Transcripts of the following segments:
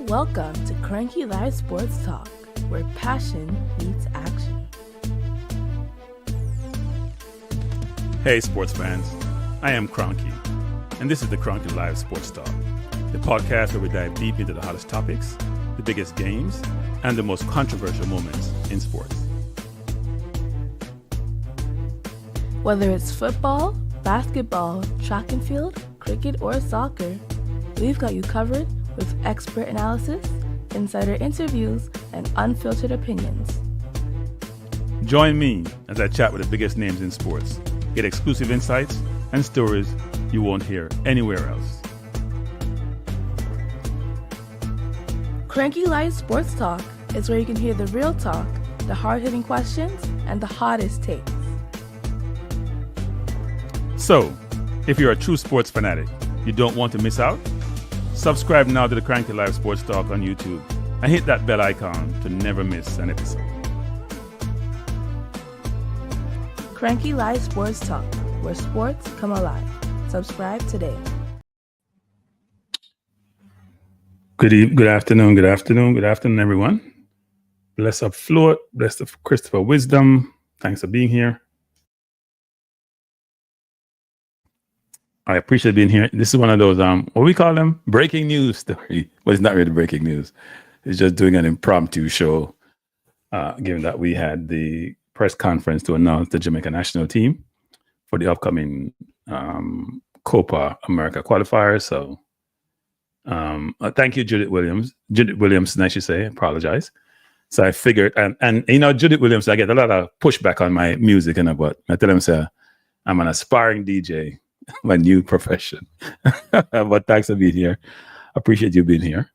Welcome to Cranky Live Sports Talk, where passion meets action. Hey sports fans, I am Cranky, and this is the Cranky Live Sports Talk, the podcast where we dive deep into the hottest topics, the biggest games, and the most controversial moments in sports. Whether it's football, basketball, track and field, cricket, or soccer, we've got you covered with expert analysis, insider interviews, and unfiltered opinions. Join me as I chat with the biggest names in sports, get exclusive insights and stories you won't hear anywhere else. Cranky Live Sports Talk is where you can hear the real talk, the hard-hitting questions, and the hottest takes. So, if you're a true sports fanatic, you don't want to miss out? Subscribe now to the Cranky Live Sports Talk on YouTube and hit that bell icon to never miss an episode. Cranky Live Sports Talk, where sports come alive. Subscribe today. Good afternoon, everyone. Bless up Float, bless up Christopher Wisdom. Thanks for being here. I appreciate being here. This is one of those, what we call them? Breaking news story. Well, it's not really breaking news. It's just doing an impromptu show, given that we had the press conference to announce the Jamaica national team for the upcoming Copa America qualifiers. So thank you, Judith Williams. Judith Williamson, I should say. Apologize. So I figured, and you know, Judith Williams, I get a lot of pushback on my music, but I tell them, say, I'm an aspiring DJ. My new profession. But thanks for being here. Appreciate you being here.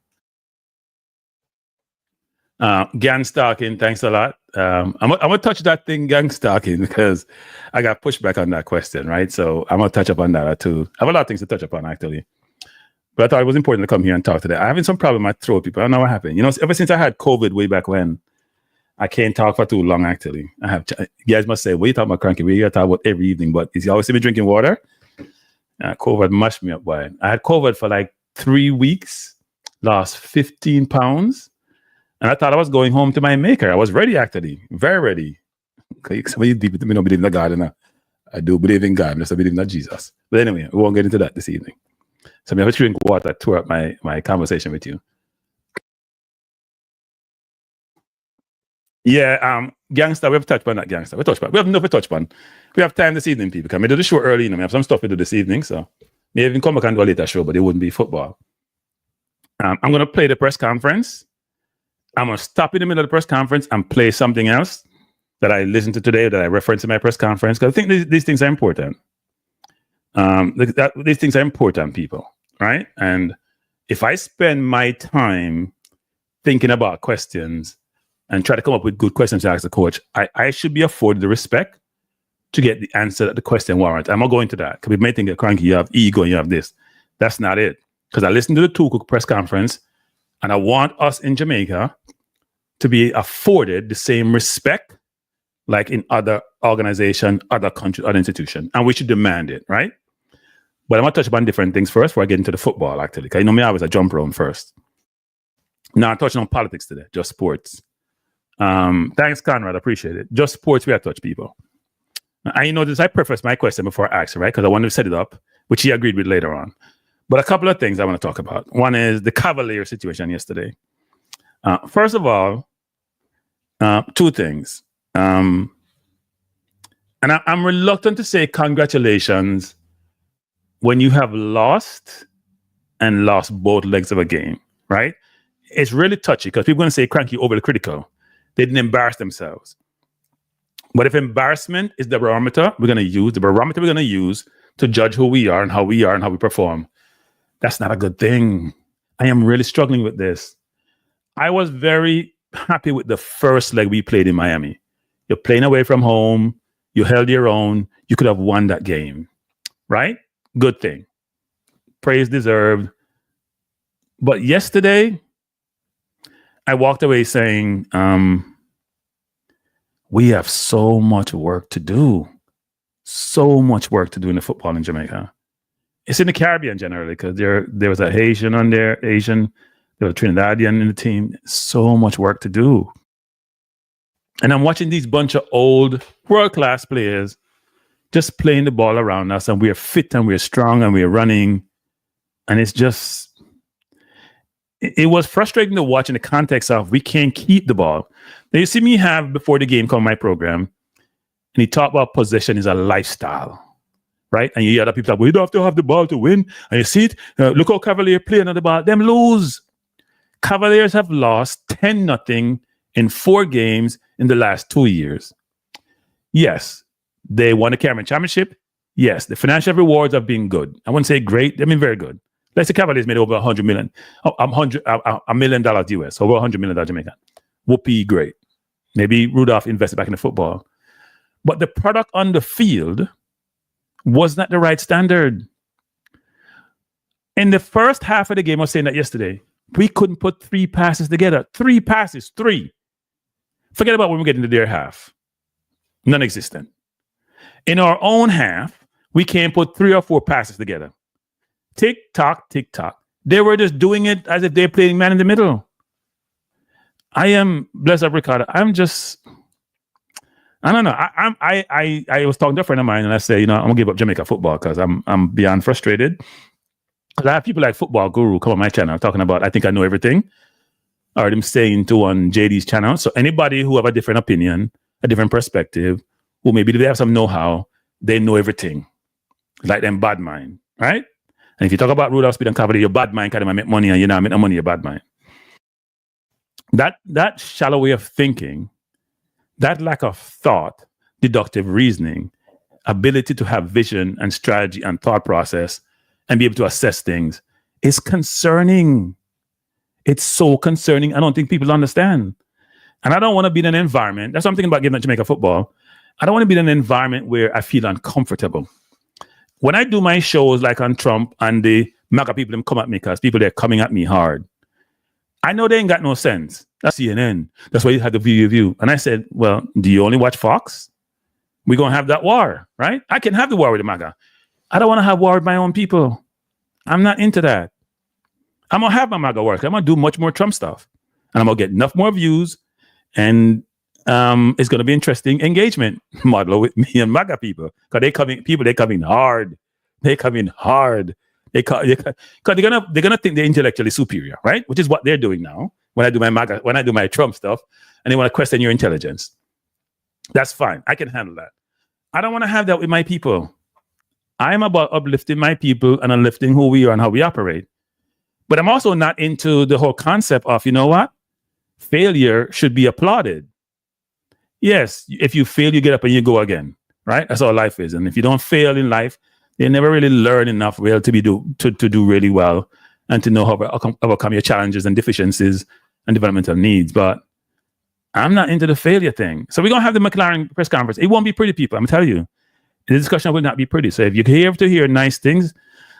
Gang stalking, thanks a lot. I'm gonna touch that thing, gang stalking, because I got pushback on that question, right? So I'm gonna touch up on that too. I have a lot of things to touch upon actually. But I thought it was important to come here and talk today. I'm having some problem with my throat, people. I don't know what happened. You know, ever since I had COVID way back when, I can't talk for too long actually. You guys must say, what are you talking about, Cranky? We talk about every evening, but you always see me drinking water. COVID mashed me up, boy. I had COVID for like 3 weeks, lost 15 pounds, and I thought I was going home to my maker. I was ready, actually, very ready. Some of you people don't believe in God, and I do believe in God, I just believe in Jesus. But anyway, we won't get into that this evening. So I'm going to drink water to up my conversation with you. Yeah, gangster, we have touched on that gangster. We have enough to touch on. We have time this evening, people. Can we do the show early? We have some stuff to do this evening, so maybe even come back and do a later show, but it wouldn't be football. I'm going to play the press conference. I'm going to stop in the middle of the press conference and play something else that I listened to today, that I referenced in my press conference, because I think these things are important. These things are important, people, right? And if I spend my time thinking about questions and try to come up with good questions to ask the coach, I should be afforded the respect to get the answer that the question warrants. I'm not going to that, because we may think, Cranky, you have ego and you have this. That's not it. Because I listened to the Tuchel press conference, and I want us in Jamaica to be afforded the same respect like in other organizations, other countries, other institutions. And we should demand it, right? But I'm going to touch upon different things first before I get into the football, actually. Because you know me, I was a jump around first. Now I'm touching on politics today, just sports. Thanks, Conrad. Appreciate it. Just sports, we have touch, people. I notice I preface my question before I ask, right? Because I wanted to set it up, which he agreed with later on. But a couple of things I want to talk about. One is the Cavalier situation yesterday. First of all, two things. And I'm reluctant to say congratulations when you have lost both legs of a game, right? It's really touchy because people are going to say, Cranky, overly critical. They didn't embarrass themselves. But if embarrassment is the barometer we're going to use to judge who we are and how we perform, that's not a good thing. I am really struggling with this. I was very happy with the first leg we played in Miami. You're playing away from home. You held your own. You could have won that game, right? Good thing. Praise deserved. But yesterday, I walked away saying, we have so much work to do. So much work to do in the football in Jamaica. It's in the Caribbean generally, because there was a Asian There was Trinidadian in the team. So much work to do. And I'm watching these bunch of old world-class players just playing the ball around us, and we're fit and we're strong and we're running. And it's just, it was frustrating to watch in the context of we can't keep the ball. Now you see me have before the game come my program, and he talked about possession is a lifestyle, right? And you hear other people like, we don't have to have the ball to win. And you see it, look how Cavaliers play another ball, them lose. Cavaliers have lost 10-0 in 4 games in the last 2 years. Yes, they won the Cameron Championship. Yes, the financial rewards have been good. I wouldn't say great, they've been very good. Let's say Cavaliers made over $100 million, $1 million US, over $100 million Jamaican. Whoopee, great. Maybe Rudolph invested back in the football. But the product on the field was not the right standard. In the first half of the game, I was saying that yesterday, we couldn't put 3 passes together. 3 passes, 3. Forget about when we get into their half. Non-existent. In our own half, we can't put 3 or 4 passes together. Tick tock, tick tock. They were just doing it as if they're playing man in the middle. I am blessed up, Ricardo. I don't know. I was talking to a friend of mine, and I say, I'm gonna give up Jamaica football because I'm beyond frustrated. I have people like Football Guru come on my channel talking about I think I know everything. Or them saying to on JD's channel. So anybody who have a different opinion, a different perspective, who maybe they have some know-how, they know everything. Like them bad mind, right? And if you talk about Rudolph Speed and Cavalier, your bad mind kind of make money, and you're not making money, your bad mind. That shallow way of thinking, that lack of thought, deductive reasoning, ability to have vision and strategy and thought process and be able to assess things is concerning. It's so concerning. I don't think people understand. And I don't want to be in an environment, that's what I'm thinking about giving up Jamaica football. I don't want to be in an environment where I feel uncomfortable. When I do my shows like on Trump and the MAGA people them come at me because people they're coming at me hard. I know they ain't got no sense. That's CNN. That's why you had the view. And I said, well, do you only watch Fox? We're going to have that war, right? I can have the war with the MAGA. I don't want to have war with my own people. I'm not into that. I'm going to have my MAGA work. I'm going to do much more Trump stuff. And I'm going to get enough more views. And it's going to be interesting engagement model with me and MAGA people. Because they're coming hard. They're coming hard. Because they're gonna think they're intellectually superior, right? Which is what they're doing now. When I do my MAGA, when I do my Trump stuff, and they want to question your intelligence. That's fine. I can handle that. I don't want to have that with my people. I'm about uplifting my people and uplifting who we are and how we operate. But I'm also not into the whole concept of, you know what? Failure should be applauded. Yes, if you fail, you get up and you go again, right? That's all life is. And if you don't fail in life, you never really learn enough to do really well and to know how to overcome your challenges and deficiencies and developmental needs. But I'm not into the failure thing. So we're going to have the McLaren press conference. It won't be pretty, people. I'm telling you. The discussion will not be pretty. So if you hear nice things,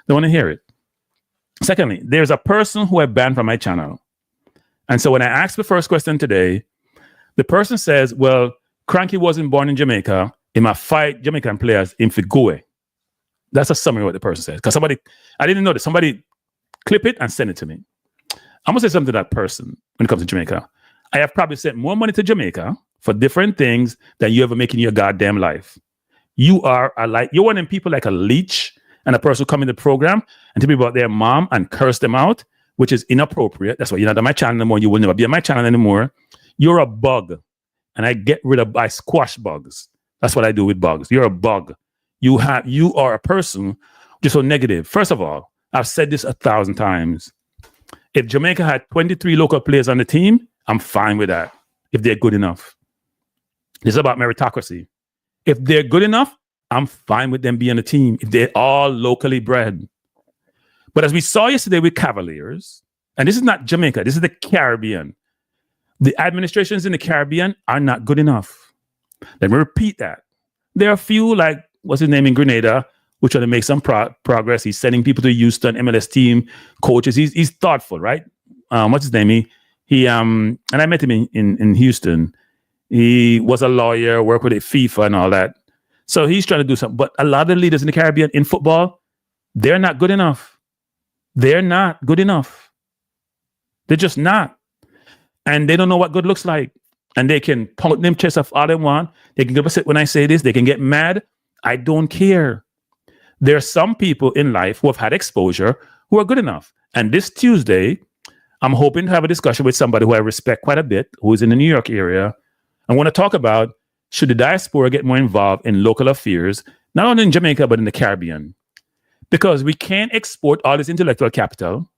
they want to hear it. Secondly, there's a person who I banned from my channel. And so when I asked the first question today, the person says, well, Cranky wasn't born in Jamaica. He might fight Jamaican players in Figoe. That's a summary of what the person says. Because I didn't know this. Somebody clip it and send it to me. I'm going to say something to that person when it comes to Jamaica. I have probably sent more money to Jamaica for different things than you ever make in your goddamn life. You're one of them people like a leech and a person who come in the program and tell me about their mom and curse them out, which is inappropriate. That's why you're not on my channel anymore. You will never be on my channel anymore. You're a bug. And I squash bugs. That's what I do with bugs. You're a bug. You are a person just so negative. First of all, I've said this 1,000 times. If Jamaica had 23 local players on the team, I'm fine with that. If they're good enough. This is about meritocracy. If they're good enough, I'm fine with them being on a team. If they're all locally bred. But as we saw yesterday with Cavaliers, and this is not Jamaica, this is the Caribbean. The administrations in the Caribbean are not good enough. Let me repeat that. There are a few, like, what's his name in Grenada, who trying to make some progress. He's sending people to Houston, MLS team, coaches. He's thoughtful, right? What's his name? He and I met him in Houston. He was a lawyer, worked with FIFA and all that. So he's trying to do something. But a lot of the leaders in the Caribbean in football, they're not good enough. They're not good enough. They're just not. And they don't know what good looks like. And they can pound them chest off all they want. They can get upset when I say this. They can get mad. I don't care. There are some people in life who have had exposure who are good enough. And this Tuesday, I'm hoping to have a discussion with somebody who I respect quite a bit, who is in the New York area. I want to talk about, should the diaspora get more involved in local affairs, not only in Jamaica, but in the Caribbean? Because we can't export all this intellectual capital.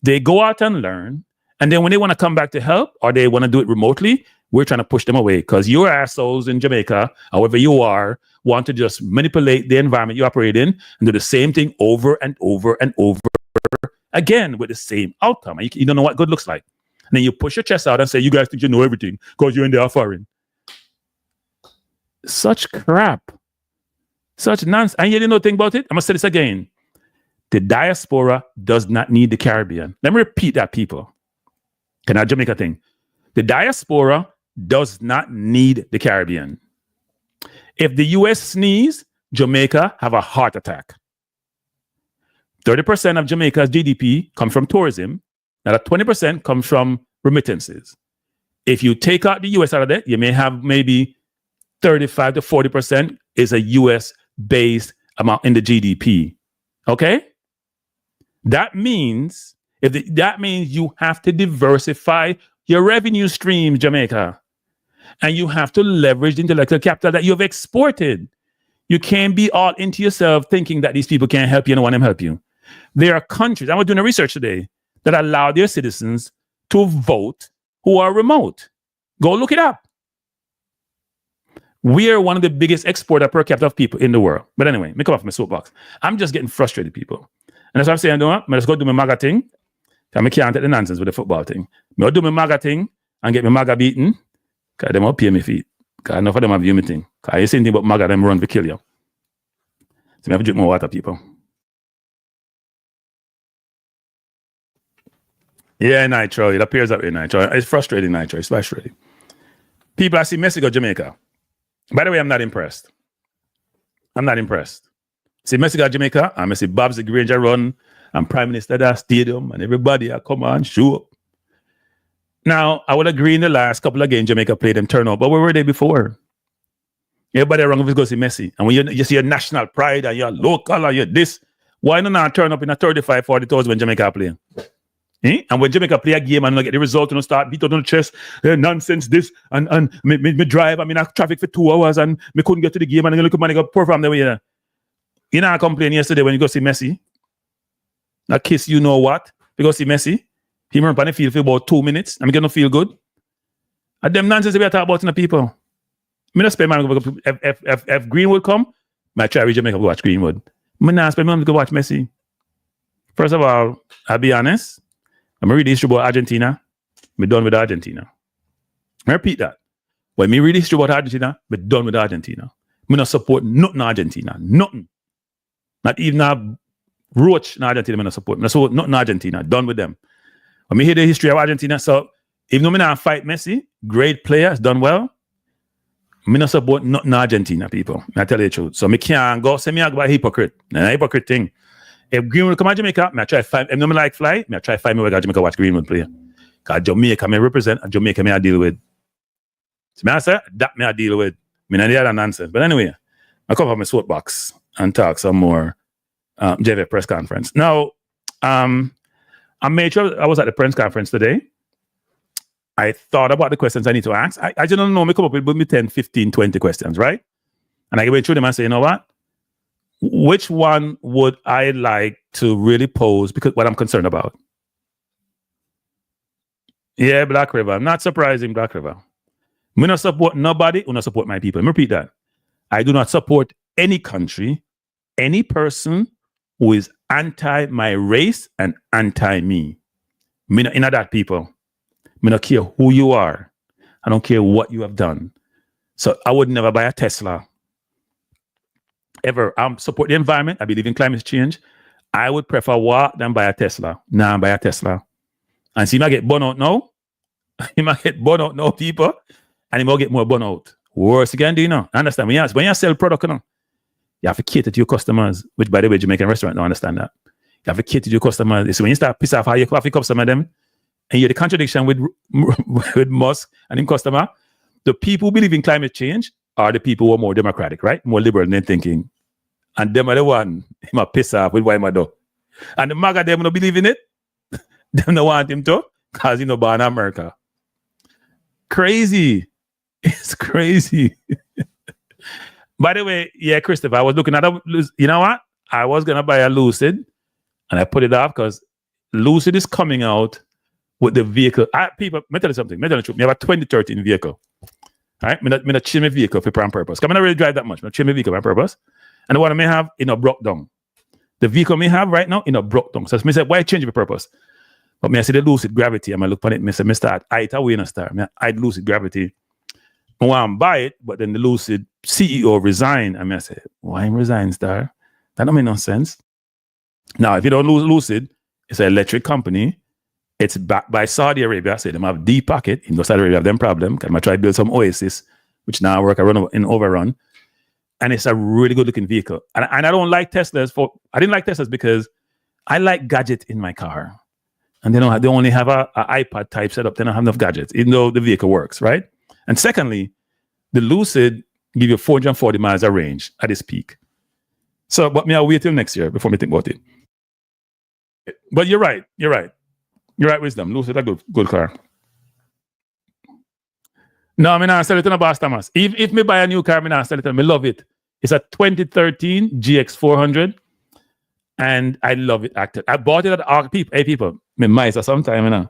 They go out and learn. And then when they want to come back to help, or they want to do it remotely, we're trying to push them away because your assholes in Jamaica, however you are, want to just manipulate the environment you operate in and do the same thing over and over and over again with the same outcome. And you don't know what good looks like. And then you push your chest out and say, you guys think you know everything because you're in the foreign. Such crap. Such nonsense. And you didn't know thing about it? I'm going to say this again. The diaspora does not need the Caribbean. Let me repeat that, people. Can I Jamaica thing? The diaspora does not need the Caribbean. If the US sneeze, Jamaica have a heart attack. 30% of Jamaica's GDP comes from tourism. Now, 20% comes from remittances. If you take out the US out of that, you may have maybe 35 to 40% is a US-based amount in the GDP. Okay? That means that means you have to diversify your revenue streams, Jamaica. And you have to leverage the intellectual capital that you've exported. You can't be all into yourself thinking that these people can't help you and want them to help you. There are countries, I was doing a research today, that allow their citizens to vote who are remote. Go look it up. We are one of the biggest exporter per capita of people in the world. But anyway, me come off my soapbox. I'm just getting frustrated, people. And that's what I'm saying, I'm just going to do my MAGA thing. I can't take the nonsense with the football thing. I'll do my MAGA thing and get my MAGA beaten. Because they won't pay me feet. Because enough of them have you me thing. Because you see anything about MAGA, them run to kill you. So I have to drink more water, people. Yeah, Nitro. It appears that way, Nitro. It's frustrating, Nitro. It's frustrating. People, I see Messi go Jamaica. By the way, I'm not impressed. I'm not impressed. See Messi got Jamaica, and I see Babs the Granger run, and Prime Minister at that stadium, and everybody come on, show up. Now, I would agree in the last couple of games Jamaica played them turn out, but where were they before? Everybody wrong if you go see Messi. And when you see your national pride and you're local and you're this, why not turn up in a 35, 40,000 when Jamaica play? And when Jamaica play a game and get the result and start beat out on the chest, nonsense this, and me drive, I'm in traffic for 2 hours and me couldn't get to the game and look at money go perform the way you know I complained yesterday when you go see Messi. Now kiss you know what? You go see Messi. He run on the field for about 2 minutes. I'm gonna feel good. And them nonsense we are talking about in the people. Me not spend money if Greenwood come, I try to Jamaica to watch Greenwood. Me not spend money to watch Messi. First of all, I'll be honest. I'm read history about Argentina. I'm done with Argentina. I repeat that. When me read history about Argentina, I'm done with Argentina. I not support nothing Argentina. Nothing. Not even a roach in Argentina, I not support. I support nothing Argentina. Done with them. When me hear the history of Argentina, so even though I not fight Messi, great player, has done well, I not support nothing Argentina, people. I tell you the truth. So I can't go say me a hypocrite. A hypocrite thing. If Greenwood come to Jamaica, I try to find, if I like fly, I try to find me where Jamaica watch Greenwood play. Because Jamaica may represent and Jamaica may I deal with. So I say, that may I deal with. I mean, the other nonsense. But anyway, I come up my soapbox and talk some more JV press conference. Now, I made sure I was at the press conference today. I thought about the questions I need to ask. I just don't know, I come up with me 10, 15, 20 questions, right? And I went through them and say, you know what? Which one would I like to really pose because what I'm concerned about? Yeah, Black River. I'm not surprising, Black River. I not support nobody who not support my people. Let me repeat that. I do not support any country, any person who is anti my race and anti me. Me not in that people. Me not care who you are. I don't care what you have done. So I would never buy a Tesla. Ever. I support the environment. I believe in climate change. I would prefer walk than buy a Tesla. Nah, buy a Tesla. And see, he might get burn out now. He might get burn out now, people. And he might get more burn out. Worse again, do you know? Understand? When you sell product, you know, you have to cater to your customers, which, by the way, Jamaican restaurant don't understand that. You have to cater to your customers. So when you start piss off how you coffee cup some of them, and you're the contradiction with with Musk and him customer. The people who believe in climate change are the people who are more democratic, right? More liberal in their thinking. And them are the one him a piss off with why my do. And the MAGA them don't believe in it. Them don't want him to, because born in America. Crazy. It's crazy. By the way, yeah, Christopher, I was looking at you know what? I was gonna buy a Lucid and I put it off because Lucid is coming out with the vehicle. People, let me tell you something. Me tell you the truth. Me have a 2013 vehicle. All right, me not chill my vehicle for prime purpose. Because I don't really drive that much. I chill my vehicle for purpose. And the one I may have, broke down. The vehicle I may have right now, broke down. So I say, why change the purpose? But me I see the Lucid Gravity. I look on it, I say, start. I away in a star. I'd Lucid Gravity. I want to buy it, but then the Lucid CEO resigned. I say, why him resign, star? That don't make no sense. Now, if you don't lose Lucid, it's an electric company. It's backed by Saudi Arabia. So they have deep pocket. In Saudi Arabia have them problem. Because I try to build some Oasis, which now work. I run in overrun. And it's a really good looking vehicle. And I don't like Teslas I didn't like Teslas because I like gadget in my car. And they only have a iPad type setup. They don't have enough gadgets, even though the vehicle works, right? And secondly, the Lucid give you 440 miles of range at its peak. So, but I'll wait till next year before me think about it. But you're right. You're right, Wisdom. Lucid a good car. No, I'm not sell it to no boss, Thomas. If me buy a new car, I'm not sell it to them. I love it. It's a 2013 GX400. And I love it, actually. I bought it at people. Hey, people, me mice or sometime,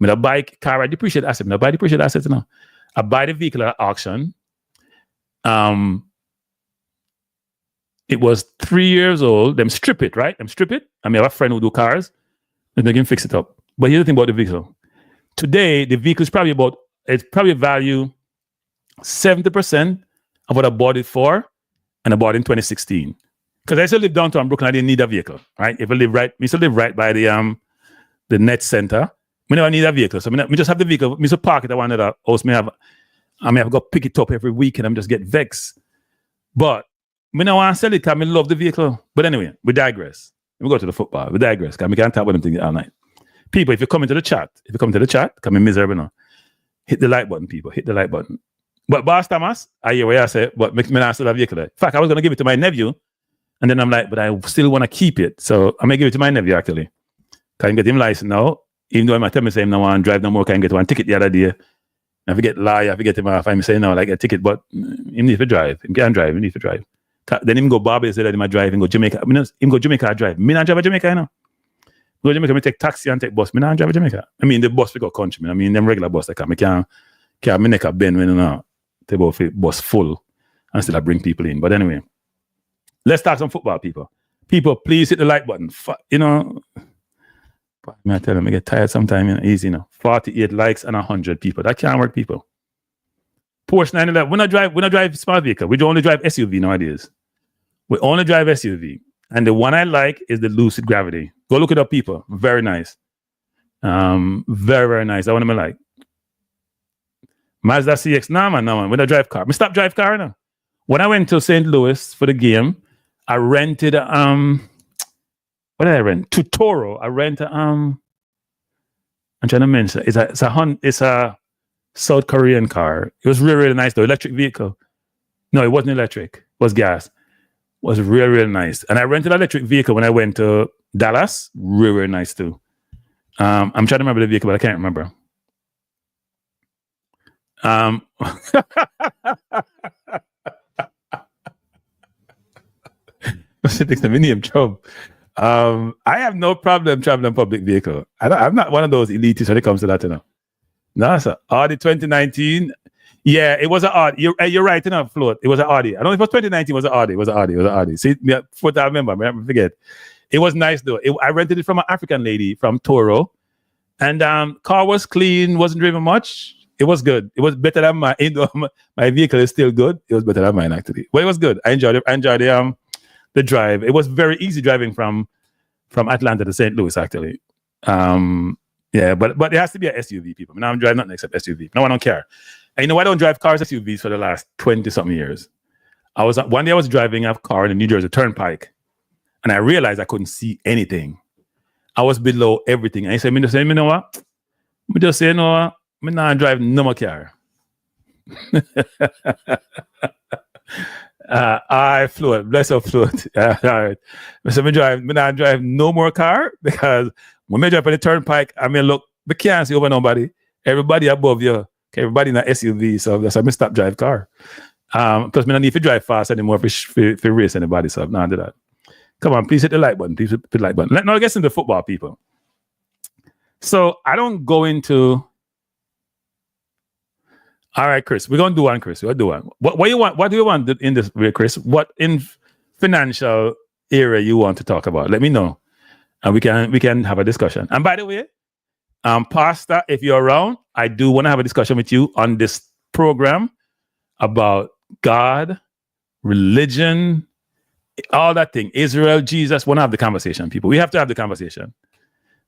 Me not buy car, I depreciate asset. Me not buy depreciate assets, I buy the vehicle at auction. It was 3 years old. Them strip it, right? Them strip it. I have a friend who do cars. And they can fix it up. But here's the thing about the vehicle. Today, the vehicle is probably value 70% of what I bought it for, and I bought it in 2016. Because I still live downtown Brooklyn, I didn't need a vehicle, right? If I live right, we still live right by the net center. We never need a vehicle, so we just have the vehicle. We just park it at one of the house. I may have got pick it up every week, and I'm just get vexed. But we don't want to sell it because I love the vehicle. But anyway, we digress. We go to the football. We digress because we can't talk about them things all night. People, if you come into the chat, come in miserable now. Hit the like button, people. Hit the like button. But Boss Thomas, I hear what I say, but me not sell a vehicle. In fact, I was going to give it to my nephew. And then I'm like, but I still want to keep it. So I may give it to my nephew, actually. Can get him license now. Even though I might tell me, say him no want to drive no more, can get one ticket the other day. I forget lie, I forget him off. I'm saying no, like a ticket, but him need to drive. Him can't drive, he need to drive. Then him go Barbie, say that he might drive, him go Jamaica. Him go Jamaica, drive. Me not drive a Jamaica, Go Jamaica, me take taxi and take bus. Me not drive a Jamaica. I mean, the bus we go country. Them regular bus, like, I can't me neck a bend when take about bus full and still I bring people in. But anyway, let's talk some football, people. People, please hit the like button. I tell them, I get tired sometimes. Easy, 48 likes and 100 people. That can't work, people. Porsche 911. We not drive small vehicle. We only drive SUV nowadays. We only drive SUV. And the one I like is the Lucid Gravity. Go look it up, people. Very nice. Very, very nice. That one I like. Mazda CX. No, man. We don't drive car. We stop drive car now. When I went to St. Louis for the game, I rented what did I rent? To Toro. I rent I'm trying to mention it's a South Korean car. It was really, really nice though. Electric vehicle. No, it wasn't electric. It was gas. It was really, really nice. And I rented an electric vehicle when I went to Dallas. Really, really nice too. I'm trying to remember the vehicle, but I can't remember. I have no problem traveling public vehicle. I'm not one of those elitists when it comes to that, No, sir. Audi 2019. Yeah, it was an Audi. You're right, Float. It was an Audi. I don't know if it was 2019. It was an Audi. It was an Audi. See, I remember. I forget. It was nice though. I rented it from an African lady from Toro, and car was clean. Wasn't driven much. It was good. It was better than my vehicle is still good. It was better than mine actually. But it was good. I enjoyed it. I enjoyed the drive. It was very easy driving from Atlanta to St. Louis, actually. Yeah, but it has to be an SUV, people. I I'm driving nothing except SUV. No, I don't care. And I don't drive cars SUVs for the last 20-something years. One day I was driving a car in the New Jersey Turnpike, and I realized I couldn't see anything. I was below everything. And I said, you know what? Me just say, you know, me not drive no more car. I float, bless up float. All right. So me not drive no more car because when me drive on the turnpike, I mean look, we can't see over nobody. Everybody above you. Okay, everybody in an SUV, so that's why I stop drive car. Because me don't need to drive fast anymore for race anybody, so now do that. Come on, please hit the like button. Please hit the like button. Now get into football, people. So I don't go into. All right, Chris, we're gonna do one, Chris. We'll do one. What you want? What do you want in this, Chris? What in financial area you want to talk about? Let me know, and we can have a discussion. And by the way, Pastor, if you're around, I do want to have a discussion with you on this program about God, religion, all that thing, Israel, Jesus. Want to have the conversation, people. We have to have the conversation.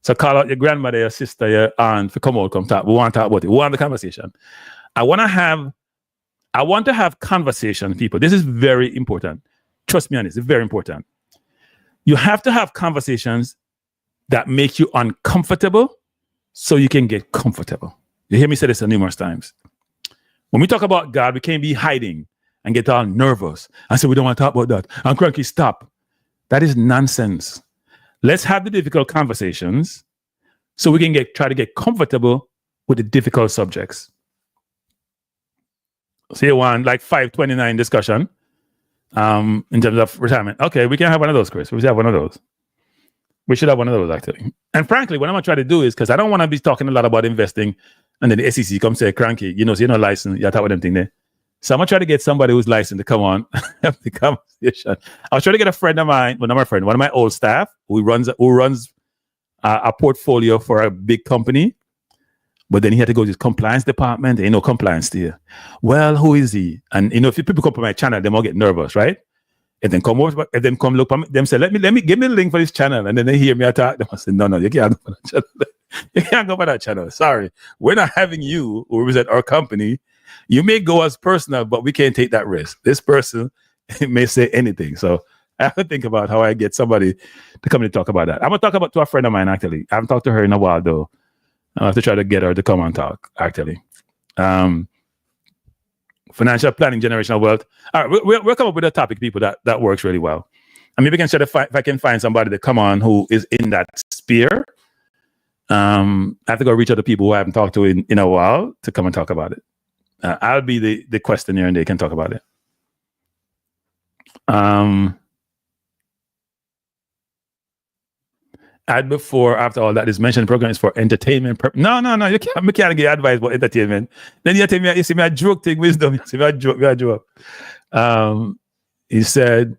So call out your grandmother, your sister, your aunt, come talk. We want to talk about it. We want the conversation. I want to have conversation, people. This is very important. Trust me on this. It's very important. You have to have conversations that make you uncomfortable so you can get comfortable. You hear me say this numerous times. When we talk about God, we can't be hiding and get all nervous and say, we don't want to talk about that. And cranky, stop. That is nonsense. Let's have the difficult conversations so we can try to get comfortable with the difficult subjects. So you want like 529 discussion in terms of retirement. Okay, we can have one of those, Chris. We should have one of those. We should have one of those, actually. And frankly, what I'm going to try to do is, because I don't want to be talking a lot about investing, and then the SEC come say, cranky, so you're not licensed, you're talking about them thing there. So I'm going to try to get somebody who's licensed to come on have the conversation. I was trying to get a friend of mine, well, not my friend, one of my old staff who runs a portfolio for a big company. But then he had to go to his compliance department. There ain't no compliance there. Well, who is he? And if people come to my channel, they all get nervous, right? And then come look at me, them say, let me give me the link for this channel. And then they hear me attack them. I say, no, you can't go for that channel. You can't go for that channel. Sorry. We're not having you who represent our company. You may go as personal, but we can't take that risk. This person may say anything. So I have to think about how I get somebody to come and talk about that. I'm going to talk to a friend of mine, actually. I haven't talked to her in a while, though. I have to try to get her to come and talk, actually. Financial planning, generational wealth. All right, we'll come up with a topic, people, that works really well. And maybe we can try to if I can find somebody to come on who is in that sphere. I have to go reach out to people who I haven't talked to in a while to come and talk about it. I'll be the questionnaire and they can talk about it. Add before, after all that is mentioned, the program is for entertainment. No, you can't give advice about entertainment. Then you tell me, you see me a joke thing, wisdom. You see me a joke. He said,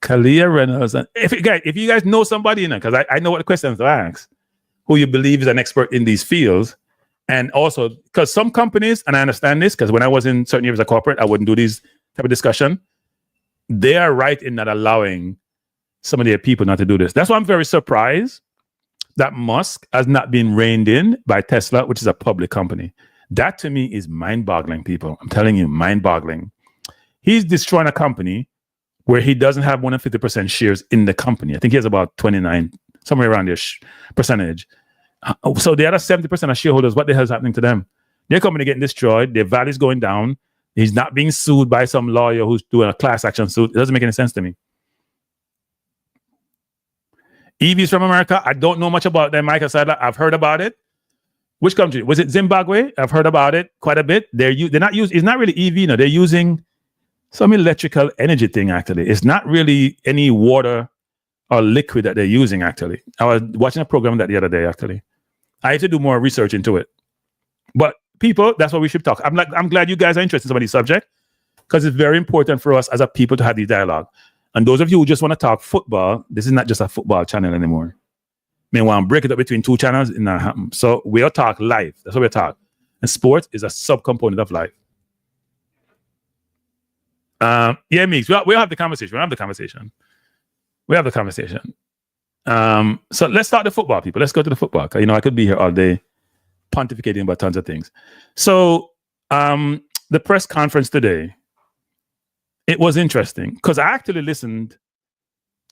Kalia Reynolds. And if you guys know somebody, because I know what the questions to ask, who you believe is an expert in these fields. And also, because some companies, and I understand this, because when I was in certain years of corporate, I wouldn't do these type of discussion. They are right in not allowing some of their people not to do this. That's why I'm very surprised that Musk has not been reined in by Tesla, which is a public company. That to me is mind-boggling, people. I'm telling you, mind-boggling. He's destroying a company where he doesn't have more than 50% shares in the company. I think he has about 29, somewhere around there percentage. So the other 70% of shareholders, what the hell is happening to them? Their company getting destroyed. Their value is going down. He's not being sued by some lawyer who's doing a class action suit. It doesn't make any sense to me. EVs from America, I don't know much about them, Michael Sadler. I've heard about it. Which country? Was it Zimbabwe? I've heard about it quite a bit. They're not using, it's not really EV, no. They're using some electrical energy thing, actually. It's not really any water or liquid that they're using, actually. I was watching a program that the other day, actually. I have to do more research into it. But people, that's what we should talk. I'm glad you guys are interested in some of these subjects because it's very important for us as a people to have these dialogue. And those of you who just want to talk football, this is not just a football channel anymore. Meanwhile, break it up between two channels, it not happen. So we'll talk live. That's what we'll talk. And sports is a subcomponent of life. Yeah, Meeks, we'll have the conversation. We have the conversation. So let's start the football, people. Let's go to the football. I could be here all day pontificating about tons of things. So the press conference today, it was interesting because I actually listened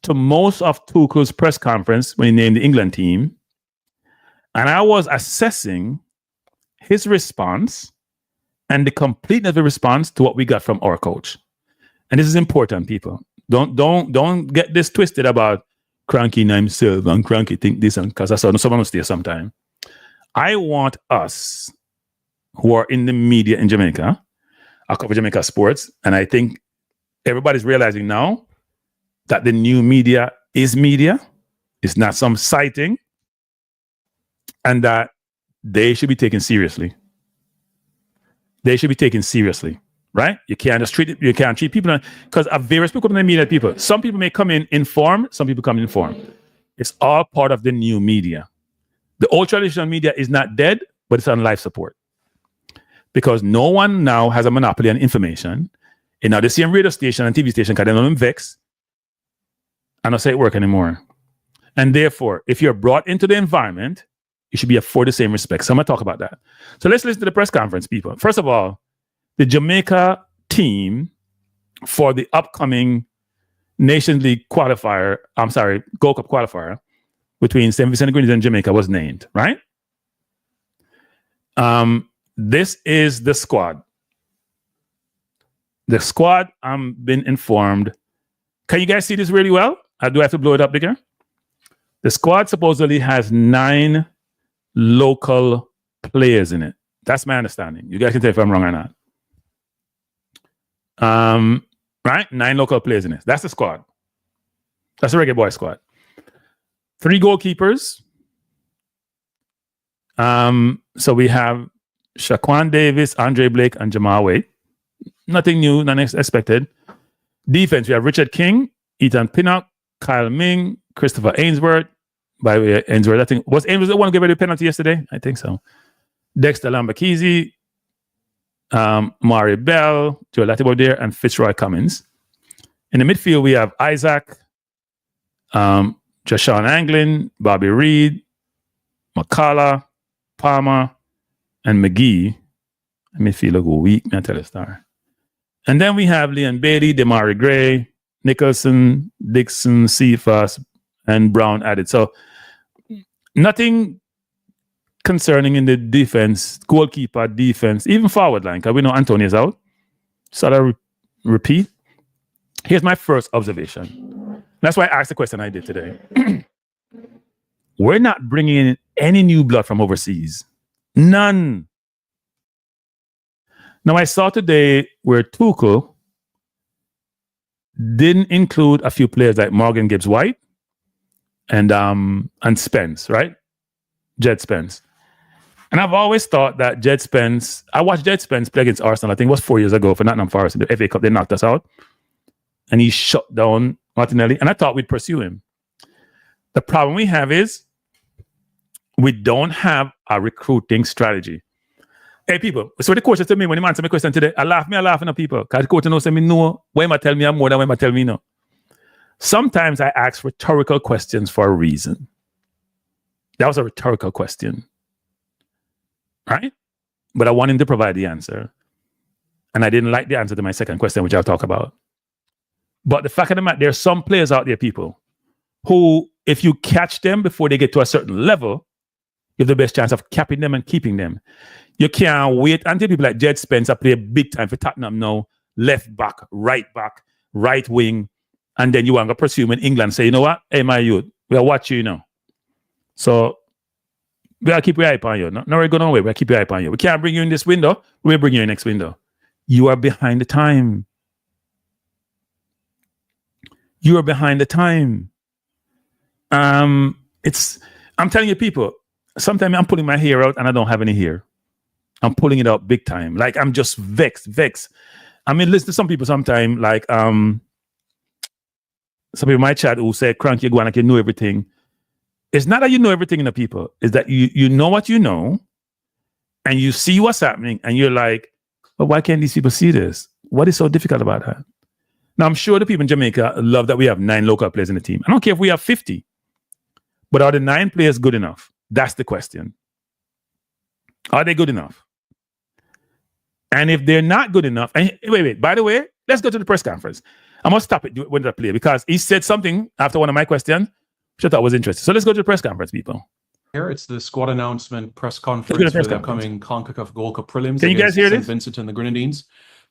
to most of Tuchel's press conference when he named the England team. And I was assessing his response and the completeness of the response to what we got from our coach. And this is important, people. Don't get this twisted about Cranky know himself and Cranky think this, and because I saw someone was there sometime. I want us who are in the media in Jamaica, I cover Jamaica sports, and I think everybody's realizing now that the new media is media. It's not some sighting, and that they should be taken seriously. They should be taken seriously, right? You can't just treat it. You can't treat people because of various people in the media. People, some people may come in informed, some people come in informed. It's all part of the new media. The old traditional media is not dead, but it's on life support because no one now has a monopoly on information. And now the same radio station and TV station, because they don't vex, and don't say it work anymore. And therefore, if you're brought into the environment, you should be afforded the same respect. So I'm going to talk about that. So let's listen to the press conference, people. First of all, the Jamaica team for the upcoming Nations League qualifier, Gold Cup qualifier between St. Vincent and Grenadines and Jamaica was named, right? This is the squad. The squad, I've been informed. Can you guys see this really well? Do I have to blow it up bigger? The squad supposedly has 9 local players in it. That's my understanding. You guys can tell if I'm wrong or not. Right? 9 local players in it. That's the squad. That's the Reggae Boyz squad. 3 goalkeepers. So we have Shaquan Davis, Andre Blake, and Jamal Wade. Nothing new, nothing expected. Defense, we have Richard King, Ethan Pinnock, Kyle Ming, Christopher Ainsworth. By the way, Ainsworth, I think, was Ainsworth the one who gave away the penalty yesterday? I think so. Dexter Lambakizi, Mari Bell, Joe Latibaudier, and Fitzroy Cummins. In the midfield, we have Isaac, Jashawn Anglin, Bobby Reed, McCullough, Palmer, and McGee. Midfield look weak, man, tell a star. And then we have Leon Bailey, Demari Gray, Nicholson, Dixon, Cephas, and Brown added. So nothing concerning in the defense, goalkeeper, defense, even forward line, because we know Antonio's out. So I repeat. Here's my first observation. That's why I asked the question I did today. We're not bringing in any new blood from overseas. None. Now, I saw today where Tuchel didn't include a few players like Morgan Gibbs-White and Spence, right? Jed Spence. And I've always thought that Jed Spence, I watched Jed Spence play against Arsenal, I think it was 4 years ago for Nottingham Forest in the FA Cup. They knocked us out. And he shut down Martinelli. And I thought we'd pursue him. The problem we have is we don't have a recruiting strategy. Hey, people, so the coach said to me when he answered my question today, I laughing at people. Because the coach knows me no, when I tell me I'm more than when I tell me no. Sometimes I ask rhetorical questions for a reason. That was a rhetorical question. Right? But I want him to provide the answer. And I didn't like the answer to my second question, which I'll talk about. But the fact of the matter, there are some players out there, people, who, if you catch them before they get to a certain level, you have the best chance of capping them and keeping them. You can't wait until people like Jed Spencer play big time for Tottenham now, left back, right wing, and then you want to pursue him in England. Say, you know what? Hey, my youth, we'll watch you now. So we'll keep your eye on you. No, we're going away. We'll keep your eye on you. We can't bring you in this window. We'll bring you in next window. You are behind the time. You are behind the time. I'm telling you, people, sometimes I'm pulling my hair out and I don't have any hair. I'm pulling it out big time. Like I'm just vexed. I mean, listen to some people sometimes, like some people in my chat who say, Crank, you're going like you know everything. It's not that you know everything in the people. It's that you know what you know and you see what's happening and you're like, well, why can't these people see this? What is so difficult about that? Now, I'm sure the people in Jamaica love that we have 9 local players in the team. I don't care if we have 50. But are the 9 players good enough? That's the question. Are they good enough? And if they're not good enough, and wait, by the way, let's go to the press conference. I must stop it when I play because he said something after one of my questions, which I thought was interesting. So let's go to the press conference, people. Here, it's the squad announcement press Let's go to conference the for press the conference. upcoming CONCACAF Gold Cup prelims Can you guys against hear St. this? Vincent and the Grenadines,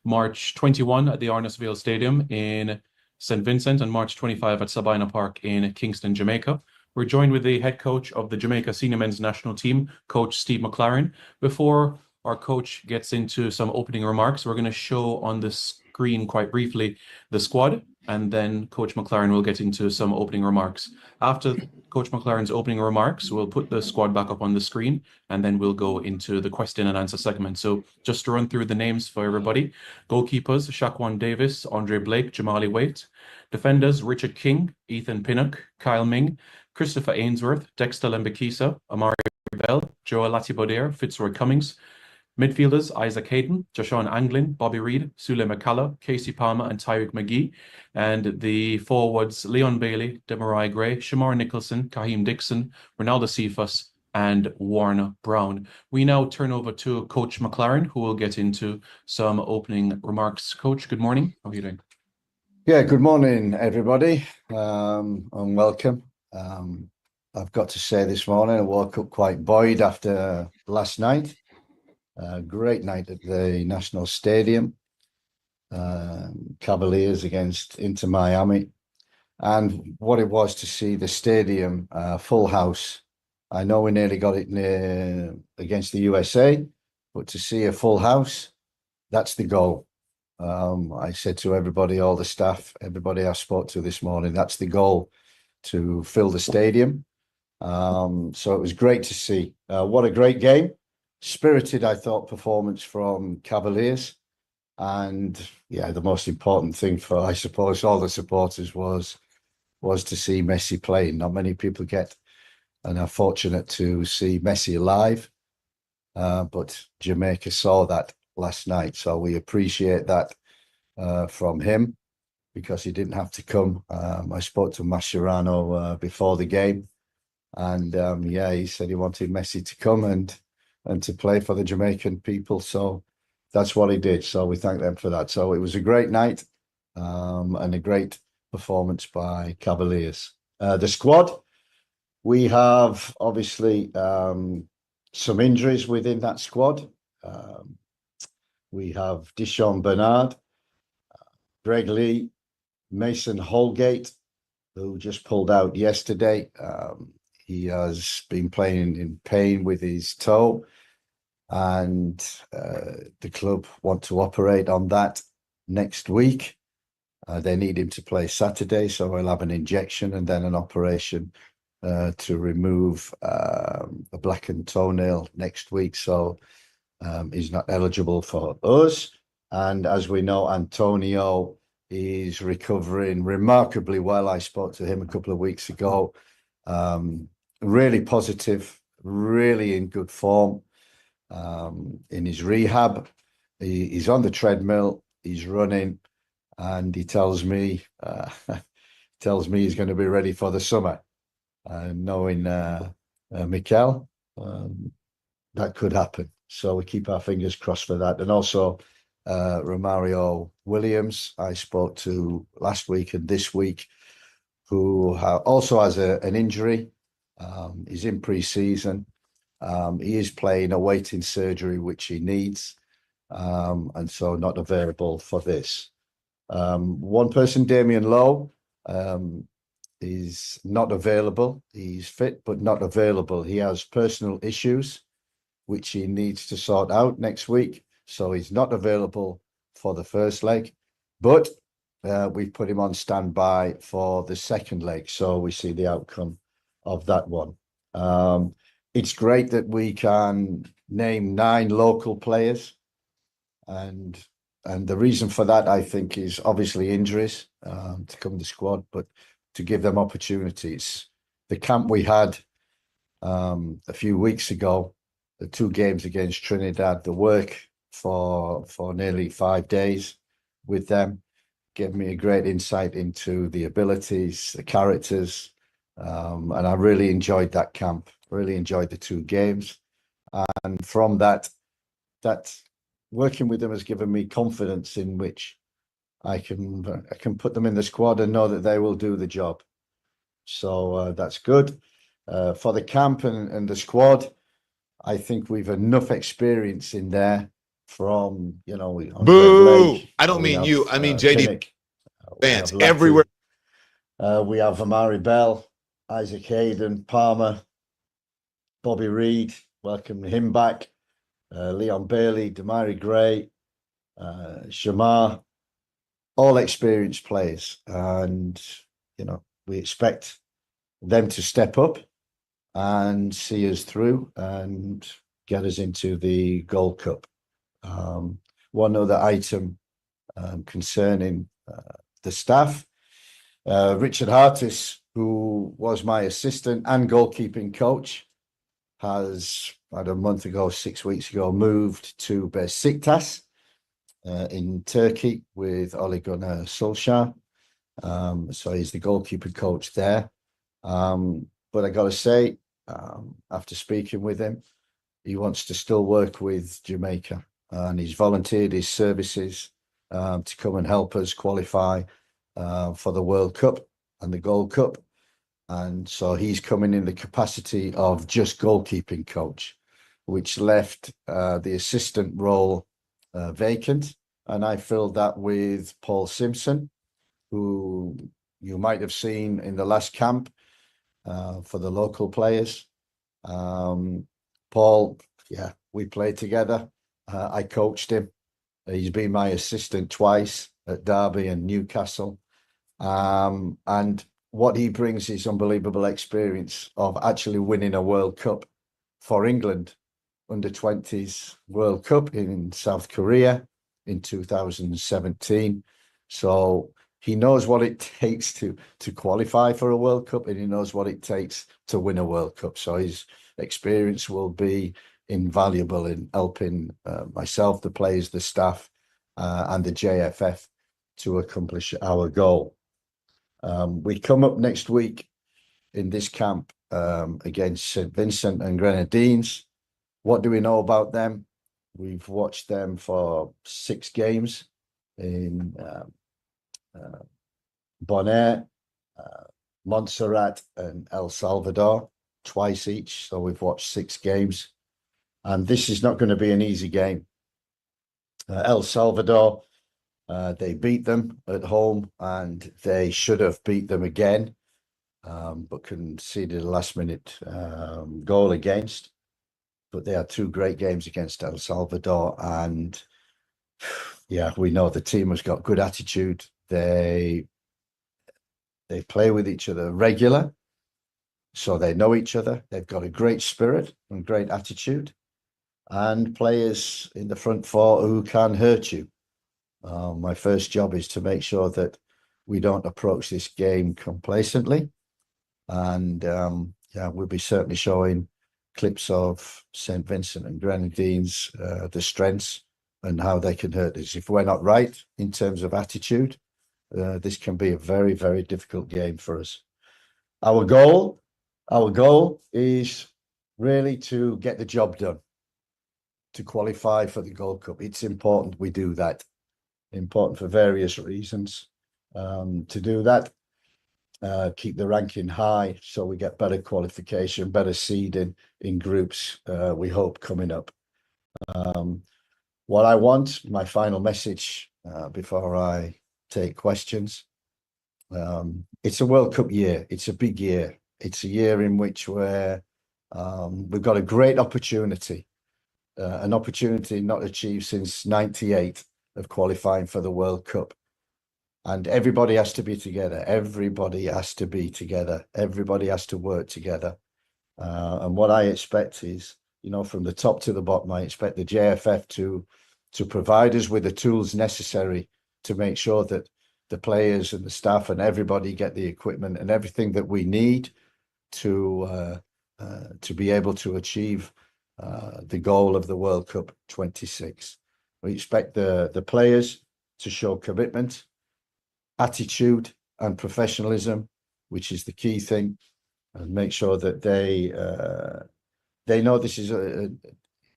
March 21 at the Arnasville Stadium in St. Vincent and March 25 at Sabina Park in Kingston, Jamaica. We're joined with the head coach of the Jamaica senior men's national team, Coach Steve McLaren. Before our coach gets into some opening remarks, we're going to show on the screen quite briefly the squad, and then Coach McLaren will get into some opening remarks. After Coach McLaren's opening remarks, we'll put the squad back up on the screen, and then we'll go into the question and answer segment. So just to run through the names for everybody: goalkeepers, Shaquan Davis, Andre Blake, Jamali Waite; defenders, Richard King, Ethan Pinnock, Kyle Ming, Christopher Ainsworth, Dexter Lembekisa, Amari Bell, Joel Latibaudiere, Fitzroy Cummings; midfielders, Isaac Hayden, Joshawn Anglin, Bobby Reed, Sule McCullough, Casey Palmer, and Tyreek McGee. And the forwards, Leon Bailey, Demarai Gray, Shamar Nicholson, Kaheem Dixon, Ronaldo Cephas, and Warner Brown. We now turn over to Coach McLaren, who will get into some opening remarks. Coach, good morning. How are you doing? Yeah, good morning, everybody, and welcome. I've got to say this morning, I woke up quite buoyed after last night. Great night at the National Stadium. Cavaliers against Inter Miami. And what it was to see the stadium full house. I know we nearly got it against the USA, but to see a full house, that's the goal. I said to everybody, all the staff, everybody I spoke to this morning, that's the goal, to fill the stadium. So it was great to see. What a great game. Spirited, I thought, performance from Cavaliers. And yeah, the most important thing for, I suppose, all the supporters was to see Messi playing. Not many people get and are fortunate to see Messi live. But Jamaica saw that last night. So we appreciate that from him, because he didn't have to come. I spoke to Mascherano before the game, and yeah, he said he wanted Messi to come and to play for the Jamaican people. So that's what he did. So we thank them for that. So it was a great night and a great performance by Cavaliers. The squad, we have obviously some injuries within that squad. We have Dishon Bernard, Greg Lee, Mason Holgate, who just pulled out yesterday. He has been playing in pain with his toe, and the club want to operate on that next week. They need him to play Saturday, so he'll have an injection and then an operation to remove a blackened toenail next week. So he's not eligible for us. And as we know, Antonio is recovering remarkably well. I spoke to him a couple of weeks ago. Really positive, really in good form in his rehab. He's on the treadmill, he's running, and he tells me he's going to be ready for the summer. Knowing Mikel, that could happen. So we keep our fingers crossed for that. And also Romario Williams, I spoke to last week and this week, who also has an injury. He's in pre-season. He is playing, awaiting surgery, which he needs, and so not available for this. One person, Damien Lowe, is not available. He's fit, but not available. He has personal issues, which he needs to sort out next week. So he's not available for the first leg, but we've put him on standby for the second leg. So we see the outcome of that one. It's great that we can name 9 local players. And the reason for that, I think, is obviously injuries to come to the squad, but to give them opportunities. The camp we had a few weeks ago, the 2 games against Trinidad, the work for nearly 5 days with them gave me a great insight into the abilities, the characters, and I really enjoyed that camp, really enjoyed the 2 games. And from that working with them has given me confidence in which I can put them in the squad and know that they will do the job. So that's good. For the camp and the squad, I think we've enough experience in there from, on Boo! Red Lake. I don't we mean have, you. I mean JD Pinnock, fans we have everywhere. Letty, we have Amari Bell, Isaac Hayden, Palmer, Bobby Reed, welcome him back, Leon Bailey, Damari Gray, Shamar, all experienced players. And, we expect them to step up and see us through and get us into the Gold Cup. One other item concerning the staff, Richard Hartis, who was my assistant and goalkeeping coach, has, about a month ago, 6 weeks ago, moved to Besiktas in Turkey with Ole Gunnar Solskjaer. So he's the goalkeeper coach there. But I got to say, after speaking with him, he wants to still work with Jamaica, and he's volunteered his services to come and help us qualify for the World Cup and the Gold Cup. And so he's coming in the capacity of just goalkeeping coach, which left the assistant role vacant. And I filled that with Paul Simpson, who you might have seen in the last camp for the local players. Paul, we played together. I coached him. He's been my assistant twice at Derby and Newcastle. And what he brings is unbelievable experience of actually winning a World Cup for England, under 20s World Cup in South Korea in 2017. So he knows what it takes to qualify for a World Cup, and he knows what it takes to win a World Cup. So his experience will be invaluable in helping myself, the players, the staff, and the JFF to accomplish our goal. We come up next week in this camp against St. Vincent and Grenadines. What do we know about them? We've watched them for 6 games in Bonaire, Montserrat, and El Salvador, twice each. So we've watched 6 games. And this is not going to be an easy game. El Salvador, they beat them at home, and they should have beat them again, but conceded a last-minute goal against. But they had 2 great games against El Salvador, and we know the team has got good attitude. They play with each other regular, so they know each other. They've got a great spirit and great attitude, and players in the front 4 who can hurt you. My first job is to make sure that we don't approach this game complacently, and we'll be certainly showing clips of St. Vincent and Grenadines, the strengths and how they can hurt us. If we're not right in terms of attitude, this can be a very, very difficult game for us. Our goal is really to get the job done, to qualify for the Gold Cup. It's important we do that. Important for various reasons. To do that, keep the ranking high so we get better qualification, better seeding in groups, we hope, coming up. What I want, my final message before I take questions, it's a World Cup year. It's a big year. It's a year in which we've got a great opportunity, an opportunity not achieved since '98 of qualifying for the World Cup. And everybody has to be together. Everybody has to be together. Everybody has to work together. And what I expect is, from the top to the bottom, I expect the JFF to provide us with the tools necessary to make sure that the players and the staff and everybody get the equipment and everything that we need to be able to achieve the goal of the World Cup 26. We expect the players to show commitment, attitude, and professionalism, which is the key thing, and make sure that they know this is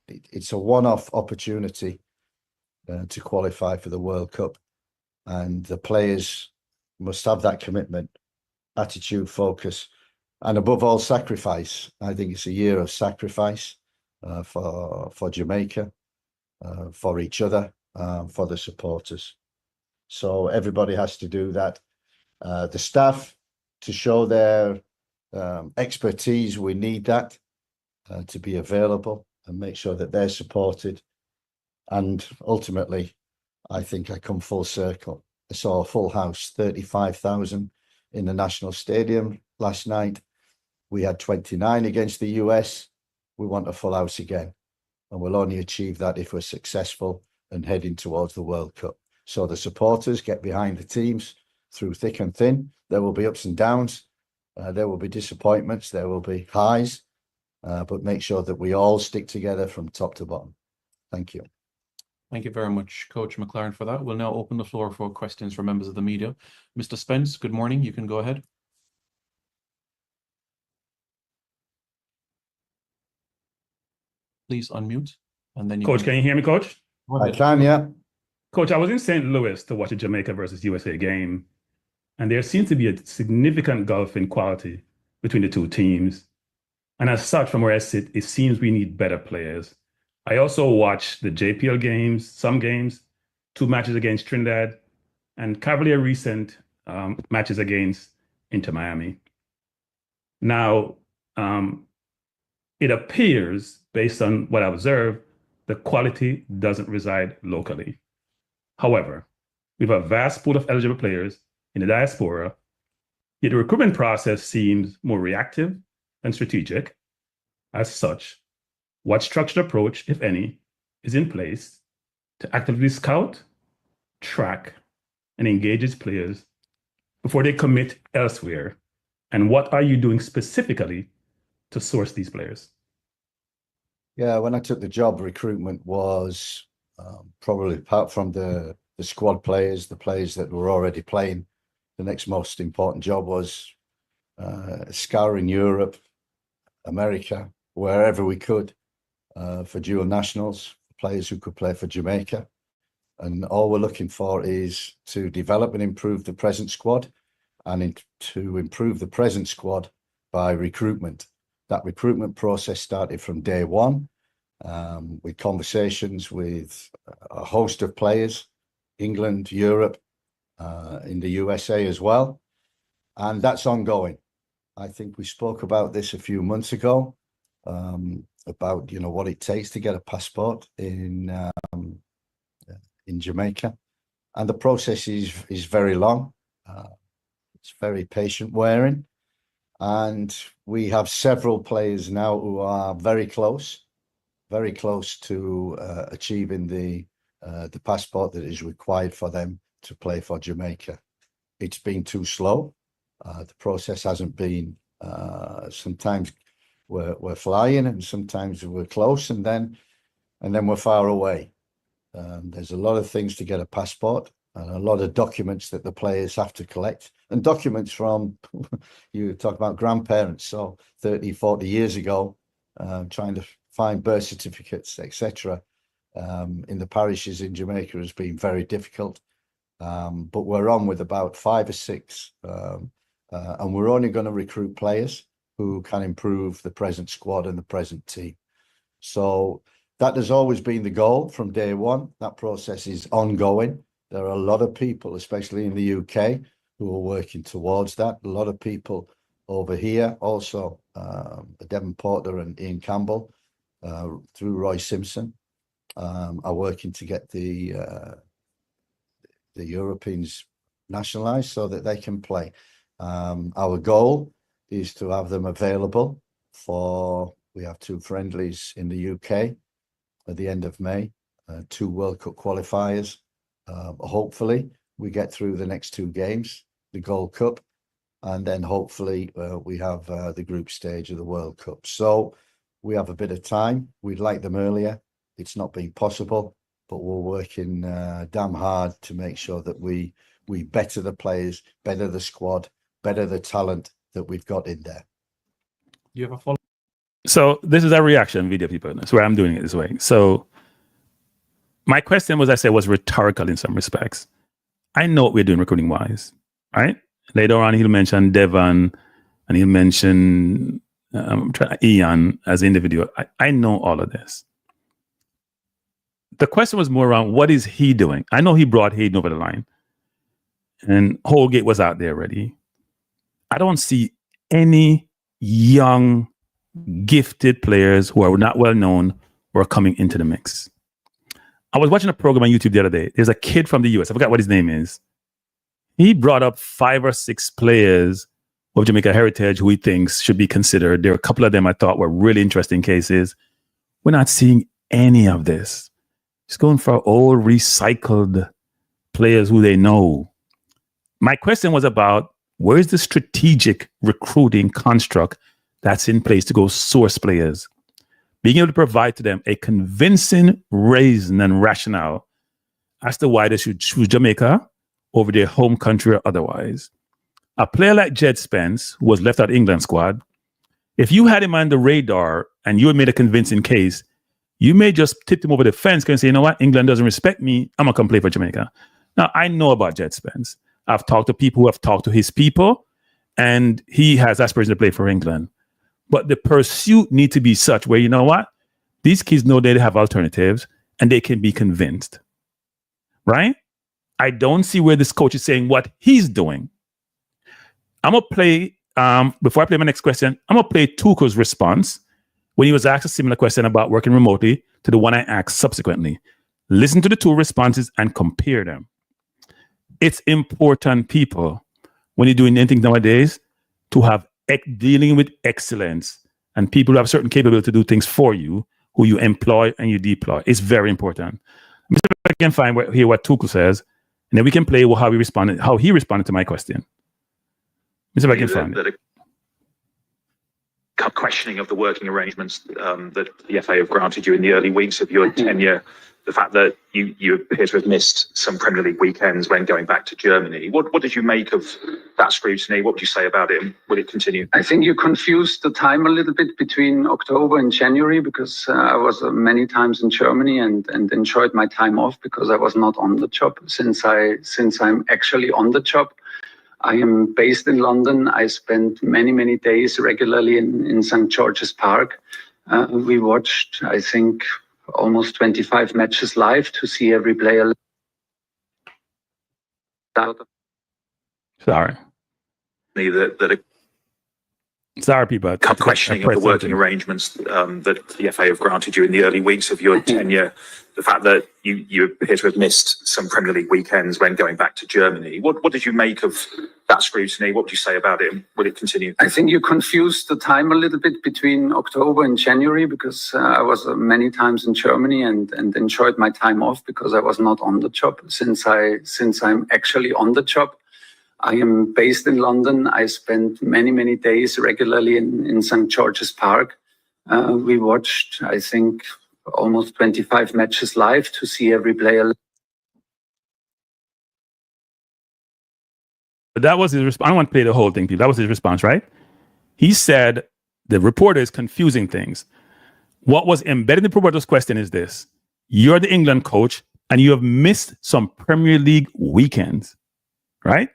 it's a one-off opportunity to qualify for the World Cup, and the players must have that commitment, attitude, focus, And above all, sacrifice. I think it's a year of sacrifice for Jamaica, for each other, for the supporters. So everybody has to do that. The staff, to show their expertise, we need that to be available and make sure that they're supported. And ultimately, I think I come full circle. I saw a full house, 35,000 in the National Stadium last night. We had 29 against the US. We want a full house again. And we'll only achieve that if we're successful and heading towards the World Cup. So the supporters get behind the teams through thick and thin. There will be ups and downs. There will be disappointments. There will be highs. But make sure that we all stick together from top to bottom. Thank you. Thank you very much, Coach McLaren, for that. We'll now open the floor for questions from members of the media. Mr. Spence, good morning. You can go ahead. Please unmute. And then Coach, can you hear me, Coach? I can, yeah. Coach, I was in St. Louis to watch a Jamaica versus USA game, and there seems to be a significant gulf in quality between the two teams. And as such, from where I sit, it seems we need better players. I also watched the JPL games, some games, 2 matches against Trinidad, and Cavalier recent matches against Inter Miami. Now, it appears, based on what I observed, the quality doesn't reside locally. However, we have a vast pool of eligible players in the diaspora, yet the recruitment process seems more reactive than strategic. As such, what structured approach, if any, is in place to actively scout, track, and engage its players before they commit elsewhere? And what are you doing specifically to source these players? Yeah, when I took the job, recruitment was probably, apart from the squad players, the players that were already playing, the next most important job was scouring Europe, America, wherever we could, for dual nationals, players who could play for Jamaica. And all we're looking for is to develop and improve the present squad, and to improve the present squad by recruitment. That recruitment process started from day one, with conversations with a host of players, England, Europe, in the USA as well. And that's ongoing. I think we spoke about this a few months ago, about, you know, what it takes to get a passport in Jamaica. And the process is very long. It's very patient wearing. And we have several players now who are very close to achieving the passport that is required for them to play for Jamaica. It's been too slow. The process hasn't been, sometimes we're flying and sometimes we're close, and then we're far away. There's a lot of things to get a passport, and a lot of documents that the players have to collect, and documents from, you talk about grandparents, so 30, 40 years ago, trying to find birth certificates, etc. In the parishes in Jamaica has been very difficult. But we're on with about 5 or 6, and we're only going to recruit players who can improve the present squad and the present team. So that has always been the goal from day one. That process is ongoing. There are a lot of people, especially in the UK, who are working towards that. A lot of people over here also, Devon Porter and Ian Campbell, through Roy Simpson, are working to get the Europeans nationalised so that they can play. Our goal is to have them available for, we have 2 friendlies in the UK at the end of May, 2 World Cup qualifiers. Hopefully we get through the next 2 games, the Gold Cup, and then hopefully we have the group stage of the World Cup. So we have a bit of time. We'd like them earlier. It's not been possible, but we're working damn hard to make sure that we better the players, better the squad, better the talent that we've got in there. You have a follow? So this is a reaction video, people. That's why I'm doing it this way. So my question was rhetorical in some respects. I know what we're doing recruiting wise, right? Later on, he'll mention Devon and he'll mention Ian as an individual. I know all of this. The question was more around what is he doing? I know he brought Hayden over the line, and Holgate was out there already. I don't see any young, gifted players who are not well known who are coming into the mix. I was watching a program on YouTube the other day. There's a kid from the US. I forgot what his name is. He brought up 5 or 6 players of Jamaica heritage who he thinks should be considered. There are a couple of them I thought were really interesting cases. We're not seeing any of this. He's going for old, recycled players who they know. My question was about where's the strategic recruiting construct that's in place to go source players? Being able to provide to them a convincing reason and rationale as to why they should choose Jamaica over their home country or otherwise. A player like Jed Spence, who was left out of England squad, if you had him on the radar and you had made a convincing case, you may just tip him over the fence and say, you know what, England doesn't respect me, I'm going to come play for Jamaica. Now, I know about Jed Spence. I've talked to people who have talked to his people, and he has aspirations to play for England. But the pursuit needs to be such where, you know what, these kids know they have alternatives and they can be convinced, right? I don't see where this coach is saying what he's doing. I'm going to play, before I play my next question, I'm going to play Tuco's response when he was asked a similar question about working remotely to the one I asked subsequently. Listen to the 2 responses and compare them. It's important, people, when you're doing anything nowadays, to have dealing with excellence and people who have certain capability to do things for you, who you employ and you deploy. It's very important. Let me see if I can find here what Tuco says, and then we can play how he responded to my question. Let me see if I can find it. Questioning of the working arrangements that the FA have granted you in the early weeks of your tenure, the fact that you appear to have missed some Premier League weekends when going back to Germany. What did you make of that scrutiny? What would you say about it? And will it continue? I think you confused the time a little bit between October and January, because I was many times in Germany and enjoyed my time off because I was not on the job. Since I'm actually on the job, I am based in London. I spent many days regularly in St. George's Park. We watched, I think, almost 25 matches live to see every player. Sorry. Sorry, people. Questioning of the working arrangements that the FA have granted you in the early weeks of your tenure, the fact that you appear to have missed some Premier League weekends when going back to Germany. What did you make of that scrutiny? What would you say about it? And will it continue? I think you confused the time a little bit between October and January, because I was many times in Germany and enjoyed my time off because I was not on the job. Since I'm actually on the job, I am based in London. I spent many days regularly in St. George's Park. We watched, I think, almost 25 matches live to see every player. But that was his response. I don't want to play the whole thing, people. That was his response, right? He said the reporter is confusing things. What was embedded in the reporter's question is this: you're the England coach and you have missed some Premier League weekends, right?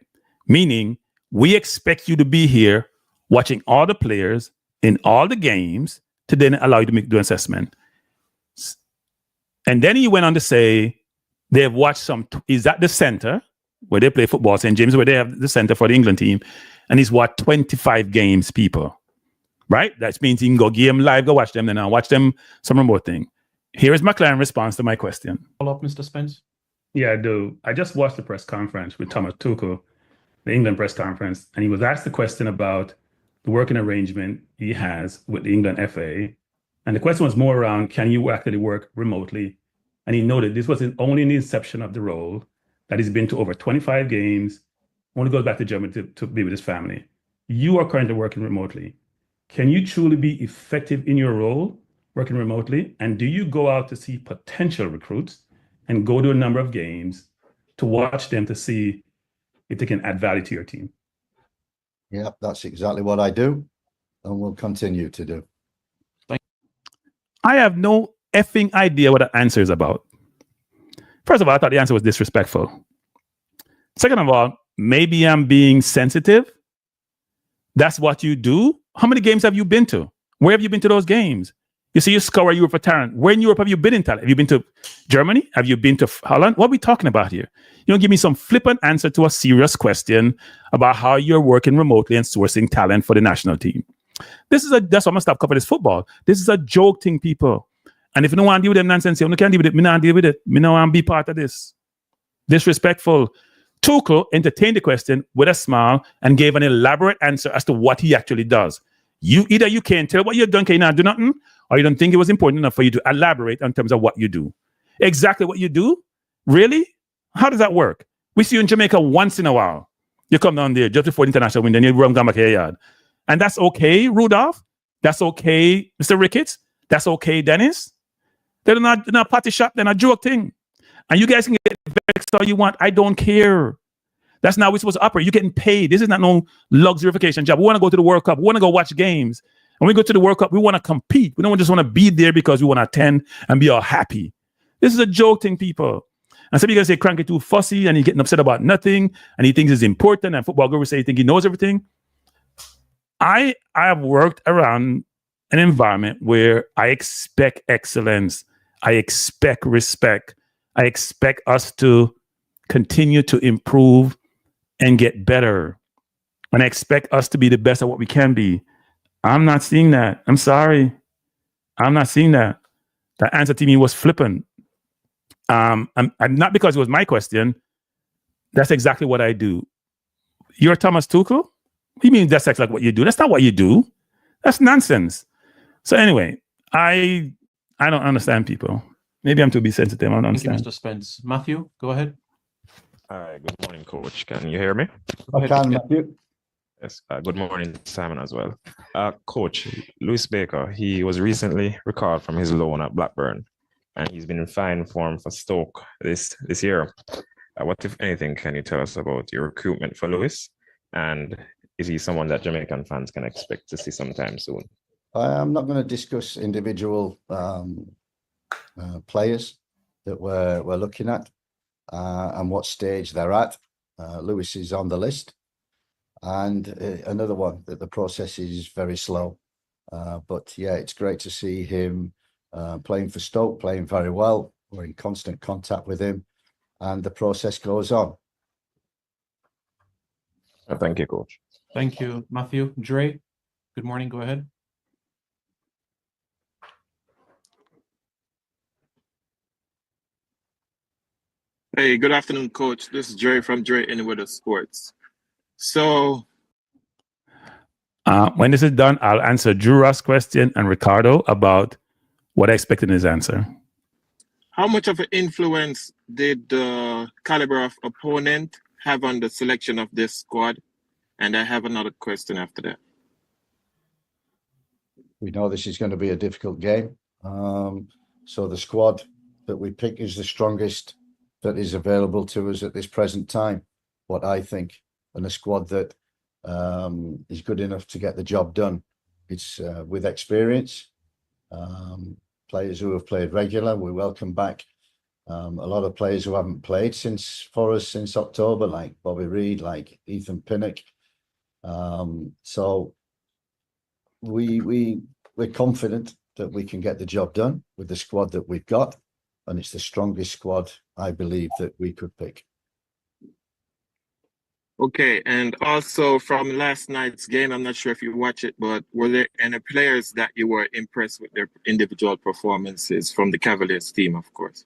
Meaning, we expect you to be here watching all the players in all the games to then allow you to do an assessment. And then he went on to say they've watched some, is at the center where they play football, St. James, where they have the center for the England team, and he's watched 25 games, people, right? That means he can go game live, go watch them, then I'll watch them some remote thing. Here is McLaren response to my question. Follow up, Mr. Spence? Yeah, I do. I just watched the press conference with Thomas Tuchel, the England press conference, and he was asked the question about the working arrangement he has with the England FA. And the question was more around, can you actually work remotely? And he noted this was only in the inception of the role, that he's been to over 25 games, only goes back to Germany to be with his family. You are currently working remotely. Can you truly be effective in your role working remotely? And do you go out to see potential recruits and go to a number of games to watch them to see if they can add value to your team? Yeah, that's exactly what I do and will continue to do. I have no effing idea what the answer is about. First of all, I thought the answer was disrespectful. Second of all, maybe I'm being sensitive, That's what you do. How many games have you been to? Where have you been to those games? You say you scour Europe for talent. Where in Europe have you been in talent? Have you been to Germany? Have you been to Holland? What are we talking about here? You don't give me some flippant answer to a serious question about how you're working remotely and sourcing talent for the national team. That's why I'm gonna stop covering this football. This is a joke thing, people. And if you don't want to deal with them nonsense, you can't deal with it. Me not deal with it. Me not want to be part of this. Disrespectful. Tuchel entertained the question with a smile and gave an elaborate answer as to what he actually does. Either you can't tell what you've done, can you not do nothing, or you don't think it was important enough for you to elaborate in terms of what you do. Exactly what you do? Really? How does that work? We see you in Jamaica once in a while. You come down there just before the international win, then you run back your yard. And that's okay, Rudolph? That's okay, Mr. Ricketts? That's okay, Dennis? They're not a party shop, they're not a joke thing. And you guys can get vexed all you want. I don't care. That's not how we're supposed to operate. You're getting paid. This is not no luxurification job. We want to go to the World Cup. We want to go watch games. And when we go to the World Cup, we want to compete. We don't just want to be there because we want to attend and be all happy. This is a joke thing, people. And some of you guys say Cranky too fussy and he's getting upset about nothing and he thinks it's important. And football gurus say he thinks he knows everything. I have worked around an environment where I expect excellence. I expect respect. I expect us to continue to improve and get better. And I expect us to be the best at what we can be. I'm not seeing that. I'm sorry. I'm not seeing that. That answer to me was flippant. I'm not because it was my question. That's exactly what I do. You're Thomas Tuchel? What do you mean that's exactly what you do? That's not what you do. That's nonsense. So anyway, I don't understand people. Maybe I'm too be sensitive. I don't understand. Thank you, Mr. Spence. Matthew, go ahead. Hi, good morning, Coach. Can you hear me? I can, Matthew. Yes. Good morning, Simon, as well. Coach, Lewis Baker, he was recently recalled from his loan at Blackburn, and he's been in fine form for Stoke this year. What, if anything, can you tell us about your recruitment for Lewis? And is he someone that Jamaican fans can expect to see sometime soon? I'm not going to discuss individual players that we're looking at and what stage they're at. Lewis is on the list, and another one that the process is very slow. But yeah, it's great to see him playing for Stoke, playing very well. We're in constant contact with him, and the process goes on. Thank you, Coach. Thank you, Matthew. Dre, good morning. Go ahead. Hey, good afternoon, Coach. This is Dre from Dre Anywhere Sports. So, when this is done, I'll answer Drew Ross' question and Ricardo about what I expect in his answer. how much of an influence did the caliber of opponent have on the selection of this squad? And I have another question after that. We know this is going to be a difficult game. So the squad that we pick is the strongest that is available to us at this present time, what I think, and a squad that is good enough to get the job done. It's with experience, players who have played regular. We welcome back a lot of players who haven't played since October, like Bobby Reid, like Ethan Pinnock. So we're confident that we can get the job done with the squad that we've got, and it's the strongest squad I believe that we could pick. Okay, and also from last night's game, I'm not sure if you watch it, but were there any players that you were impressed with their individual performances from the Cavaliers team, of course?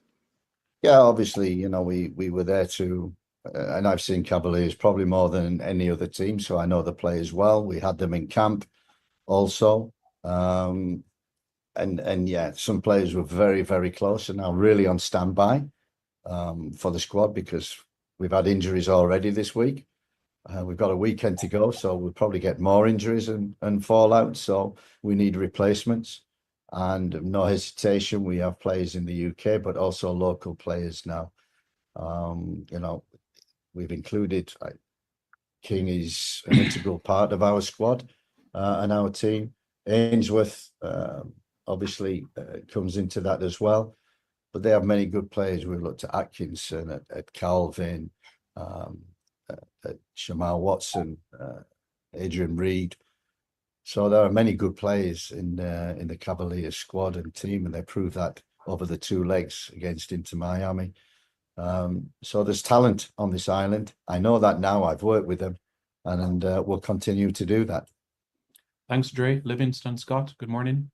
Yeah, obviously, you know, we were there to, and I've seen Cavaliers probably more than any other team, so I know the players well. We had them in camp also. And yeah, some players were very, very close and are really on standby for the squad because we've had injuries already this week. We've got a weekend to go, so we'll probably get more injuries and fallout. So we need replacements, and no hesitation. We have players in the UK, but also local players now. You know, we've included King is an integral part of our squad and our team. Ainsworth obviously comes into that as well, but they have many good players. We've looked at Atkinson, at Calvin, at Shamal Watson, Adrian Reed. So there are many good players in the Cavaliers squad and team, and they proved that over the 2 legs against Inter Miami. So there's talent on this island. I know that now. I've worked with them, and we'll continue to do that. Thanks, Dre. Livingston, Scott, good morning.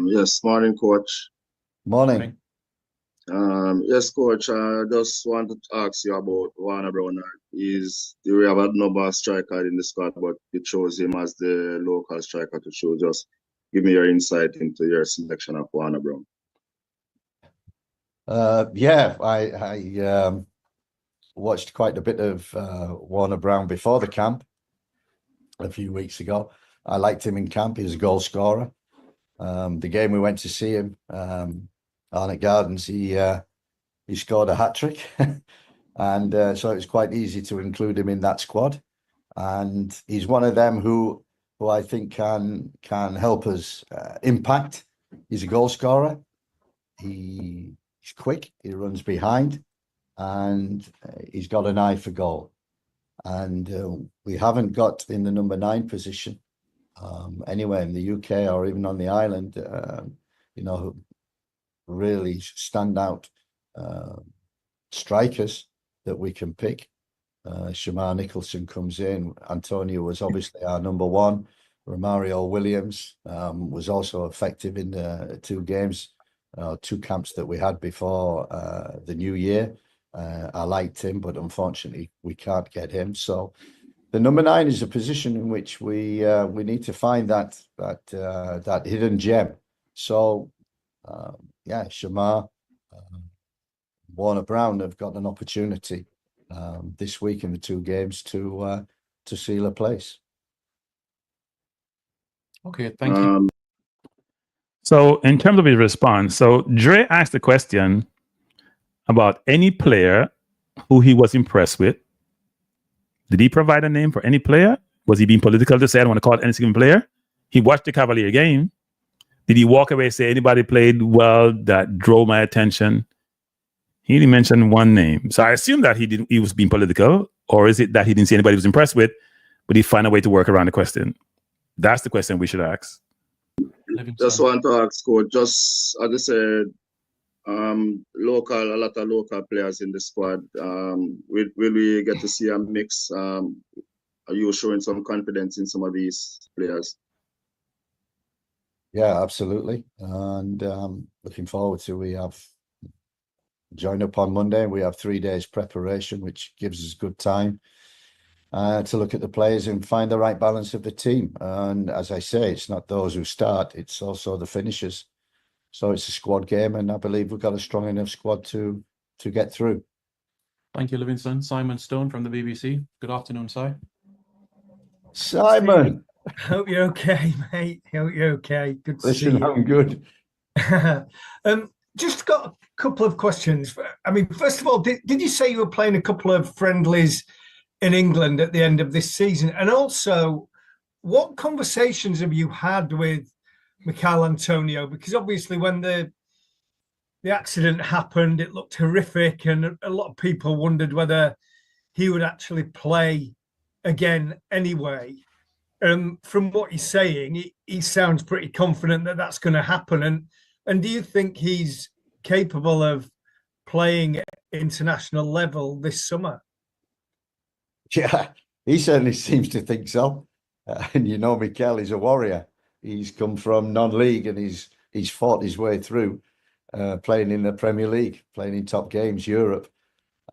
Yes, morning, coach. Morning. Yes, coach. I just wanted to ask you about Warner Brown. We have a number of striker in the squad, but you chose him as the local striker to choose. Just give me your insight into your selection of Warner Brown. Yeah, I watched quite a bit of Warner Brown before the camp a few weeks ago. I liked him in camp. He was a goal scorer. The game we went to see him, Arnott Gardens, he scored a hat-trick. And so it was quite easy to include him in that squad. And he's one of them who I think can help us impact. He's a goal scorer. He's quick. He runs behind, and he's got an eye for goal. And we haven't got in the number 9 position anywhere in the UK or even on the island, really standout strikers that we can pick. Shamar Nicholson comes in. Antonio was obviously our number 1. Romario Williams was also effective in the 2 games, 2 camps that we had before the new year. I liked him, but unfortunately we can't get him. So the number 9 is a position in which we need to find that hidden gem. So Shamar, Warner Brown have got an opportunity this week in the 2 games to seal a place. Okay, thank you. So in terms of his response, so Dre asked the question about any player who he was impressed with. Did he provide a name for any player? Was he being political to say, I don't want to call it any single player? He watched the Cavalier game. Did he walk away and say anybody played well that drove my attention? He didn't mention one name. So I assume that he was being political, or is it that he didn't see anybody he was impressed with, but he found a way to work around the question? That's the question we should ask. Just want to ask, coach, just as I said, a lot of local players in the squad. Will we get to see a mix? Are you showing some confidence in some of these players? Yeah, absolutely. And looking forward to, we have joined up on Monday. We have 3 days preparation, which gives us good time to look at the players and find the right balance of the team. And as I say, it's not those who start, it's also the finishers. So it's a squad game, and I believe we've got a strong enough squad to get through. Thank you, Livingston. Simon Stone from the BBC. Good afternoon, Si. Simon! Hope you're okay, mate. Hope you're okay. Good to see Listen, you. I'm good. Just got a couple of questions. I mean, first of all, did you say you were playing a couple of friendlies in England at the end of this season? And also, what conversations have you had with Michail Antonio? Because obviously when the accident happened, it looked horrific, and a lot of people wondered whether he would actually play again anyway. From what he's saying, he sounds pretty confident that that's going to happen. And do you think he's capable of playing at international level this summer? Yeah, he certainly seems to think so. And Michail is a warrior. He's come from non-league, and he's fought his way through playing in the Premier League, playing in top games, Europe,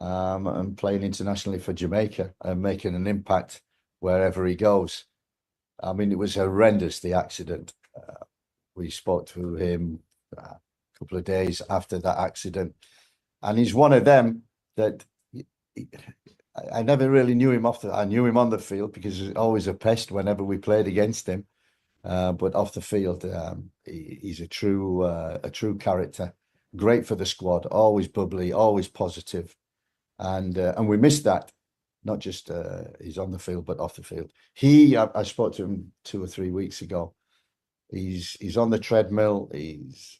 and playing internationally for Jamaica and making an impact wherever he goes. I mean, it was horrendous, the accident. We spoke to him a couple of days after that accident. And he's one of them that I never really knew him I knew him on the field because he was always a pest whenever we played against him. But off the field, he's a true character. Great for the squad, always bubbly, always positive. And we missed that. Not just he's on the field, but off the field. I spoke to him 2 or 3 weeks ago. He's on the treadmill. He's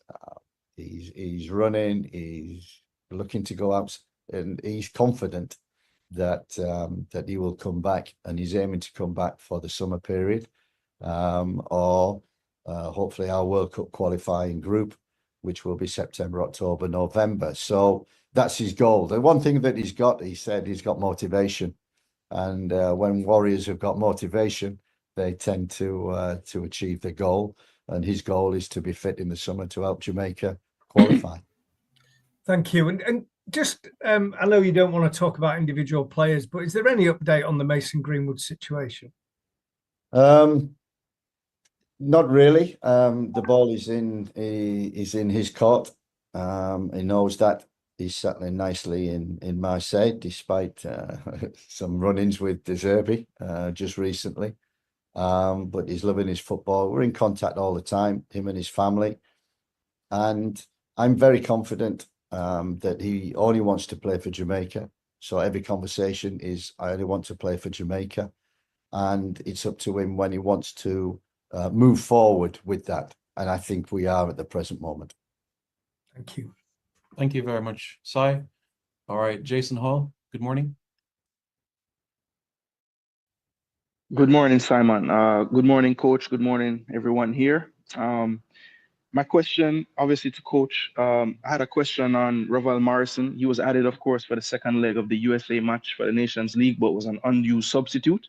running. He's looking to go out, and he's confident. that he will come back, and he's aiming to come back for the summer period, or hopefully our World Cup qualifying group, which will be September, October, November. So that's his goal. The one thing that he said he's got motivation, and when Warriors have got motivation, they tend to achieve the goal. And his goal is to be fit in the summer to help Jamaica qualify. Thank you. And just, I know you don't want to talk about individual players, but is there any update on the Mason Greenwood situation? Not really. The ball is in his court. He knows that. He's settling nicely in Marseille, despite some run-ins with De Zerbi just recently. But he's loving his football. We're in contact all the time, him and his family. And I'm very confident that he only wants to play for Jamaica. So every conversation is, I only want to play for Jamaica. And it's up to him when he wants to move forward with that. And I think we are at the present moment. Thank you. Thank you very much, Sai. All right, Jason Hall, good morning. Good morning, Simon. Good morning, Coach. Good morning, everyone here. My question, obviously, to Coach, I had a question on Ravel Morrison. He was added, of course, for the second leg of the USA match for the Nations League, but was an unused substitute.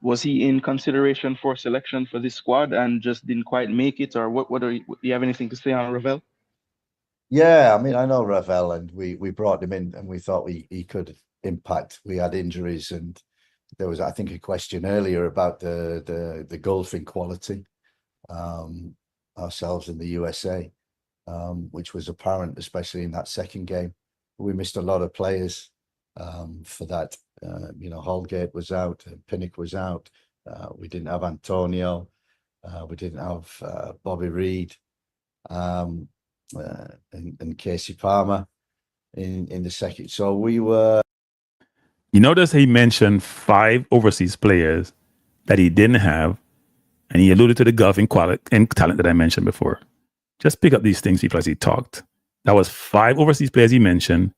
Was he in consideration for selection for this squad and just didn't quite make it? Or do you have anything to say on Ravel? Yeah, I mean, I know Ravel, and we brought him in and we thought he could impact. We had injuries, and there was, I think, a question earlier about the golfing quality ourselves in the USA, which was apparent, especially in that second game. We missed a lot of players for that. Holgate was out, Pinnock was out. We didn't have Antonio. We didn't have Bobby Reid. And Casey Palmer in the second. So we were. You notice he mentioned 5 overseas players that he didn't have, and he alluded to the golfing quality and talent that I mentioned before. Just pick up these things, people, as he talked. That was 5 overseas players he mentioned.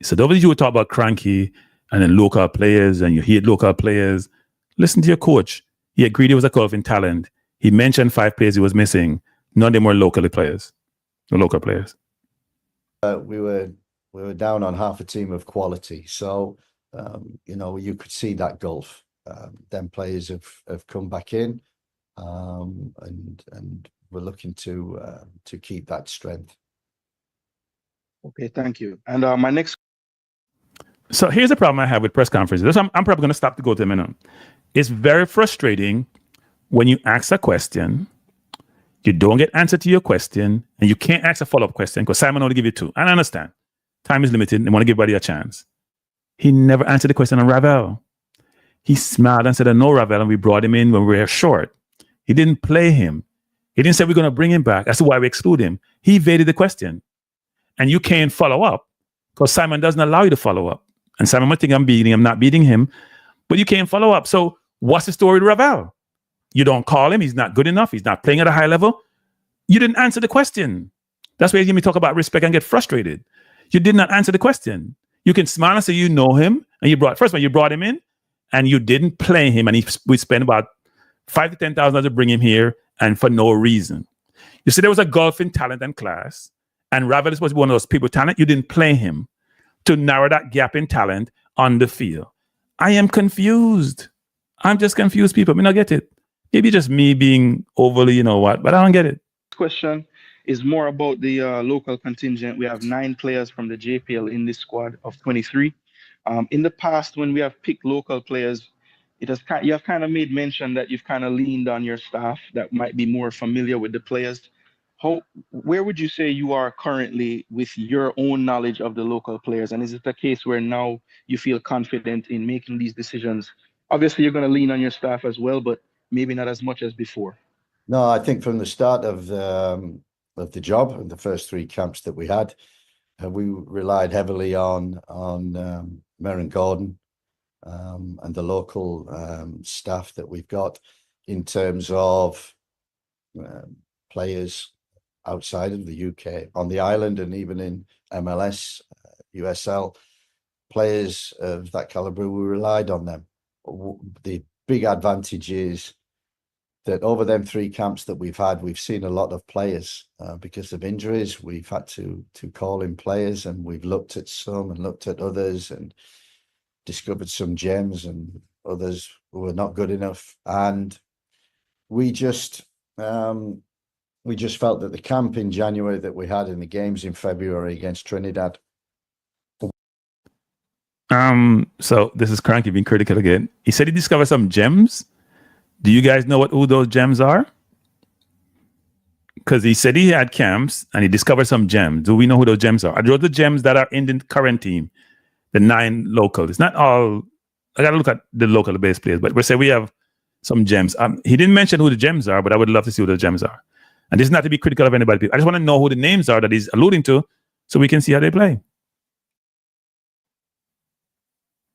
So over you would talk about cranky and then local players, and you hear local players. Listen to your coach. He agreed he was a golfing talent. He mentioned 5 players he was missing. None of them were local players. We were down on half a team of quality, so you could see that gulf. Them players have come back in, and we're looking to keep that strength. Okay, thank you. And my next. So here's the problem I have with press conferences. I'm probably going to stop to go to a minute. It's very frustrating when you ask a question. You don't get answer to your question, and you can't ask a follow-up question because Simon only give you 2. And I understand. Time is limited, and they want to give everybody a chance. He never answered the question on Ravel. He smiled and said, no, Ravel, and we brought him in when we were short. He didn't play him. He didn't say we're going to bring him back. That's why we exclude him. He evaded the question. And you can't follow up because Simon doesn't allow you to follow up. And Simon might think I'm not beating him, but you can't follow up. So what's the story with Ravel? You don't call him. He's not good enough. He's not playing at a high level. You didn't answer the question. That's why you hear me talk about respect and get frustrated. You did not answer the question. You can smile and say you know him, and you brought him in, and you didn't play him, and we spent about $5,000 to $10,000 to bring him here, and for no reason. You see, there was a golfing talent and class, and Ravel is supposed to be one of those people talent. You didn't play him to narrow that gap in talent on the field. I am confused. I'm just confused, people. I mean, I get it. Maybe just me being overly, but I don't get it. Question is more about the local contingent. We have 9 players from the JPL in this squad of 23. In the past, when we have picked local players, you have kind of made mention that you've kind of leaned on your staff that might be more familiar with the players. Where would you say you are currently with your own knowledge of the local players? And is it a case where now you feel confident in making these decisions? Obviously, you're going to lean on your staff as well, but maybe not as much as before. No, I think from the start of the job, and the first 3 camps that we had, we relied heavily on Merrin Gordon and the local staff that we've got in terms of players outside of the UK, on the island, and even in MLS, USL, players of that caliber, we relied on them. The big advantage is that over them 3 camps that we've had, we've seen a lot of players because of injuries. We've had to call in players, and we've looked at some and looked at others and discovered some gems and others who were not good enough. And we just felt that the camp in January that we had in the games in February against Trinidad. So this is Cranky being critical again. He said he discovered some gems. Do you guys know who those gems are? Because he said he had camps and he discovered some gems. Do we know who those gems are? Are those the gems that are in the current team? The 9 local. It's not all. I got to look at the local base players, but we say we have some gems. He didn't mention who the gems are, but I would love to see who the gems are. And this is not to be critical of anybody. I just want to know who the names are that he's alluding to so we can see how they play.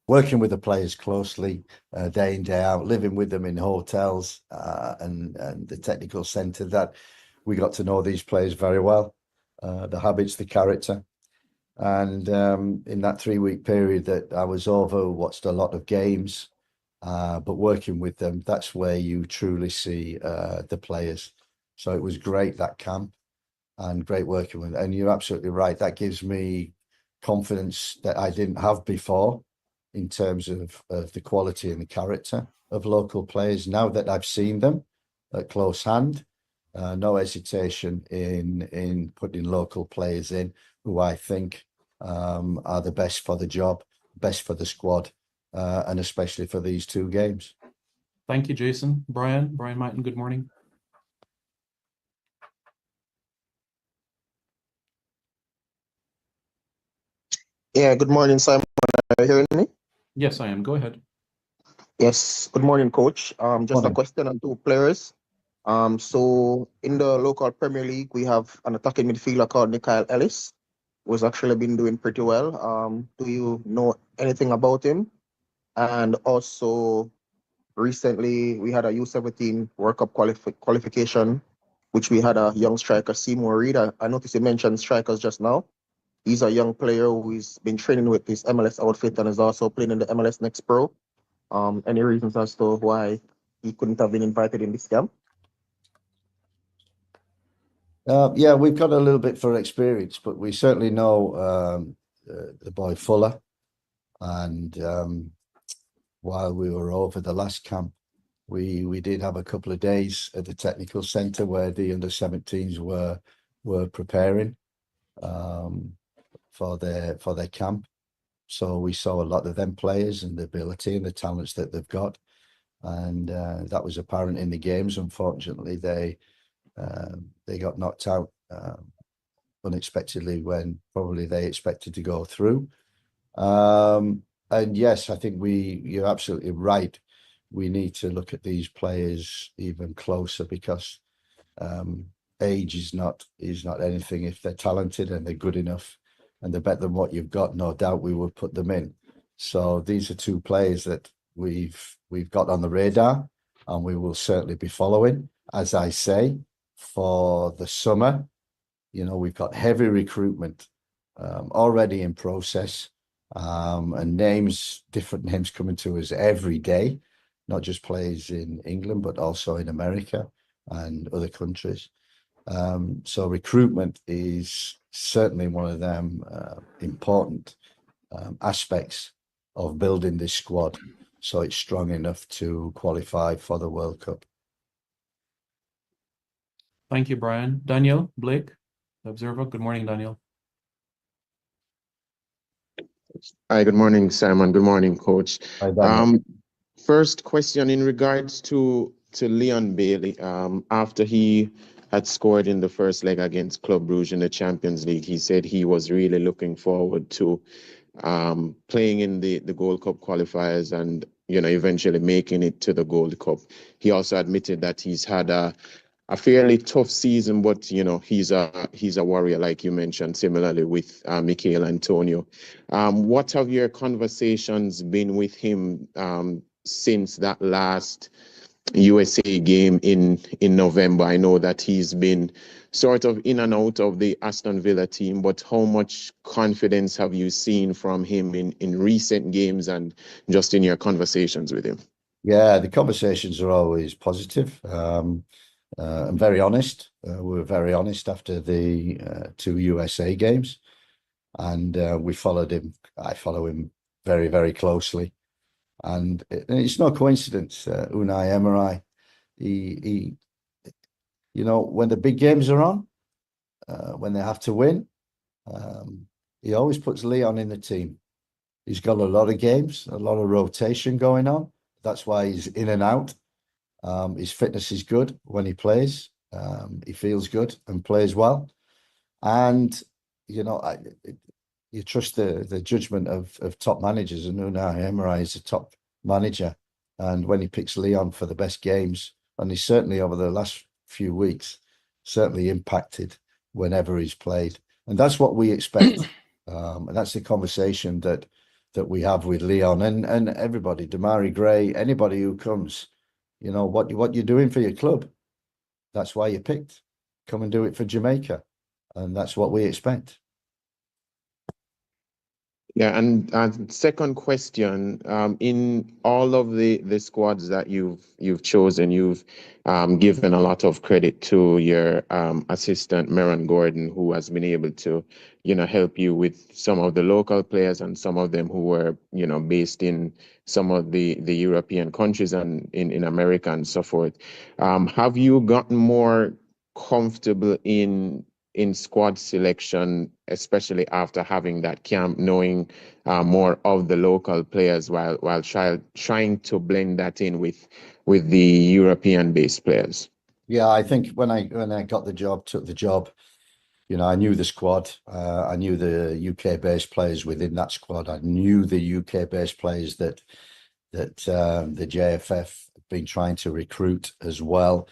Working with the players closely, day in, day out, living with them in hotels and the technical centre, that we got to know these players very well, the habits, the character. And in that 3-week period that I was over, watched a lot of games, but working with them, that's where you truly see the players. So it was great, that camp, and great working with them. And you're absolutely right. That gives me confidence that I didn't have before in terms of the quality and the character of local players. Now that I've seen them at close hand, no hesitation in putting local players in who I think are the best for the job, best for the squad, and especially for these 2 games. Thank you, Jason. Brian Martin, good morning. Yeah, good morning, Simon. Are you hearing me? Yes, I am. Go ahead. Yes, good morning, coach. Just a question on 2 players. So in the local Premier League, we have an attacking midfielder called Nikhil Ellis, who's actually been doing pretty well. Do you know anything about him? And also, recently, we had a U17 World Cup qualification, which we had a young striker, Seymour Reid. I noticed you mentioned strikers just now. He's a young player who's been training with his MLS outfit and is also playing in the MLS Next Pro. Any reasons as to why he couldn't have been invited in this camp? Yeah, we've got a little bit for experience, but we certainly know the boy Fuller. And while we were over the last camp, we did have a couple of days at the technical centre where the under-17s were preparing for their camp. So we saw a lot of them players and the ability and the talents that they've got, and that was apparent in the games. Unfortunately, they got knocked out unexpectedly when probably they expected to go through. And yes, I think you're absolutely right. We need to look at these players even closer because age is not anything. If they're talented and they're good enough and they're better than what you've got, no doubt we will put them in. So these are 2 players that we've got on the radar, and we will certainly be following. As I say, for the summer, we've got heavy recruitment already in process, and different names coming to us every day, not just players in England, but also in America and other countries. So recruitment is certainly one of them important aspects of building this squad so it's strong enough to qualify for the World Cup. Thank you, Brian. Daniel Blake, the Observer. Good morning, Daniel. Hi, good morning, Simon. Good morning, Coach. Hi, Daniel. First question in regards to Leon Bailey. After he had scored in the first leg against Club Brugge in the Champions League, he said he was really looking forward to playing in the Gold Cup qualifiers and eventually making it to the Gold Cup. He also admitted that he's had a fairly tough season, but he's a warrior, like you mentioned, similarly with Michail Antonio. What have your conversations been with him since that last USA game in November. I know that he's been sort of in and out of the Aston Villa team, but how much confidence have you seen from him in recent games and just in your conversations with him? Yeah, the conversations are always positive and very honest. We were very honest after the 2 USA games, and we followed him. I follow him very, very closely. And it's no coincidence, Unai Emery, he, when the big games are on, when they have to win, he always puts Leon in the team. He's got a lot of games, a lot of rotation going on. That's why he's in and out. His fitness is good when he plays. He feels good and plays well. And, you trust the judgment of top managers, and Unai Emery is a top manager. And when he picks Leon for the best games, and he's certainly over the last few weeks, certainly impacted whenever he's played. And that's what we expect. And that's the conversation that we have with Leon and everybody, Damari Gray, anybody who comes, what you're doing for your club. That's why you picked. Come and do it for Jamaica. And that's what we expect. Yeah, and second question, in all of the squads that you've chosen, you've given a lot of credit to your assistant Meron Gordon, who has been able to, help you with some of the local players and some of them who were, based in some of the European countries and in America and so forth. Have you gotten more comfortable in squad selection, especially after having that camp, knowing more of the local players while trying to blend that in with the European-based players? Yeah, I think when I got the job, took the job, I knew the squad. I knew the UK-based players within that squad. I knew the UK-based players that the JFF have been trying to recruit as well.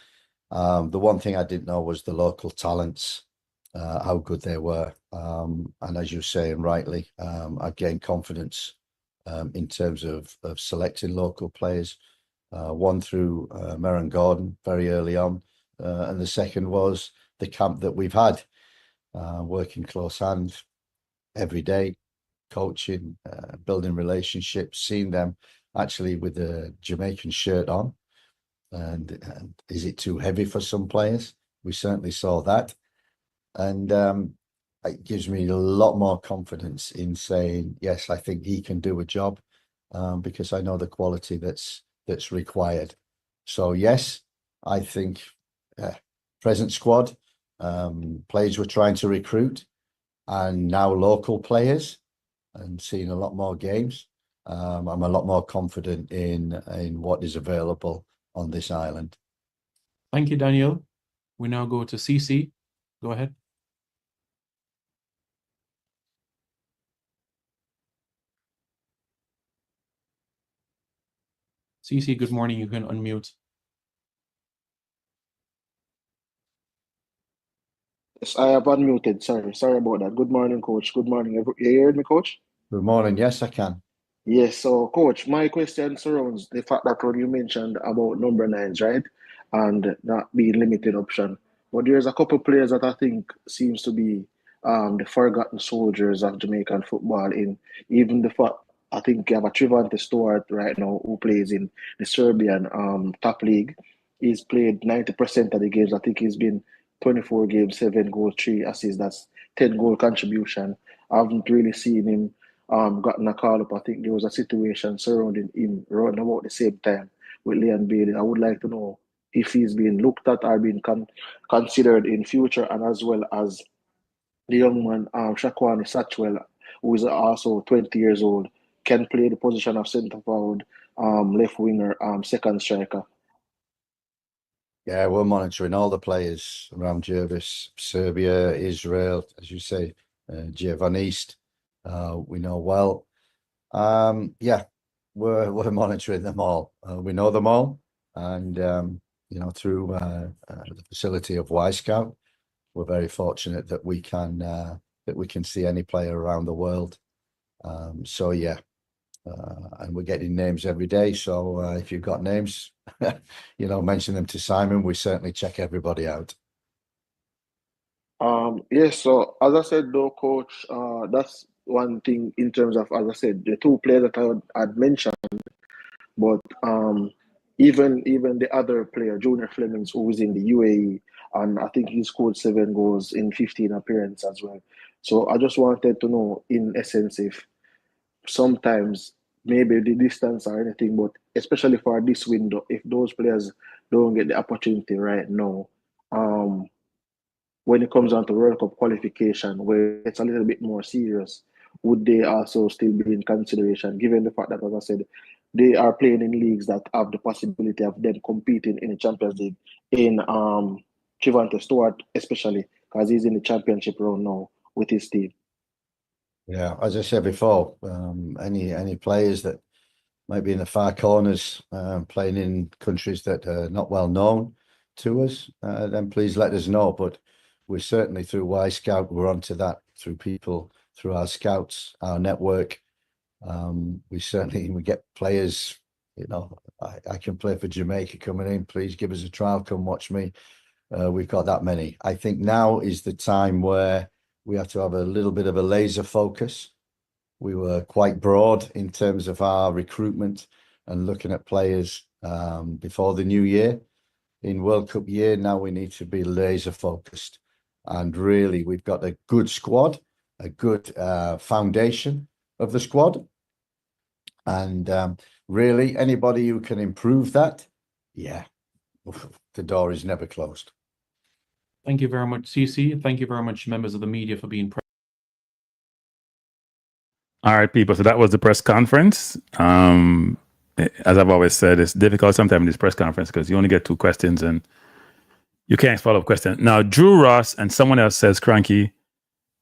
The one thing I didn't know was the local talents, how good they were. And as you're saying rightly, I've gained confidence in terms of selecting local players. One through Meron Gordon very early on. And the second was the camp that we've had, working close hand every day, coaching, building relationships, seeing them actually with the Jamaican shirt on. And is it too heavy for some players? We certainly saw that. And it gives me a lot more confidence in saying, yes, I think he can do a job, because I know the quality that's required. So yes, I think present squad, players we're trying to recruit, and now local players, and seeing a lot more games. I'm a lot more confident in what is available on this island. Thank you, Daniel. We now go to CC. Go ahead. CC, good morning. You can unmute. Yes, I have unmuted. Sorry about that. Good morning, coach. Good morning. You heard me, coach? Good morning. Yes, I can. Yes, so coach, my question surrounds the fact that when you mentioned about number nines, right? And not being limited option. But there's a couple players that I think seems to be the forgotten soldiers of Jamaican football, in even the fact I think you have a Trivante Stewart right now who plays in the Serbian top league. He's played 90% of the games. I think he's been 24 games, 7 goals, 3 assists. That's 10 goal contribution. I haven't really seen him gotten a call up. I think there was a situation surrounding him around about the same time with Leon Bailey. I would like to know if he's being looked at or being considered in future, and as well as the young man Shakwani Satchwell, who is also 20 years old, can play the position of centre forward, left winger, second striker. Yeah, we're monitoring all the players around Jervis, Serbia, Israel, as you say, Van East. We know well. Yeah, we're monitoring them all. We know them all, and through the facility of Y Scout, we're very fortunate that we can see any player around the world. So yeah, and we're getting names every day. So if you've got names, mention them to Simon. We certainly check everybody out. Yes, so as I said though, coach, that's one thing in terms of, as I said, the two players that I'd mentioned, but even the other player, Junior Flemings, who was in the UAE, and I think he scored 7 goals in 15 appearances as well. So I just wanted to know, in essence, if sometimes maybe the distance or anything, but especially for this window, if those players don't get the opportunity right now, when it comes down to World Cup qualification, where it's a little bit more serious, would they also still be in consideration, given the fact that, as I said, they are playing in leagues that have the possibility of them competing in the Champions League, in Trevante Stewart especially, because he's in the championship round now with his team. Yeah, as I said before, any players that might be in the far corners, playing in countries that are not well known to us, then please let us know. But we're certainly, through Y Scout, we're onto that through people, through our scouts, our network. We get players, I can play for Jamaica coming in. Please give us a trial. Come watch me. We've got that many. I think now is the time where we have to have a little bit of a laser focus. We were quite broad in terms of our recruitment and looking at players before the new year. In World Cup year, now we need to be laser focused. And really, we've got a good squad, a good foundation of the squad. And really, anybody who can improve that, the door is never closed. Thank you very much, CC. Thank you very much, members of the media, for being present. All right, people. So that was the press conference. As I've always said, it's difficult sometimes in this press conference because you only get 2 questions and you can't follow up question. Now, Drew Ross and someone else says, Cranky,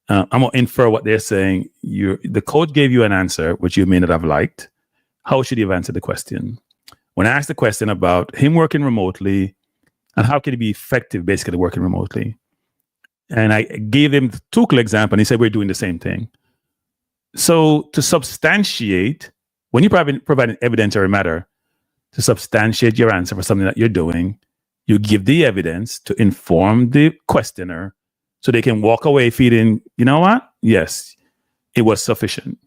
I'm going to infer what they're saying. The coach gave you an answer, which you may not have liked. How should he have answered the question? When I asked the question about him working remotely and how can he be effective basically working remotely, and I gave him the Tuchel example, and he said, we're doing the same thing. So to substantiate, when you provide evidence or a matter, to substantiate your answer for something that you're doing, you give the evidence to inform the questioner so they can walk away feeling, you know what? Yes, it was sufficient.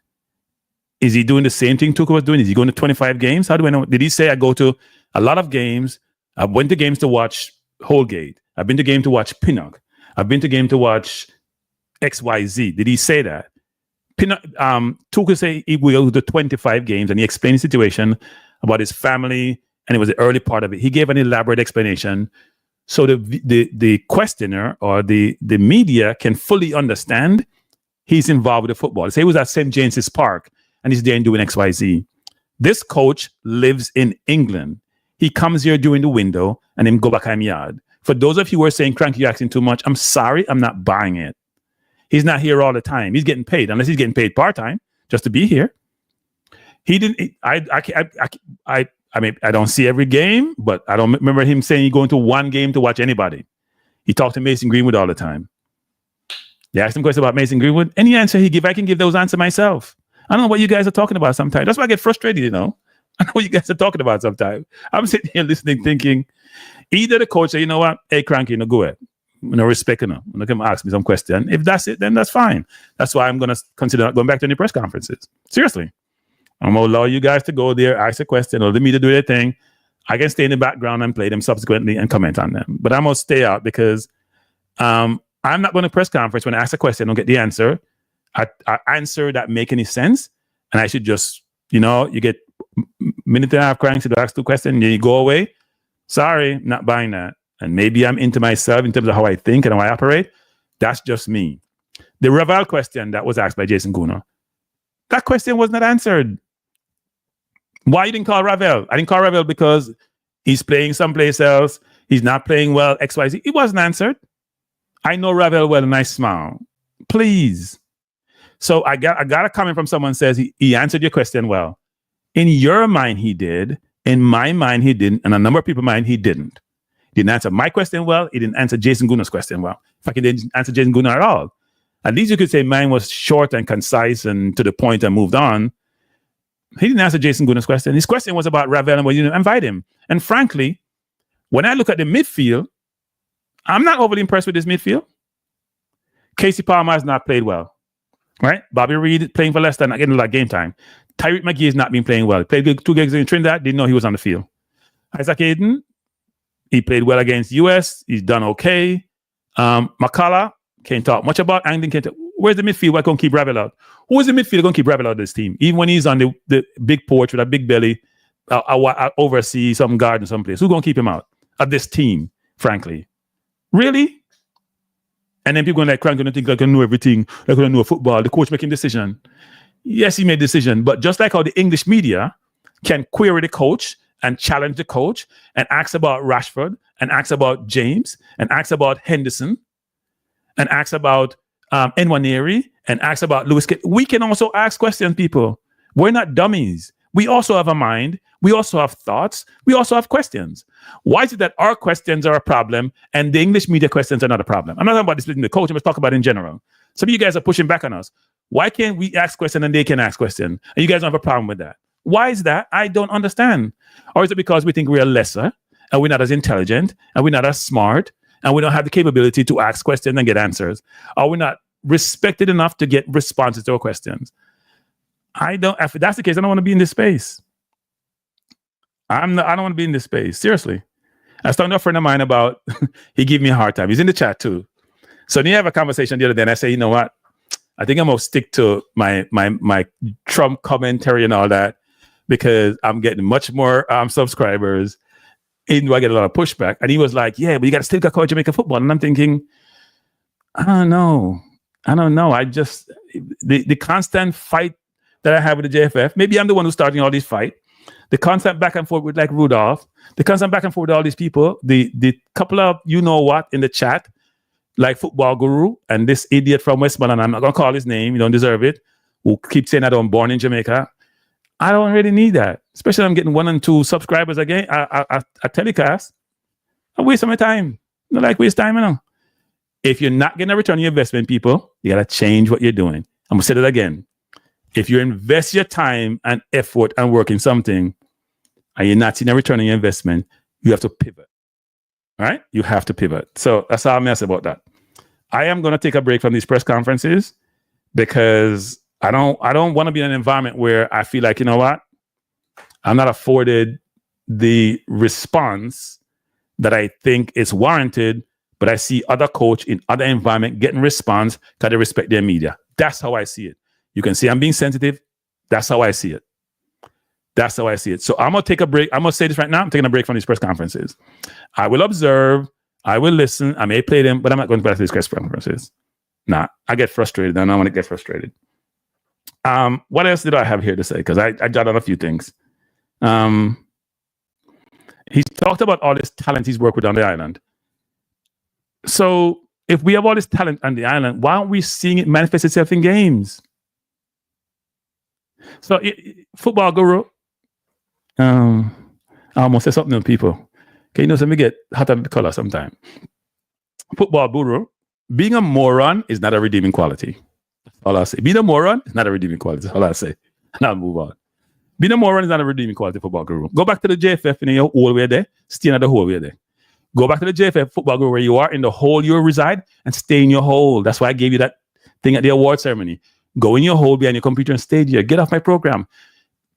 Is he doing the same thing Tuchel was doing? Is he going to 25 games? How do I know? Did he say I go to a lot of games? I went to games to watch Holgate. I've been to game to watch Pinnock. I've been to game to watch XYZ. Did he say that? Tuchel say he will go to 25 games, and he explained the situation about his family, and it was the early part of it. He gave an elaborate explanation so the questioner or the media can fully understand he's involved with the football. Say he was at St. James's Park and he's there doing XYZ. This coach lives in England. He comes here during the window and then go back home yard. For those of you who are saying, Cranky, you're asking too much, I'm sorry, I'm not buying it. He's not here all the time. He's getting paid, unless he's getting paid part-time just to be here. He didn't, I mean, I don't see every game, but I don't remember him saying he's going to one game to watch anybody. He talked to Mason Greenwood all the time. You asked him questions about Mason Greenwood. Any answer he give, I can give those answers myself. I don't know what you guys are talking about sometimes. That's why I get frustrated, I know what you guys are talking about sometimes. I'm sitting here listening, thinking, either the coach say, you know what, hey, Cranky, go ahead. No respect, no. When they come ask me some question. If that's it, then that's fine. That's why I'm going to consider not going back to any press conferences. Seriously. I'm going to allow you guys to go there, ask a question, or the media do their thing. I can stay in the background and play them subsequently and comment on them. But I'm going to stay out because I'm not going to press conference when I ask a question, I don't get the answer. I answer that make any sense. And I should just, you get minute and a half cranks to ask 2 questions, and then you go away. Sorry, not buying that. And maybe I'm into myself in terms of how I think and how I operate. That's just me. The Ravel question that was asked by Jason Gunnar, that question was not answered. Why you didn't call Ravel? I didn't call Ravel because he's playing someplace else. He's not playing well, XYZ. It wasn't answered. I know Ravel well and I smile. Please. So I got a comment from someone says he answered your question well. In your mind, he did. In my mind, he didn't. And a number of people's mind, he didn't. He didn't answer my question well. He didn't answer Jason Gunnar's question well. In fact, he didn't answer Jason Gunnar at all. At least you could say mine was short and concise and to the point and moved on. He didn't answer Jason Gooden's question. His question was about Ravel and whether you invite him. And frankly, when I look at the midfield, I'm not overly impressed with this midfield. Casey Palmer has not played well, right? Bobby Reed playing for Leicester, not getting a lot of game time. Tyreek McGee has not been playing well. He played 2 games in Trinidad, didn't know he was on the field. Isaac Hayden, he played well against US. He's done okay. McCullough, can't talk much about. Angling can't talk. Where's the midfield? Why can't keep Ravel out? Who is the midfield going to keep Ravel out of this team? Even when he's on the big porch with a big belly, oversee some garden someplace. Who's going to keep him out of this team, frankly? Really? And then people going to think like I know everything, like I know football. The coach making decision. Yes, he made decision, but just like how the English media can query the coach and challenge the coach and ask about Rashford and ask about James and ask about Henderson and ask about Nwaneri and ask about Lewis. We can also ask questions, people. We're not dummies. We also have a mind. We also have thoughts. We also have questions. Why is it that our questions are a problem and the English media questions are not a problem? I'm not talking about splitting the coach. I'm just talking about in general. Some of you guys are pushing back on us. Why can't we ask questions and they can ask questions? And you guys don't have a problem with that. Why is that? I don't understand. Or is it because we think we are lesser and we're not as intelligent and we're not as smart and we don't have the capability to ask questions and get answers? Or we're not respected enough to get responses to our questions? If that's the case, I don't want to be in this space. I don't want to be in this space. Seriously. I was talking to a friend of mine about, he gave me a hard time. He's in the chat too. So then you have a conversation the other day and I say, you know what? I think I'm going to stick to my Trump commentary and all that because I'm getting much more subscribers. Even though I get a lot of pushback. And he was like, yeah, but you got to still cover Jamaica football. And I'm thinking, I don't know. I just, the constant fight that I have with the JFF, maybe I'm the one who's starting all these fights. The constant back and forth with like Rudolph, the constant back and forth with all these people, the couple of you know what in the chat, like Football Guru and this idiot from Westmoreland, I'm not going to call his name, you don't deserve it, who keeps saying that I'm born in Jamaica. I don't really need that, especially I'm getting 1 and 2 subscribers again. I telecast. I waste my time. I don't like waste time, you know. If you're not getting a return on your investment, people, you got to change what you're doing. I'm going to say that again. If you invest your time and effort and work in something and you're not seeing a return on your investment, you have to pivot. All right? You have to pivot. So that's all I'm going to say about that. I am going to take a break from these press conferences because I don't want to be in an environment where I feel like, you know what? I'm not afforded the response that I think is warranted, but I see other coach in other environment getting response because they respect their media. That's how I see it. You can see I'm being sensitive. That's how I see it. That's how I see it. So I'm going to take a break. I'm going to say this right now. I'm taking a break from these press conferences. I will observe. I will listen. I may play them, but I'm not going to play these press conferences. Nah, I get frustrated. I don't want to get frustrated. What else did I have here to say? Because I jotted on a few things. He's talked about all this talent he's worked with on the island. So if we have all this talent on the island, why aren't we seeing it manifest itself in games? So Football Guru, I almost said something to people. Okay, you know, so me get hot under the collar sometime. Football Guru, being a moron is not a redeeming quality. All I say. Being a moron is not a redeeming quality. All I say. And I'll move on. Being a moron is not a redeeming quality, Football Guru. Go back to the JFF in your whole way there. Stay in the whole way there. Go back to the JFF Football Guru where you are in the hole you reside and stay in your hole. That's why I gave you that thing at the award ceremony. Go in your hole behind your computer and stay here. Get off my program.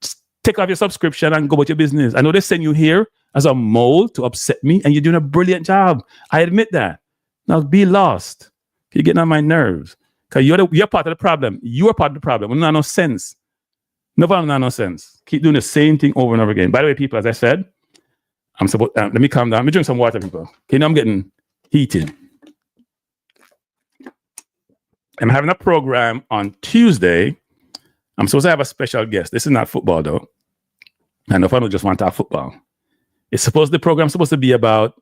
Just take off your subscription and go about your business. I know they send you here as a mole to upset me, and you're doing a brilliant job. I admit that. Now be lost. You're getting on my nerves. Because you're part of the problem. You are part of the problem. No sense. No sense. Keep doing the same thing over and over again. By the way, people, as I said, I'm supposed. Let me calm down. Let me drink some water, people. Okay, now I'm getting heated. I'm having a program on Tuesday. I'm supposed to have a special guest. This is not football, though. And if I don't just want to talk football, the program's supposed to be about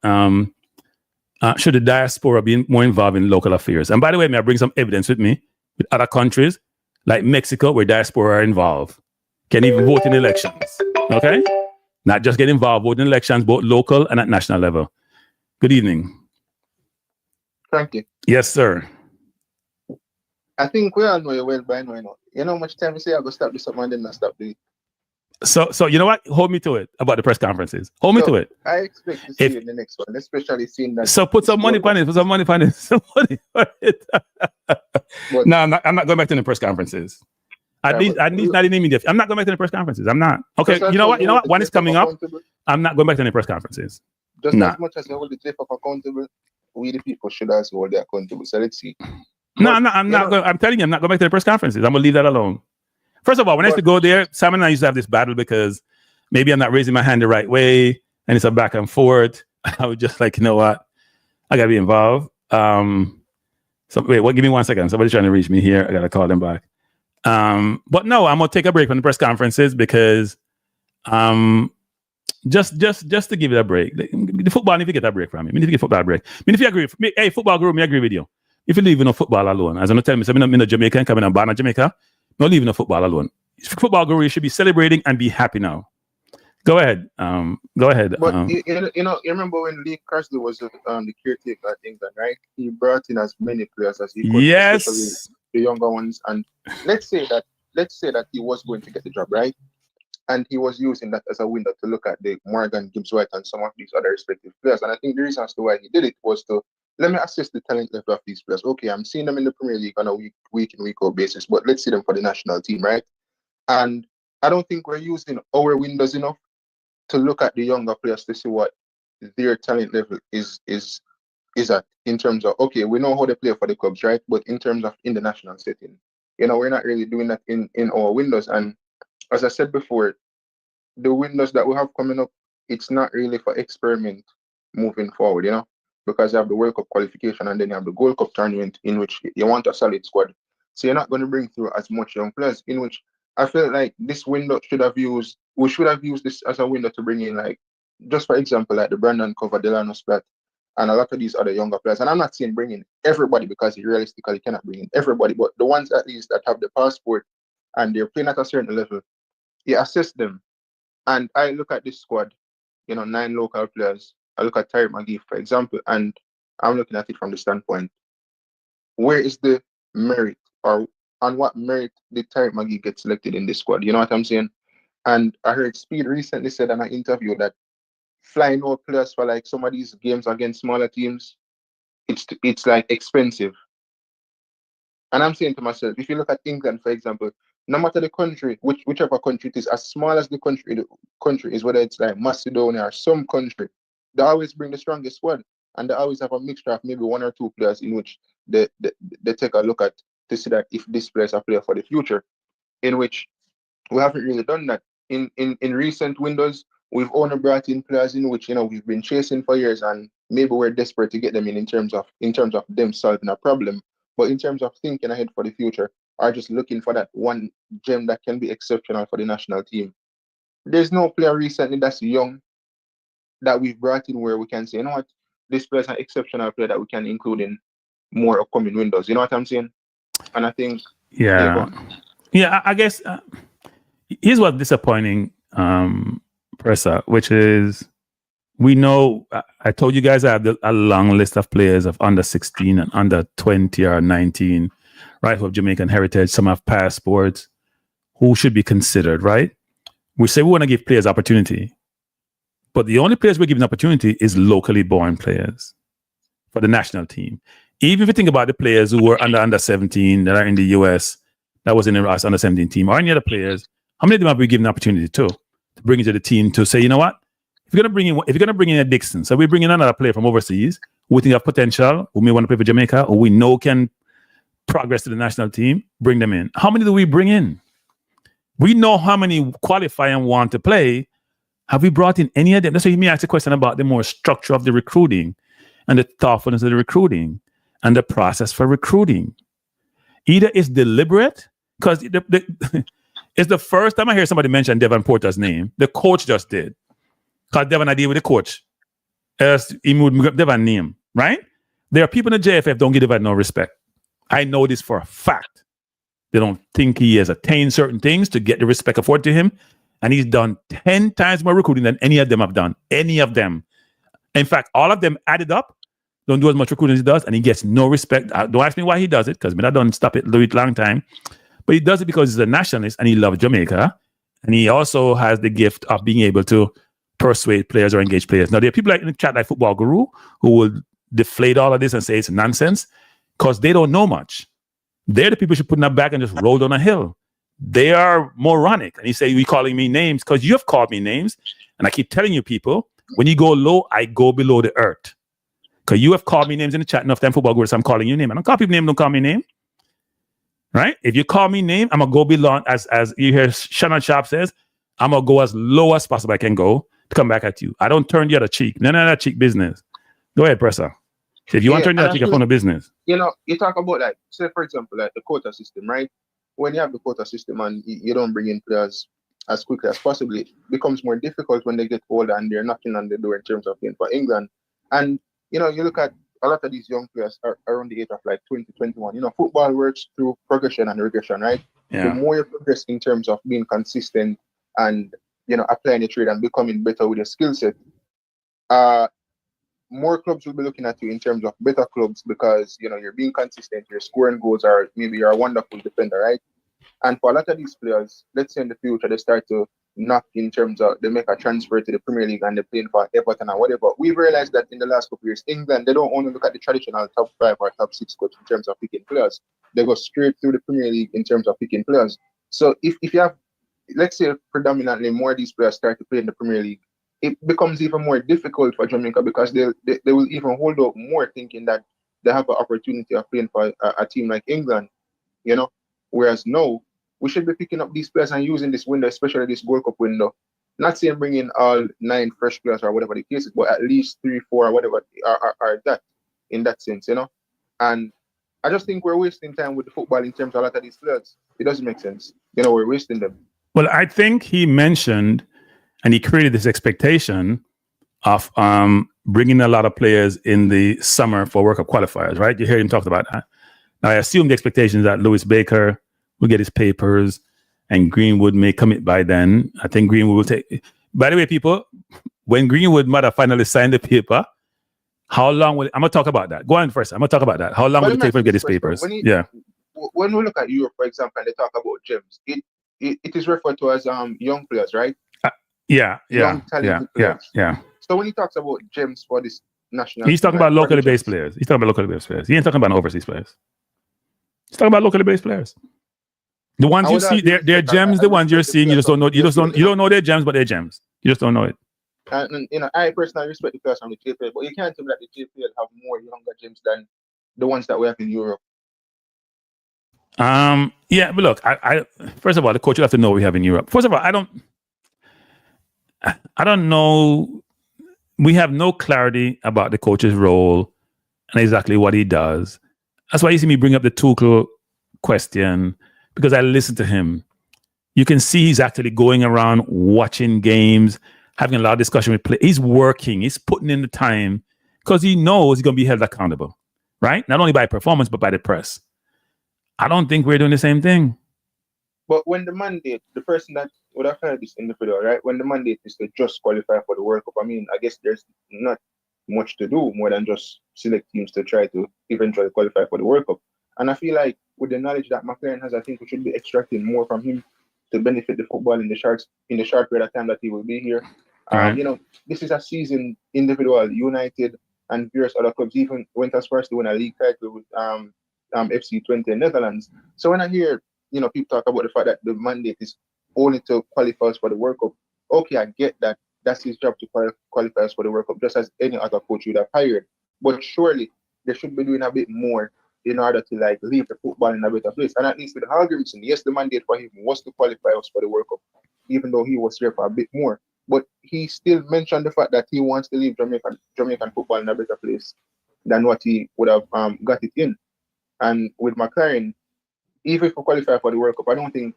should the diaspora be more involved in local affairs. And by the way, may I bring some evidence with me with other countries like Mexico where diaspora are involved, can even vote in elections. Okay, not just get involved, vote in elections, both local and at national level. Good evening. Thank you. Yes, sir. I think we all know you well by now. You know how much time you say I go stop this up and then not stop doing it. So you know what? Hold me to it about the press conferences. Hold me to it. I expect to see you in the next one, especially seeing that. So put some money on it. Put some money on it. Some money on it. No, I'm not going back to the press conferences. At least not in the immediate. I'm not going back to the press conferences. I'm not. Okay, you know what? One is coming up. I'm not going back to the press conferences. Just as much as you hold the JFF accountable, we the people should also hold it accountable. So let's see. No, I'm not going. I'm telling you, I'm not going back to the press conferences. I'm going to leave that alone. First of all, when I used to go there, Sam and I used to have this battle because maybe I'm not raising my hand the right way, and it's a back and forth. I was just like, you know what? I got to be involved. So wait, give me 1 second. Somebody's trying to reach me here. I got to call them back. But no, I'm going to take a break from the press conferences because just to give it a break. The football, if you get a break from me, if you get football break. If you agree, hey, football group, I agree with you. If you leave no football alone, as I'm not telling me, I'm in Jamaica, coming on Barna, Jamaica, not leaving no football alone. Football guru, you should be celebrating and be happy now. Go ahead. Go ahead. But you remember when Lee Carsley was the caretaker at England, right? He brought in as many players as he could, especially the younger ones. And let's say that he was going to get the job, right? And he was using that as a window to look at the Morgan, Gibbs White, and some of these other respective players. And I think the reason as to why he did it was to let me assess the talent level of these players. Okay, I'm seeing them in the Premier League on a week in, week out basis, but let's see them for the national team, right? And I don't think we're using our windows enough to look at the younger players to see what their talent level is at in terms of, okay, we know how they play for the clubs, right? But in terms of in the national setting, we're not really doing that in our windows. And as I said before, the windows that we have coming up, it's not really for experiment moving forward, because you have the World Cup qualification and then you have the Gold Cup tournament in which you want a solid squad. So you're not going to bring through as much young players, in which I feel like this window we should have used this as a window to bring in, like, just for example, like the Brandon Cover, Delano Spratt, and a lot of these other younger players. And I'm not saying bring in everybody because you realistically cannot bring in everybody, but the ones at least that have the passport and they're playing at a certain level, you assess them. And I look at this squad, 9 local players. I look at Tyre McGee, for example, and I'm looking at it from the standpoint, where is the merit, or on what merit did Tyre McGee get selected in this squad? You know what I'm saying? And I heard Speed recently said in an interview that flying out players for like some of these games against smaller teams, it's like expensive. And I'm saying to myself, if you look at England, for example, no matter the country, whichever country it is, as small as the country is, whether it's like Macedonia or some country, they always bring the strongest squad, and they always have a mixture of maybe 1 or 2 players in which they take a look at to see that if this player is a player for the future, in which we haven't really done that. In recent windows, we've only brought in players in which we've been chasing for years, and maybe we're desperate to get them in terms of them solving a problem. But in terms of thinking ahead for the future, or just looking for that one gem that can be exceptional for the national team, there's no player recently that's young that we've brought in where we can say, what, this player is an exceptional player that we can include in more upcoming windows. You know what I'm saying? And I think, I guess here's what's disappointing, Presser, which is, we know, I told you guys I have a long list of players of under 16 and under 20 or 19, right, who have Jamaican heritage. Some have passports, who should be considered, right? We say we want to give players opportunity, but the only players we're giving opportunity is locally born players for the national team. Even if you think about the players who were under 17 that are in the US, that was in the under 17 team, or any other players, how many of them have we given opportunity to bring into the team to say, you know what? If you're gonna bring in a Dixon, so we bring in another player from overseas who we think have potential, who may want to play for Jamaica, or we know can progress to the national team, bring them in. How many do we bring in? We know how many qualify and want to play. Have we brought in any of them? That's why you may ask a question about the more structure of the recruiting and the thoughtfulness of the recruiting and the process for recruiting. Either it's deliberate, because it's the first time I hear somebody mention Devon Porter's name. The coach just did. Because Devon I deal with the coach. He moved Devon name, right? There are people in the JFF don't give Devon no respect. I know this for a fact. They don't think he has attained certain things to get the respect afforded to him. And he's done 10 times more recruiting than any of them have done. Any of them. In fact, all of them added up don't do as much recruiting as he does, and he gets no respect. Don't ask me why he does it, because I don't stop it, do it long time. But he does it because he's a nationalist and he loves Jamaica. And he also has the gift of being able to persuade players or engage players. Now, there are people like in the chat like Football Guru who will deflate all of this and say it's nonsense because they don't know much. They're the people who should put in their back and just roll down a hill. They are moronic. And he say, "You calling me names?" Because you have called me names. And I keep telling you people, when you go low, I go below the earth. Because you have called me names in the chat enough time, Football Guru, so I'm calling you name. I don't call people name, don't call me name. Right? If you call me name, I'm going to go below, as you hear Shannon Sharp says, I'm going to go as low as possible I can go to come back at you. I don't turn the other cheek. None of that cheek business. Go ahead, Presser. If you want to turn the other cheek, I'm on the business. You know, you talk about like, say for example, like the quota system, right? When you have the quota system and you don't bring in players as quickly as possible, it becomes more difficult when they get older and they're knocking on the door in terms of playing for England. And, you know, you look at a lot of these young players are around the age of like 20, 21. You know, football works through progression and regression, right? Yeah. The more you progress in terms of being consistent and, you know, applying the trade and becoming better with your skill set, more clubs will be looking at you in terms of better clubs because, you know, you're being consistent, you're scoring goals, or maybe you're a wonderful defender, right? And for a lot of these players, let's say in the future, they start to knock in terms of they make a transfer to the Premier League and they're playing for Everton or whatever. We've realized that in the last couple of years, England, they don't only look at the traditional top 5 or top 6 coach in terms of picking players. They go straight through the Premier League in terms of picking players. So if you have, let's say, predominantly more of these players start to play in the Premier League, it becomes even more difficult for Jamaica because they will even hold out more thinking that they have an opportunity of playing for a team like England, you know? Whereas now, we should be picking up these players and using this window, especially this World Cup window. Not saying bringing all 9 fresh players or whatever the case is, but at least 3, 4 or whatever are that in that sense, you know? And I just think we're wasting time with the football in terms of a lot of these players. It doesn't make sense. You know, we're wasting them. Well, I think he mentioned and he created this expectation of bringing a lot of players in the summer for World Cup qualifiers, right? You hear him talk about that. Now, I assume the expectation is that Lewis Baker will get his papers and Greenwood may commit by then. I think Greenwood will take... By the way, people, when Greenwood might have finally signed the paper, how long will... I'm going to talk about that. Go on first. I'm going to talk about that. How long will it take for him to get his papers? When we look at Europe, for example, and they talk about gems, it is referred to as young players, right? Young, talented players. So when he talks about gems for this national... He's talking about locally based players. He ain't talking about overseas players. He's talking about locally based players. The ones you see, they're gems. The ones you're seeing, you just don't know. You don't know they're gems, but they're gems. You just don't know it. And you know, I personally respect the players from the JPL, but you can't tell me that the JPL have more younger gems than the ones that we have in Europe. Yeah, but look, I first of all, the coach will have to know what we have in Europe. First of all, I don't know. We have no clarity about the coach's role and exactly what he does. That's why you see me bring up the Tuchel question, because I listen to him. You can see he's actually going around watching games, having a lot of discussion with players. He's working. He's putting in the time because he knows he's going to be held accountable, right? Not only by performance, but by the press. I don't think we're doing the same thing. But when the mandate, the person that would have heard this individual, right? When the mandate is to just qualify for the World Cup, I mean, I guess there's not much to do more than just select teams to try to eventually qualify for the World Cup. And I feel like with the knowledge that McLaren has, I think we should be extracting more from him to benefit the football in the short period of time that he will be here. Right. You know, this is a seasoned individual. United and various other clubs even went as far as to win a league title with FC 20 in Netherlands. So when I hear, you know, people talk about the fact that the mandate is only to qualify us for the World Cup, okay, I get that. That's his job to qualify us for the World Cup, just as any other coach would have hired. But surely they should be doing a bit more in order to like leave the football in a better place. And at least with Hallgrimsson, yes, the mandate for him was to qualify us for the World Cup, even though he was here for a bit more. But he still mentioned the fact that he wants to leave Jamaican football in a better place than what he would have got it in. And with McLaren, even if we qualify for the World Cup, I don't think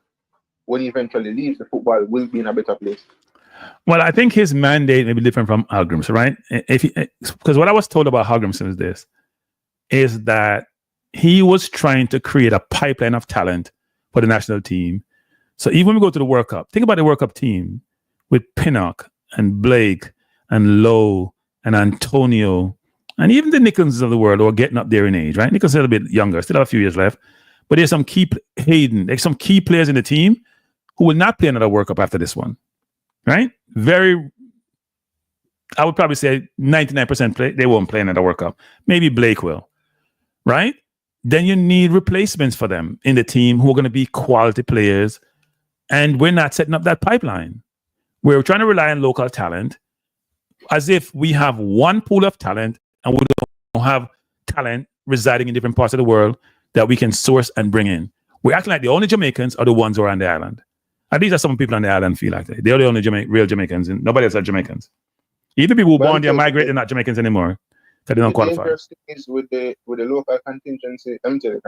when he eventually leaves, the football will be in a better place. Well, I think his mandate may be different from Hallgrimsson, right? Because what I was told about Hallgrimsson is that he was trying to create a pipeline of talent for the national team. So even when we go to the World Cup, think about the World Cup team with Pinnock and Blake and Lowe and Antonio and even the Nicholsons of the world who are getting up there in age, right? Nicholson's a little bit younger, still have a few years left. But there's some key Hayden, there's some key players in the team who will not play another World Cup after this one, right? I would probably say 99% play. They won't play another World Cup. Maybe Blake will, right? Then you need replacements for them in the team who are going to be quality players. And we're not setting up that pipeline. We're trying to rely on local talent as if we have one pool of talent and we don't have talent residing in different parts of the world that we can source and bring in. We're acting like the only Jamaicans are the ones who are on the island. And these are some people on the island feel like they're the only real Jamaicans, and nobody else are Jamaicans. Even people who born there migrate, they're not Jamaicans anymore because they don't qualify. The dangerous thing is with the local contingency. Let me tell you,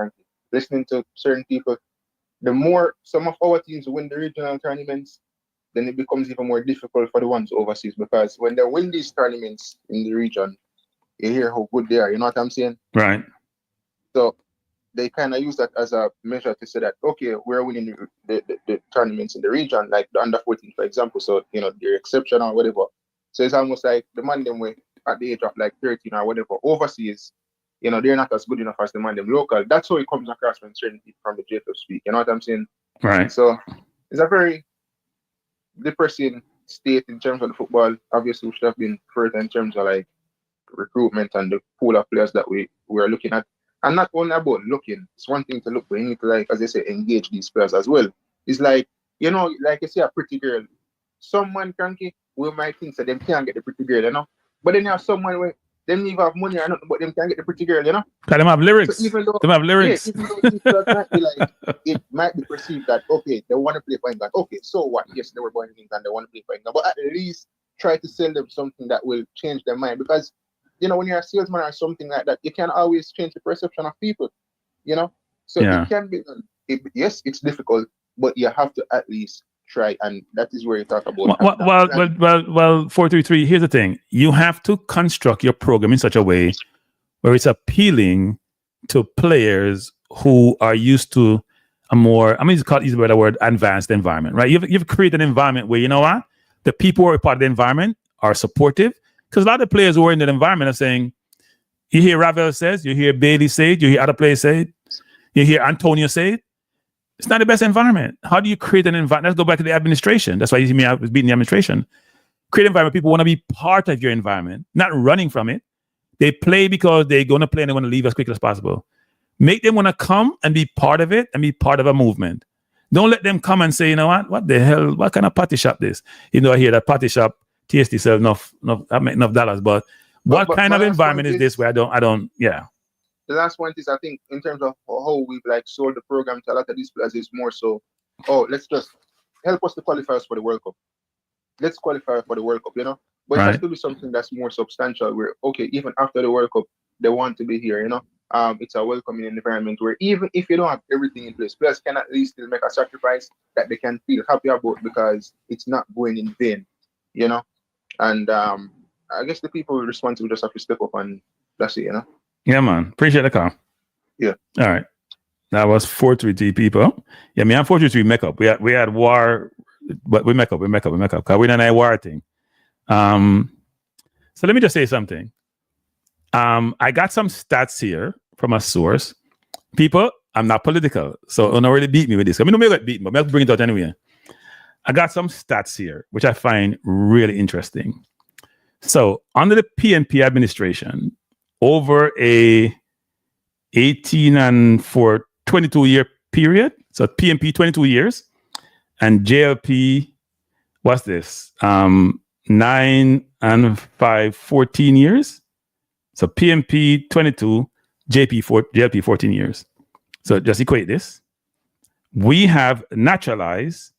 listening to certain people, the more some of our teams win the regional tournaments, then it becomes even more difficult for the ones overseas, because when they win these tournaments in the region, you hear how good they are. You know what I'm saying? Right. So they kind of use that as a measure to say that, okay, we're winning the tournaments in the region, like the under 14, for example. So, you know, they're exceptional or whatever. So it's almost like the man them way at the age of like 13 or whatever overseas, you know, they're not as good enough as the man them local. That's how it comes across when certain people from the JFF speak. You know what I'm saying? Right. So it's a very depressing state in terms of the football. Obviously, we should have been further in terms of like recruitment and the pool of players that we are looking at. And not only about looking, it's one thing to look, but you need to, like, as they say, engage these players as well. It's like, you know, like you say, a pretty girl. Someone cranky, we might think that them can't get the pretty girl, you know. But then you have someone where them even have money or nothing, but them can't get the pretty girl, you know. Because them have lyrics. So even though, them have lyrics. Yeah, even though these players might be like, it might be perceived that, okay, they want to play for England. Okay, so what? Yes, they were born in England, they want to play for England. But at least try to sell them something that will change their mind. Because, you know, when you're a salesman or something like that, you can always change the perception of people, you know. So it can be done. Yes, it's difficult, but you have to at least try, and that is where you talk about. Well, 433. Here's the thing: you have to construct your program in such a way where it's appealing to players who are used to a more, it's called easy by the word, advanced environment, right? You've created an environment where, you know what, the people who are part of the environment are supportive, because a lot of players who are in that environment are saying, you hear Ravel says, you hear Bailey say it, you hear other players say it, you hear Antonio say it. It's not the best environment. How do you create an environment? Let's go back to the administration. That's why you see me out beating the administration. Create an environment. People want to be part of your environment, not running from it. They play because they're going to play and they want to leave as quickly as possible. Make them want to come and be part of it and be part of a movement. Don't let them come and say, you know what the hell, what kind of party shop this? You know, I hear that party shop, TST sells enough dollars, but what kind of environment is this where I don't. The last point is, I think, in terms of how we've like sold the program to a lot of these players, is more so, let's just help us to qualify us for the World Cup. Let's qualify for the World Cup, you know? But it has to be something that's more substantial, where, okay, even after the World Cup, they want to be here, you know? It's a welcoming environment where even if you don't have everything in place, players can at least still make a sacrifice that they can feel happy about, because it's not going in vain, you know? And I guess the people responsible just have to step up, and that's it, you know? Yeah, man. Appreciate the call. Yeah. All right. That was 433 people. Yeah, me and 433 make up. We had war, but we make up. Because we don't have a war thing. So let me just say something. I got some stats here from a source. People, I'm not political, so don't really beat me with this. I mean, don't get beat, but I'll bring it out anyway. I got some stats here, which I find really interesting. So under the PNP administration, over a 18 and 22 year period, so PNP 22 years, and JLP, what's this? 9 and 5, 14 years. So PNP 22, JLP 14 years. So just equate this. We have naturalized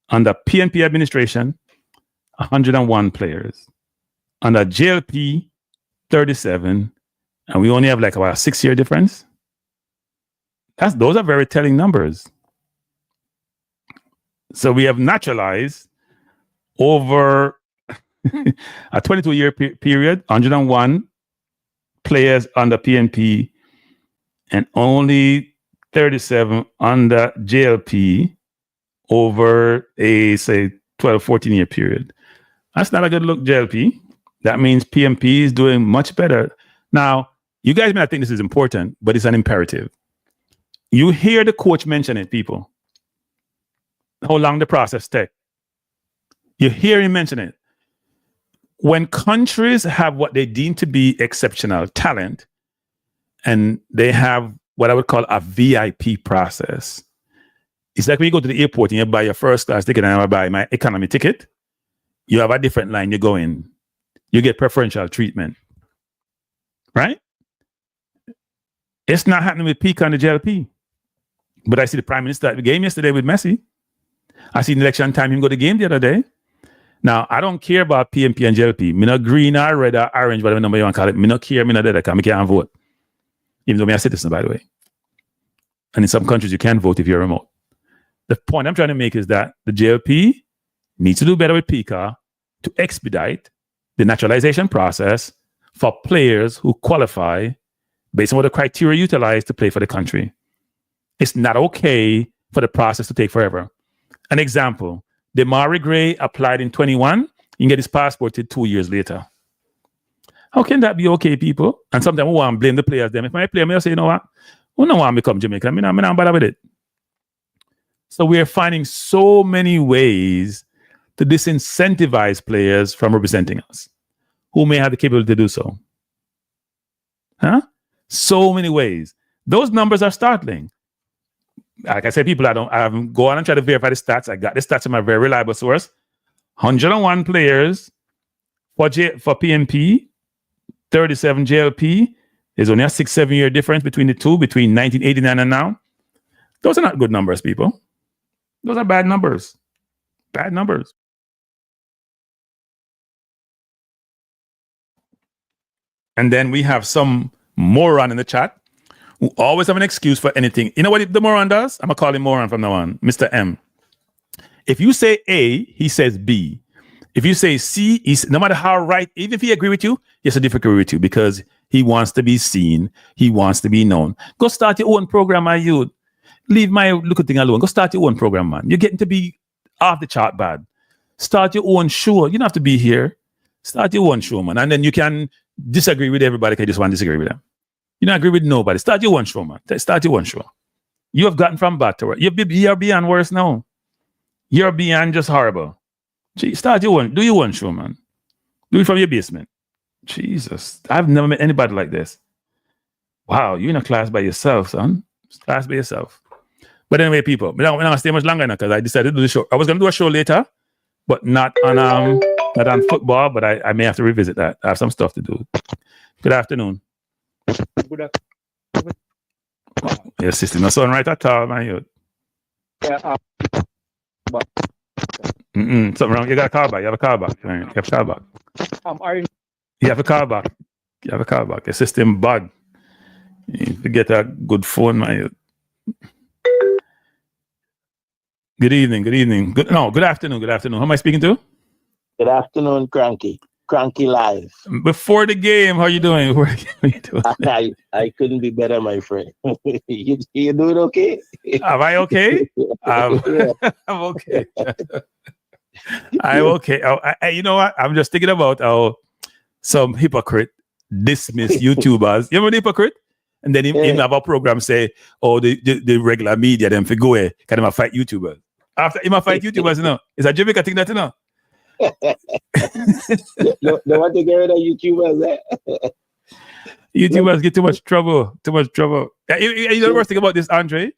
under PNP administration 101 players, under JLP 37. And we only have like about a 6-year difference. Those are very telling numbers. So we have naturalized over a 22-year period, 101 players under PNP, and only 37 under JLP over a, say, 12, 14-year period. That's not a good look, JLP. That means PNP is doing much better. Now, you guys may not think this is important, but it's an imperative. You hear the coach mention it, people. how long the process take. You hear him mention it. When countries have what they deem to be exceptional talent, and they have what I would call a VIP process. It's like when you go to the airport and you buy your first class ticket and I buy my economy ticket, you have a different line you go in. You get preferential treatment. Right? It's not happening with Pica and the JLP. But I see the Prime Minister at the game yesterday with Messi. I seen election time him go to the game the other day. Now, I don't care about PMP and JLP. Me not green or red or orange, whatever number you want to call it. Me not care, me not that, because I can't vote. Even though I'm a citizen, by the way. And in some countries, you can vote if you're remote. The point I'm trying to make is that the JLP needs to do better with PICA to expedite the naturalization process for players who qualify based on what the criteria utilized to play for the country. It's not okay for the process to take forever. An example, Demari Gray applied in 21, you can get his passport till 2 years later. How can that be okay, people? And sometimes we want to blame the players. Them. If my player, I say, you know what? We don't want to become Jamaican. I'm not bother with it. So we are finding so many ways to disincentivize players from representing us who may have the capability to do so. Huh? So many ways. Those numbers are startling. Like I said, people, I haven't go on and try to verify the stats. I got the stats in my very reliable source. 101 players for PNP, 37 JLP. There's only a 6-7 year difference between the two, between 1989 and now. Those are not good numbers, people. Those are bad numbers. Bad numbers. And then we have some moron in the chat who always have an excuse for anything. You know what the moron does? I'm going to call him moron from now on. Mr. M. If you say A, he says B. If you say C, no matter how right, even if he agree with you, he has to disagree with you because he wants to be seen. He wants to be known. Go start your own program, my youth. Leave my little thing alone. Go start your own program, man. You're getting to be off the chart bad. Start your own show. You don't have to be here. Start your own show, man. And then you can disagree with everybody because you just want to disagree with them. You don't agree with nobody. Start your own show, man. Start your own show. You have gotten from bad to worse. You're beyond worse now. You're beyond just horrible. Gee, start your own. Do your own show, man. Do it from your basement. Jesus. I've never met anybody like this. Wow, you're in a class by yourself, son. Class by yourself. But anyway, people, we're not going to stay much longer now because I decided to do the show. I was going to do a show later, but not on football, but I may have to revisit that. I have some stuff to do. Good afternoon. Good afternoon. Wow. Your sister, no son right at all, man. Yeah, Something wrong. You got a call back. You have a call back. You have a call back. You have a call back. You have a call back. Your system bad. You need to get a good phone, man. Good evening. Good evening. Good afternoon. Good afternoon. Who am I speaking to? Good afternoon, Cranky. Cranky Live. Before the game, how you doing? How you doing? I couldn't be better, my friend. you doing okay? Am I okay? I'm okay. I'm okay. You know what? I'm just thinking about how some hypocrite dismiss YouTubers. You remember the hypocrite? And then him have a program say, oh, the regular media, them for go ahead, kind of fight YouTubers. After him fight YouTubers, you know, it's a Jamaica thing that, you know. They want to get rid of YouTubers. YouTubers get too much trouble. Too much trouble. You know the worst thing about this, Andre?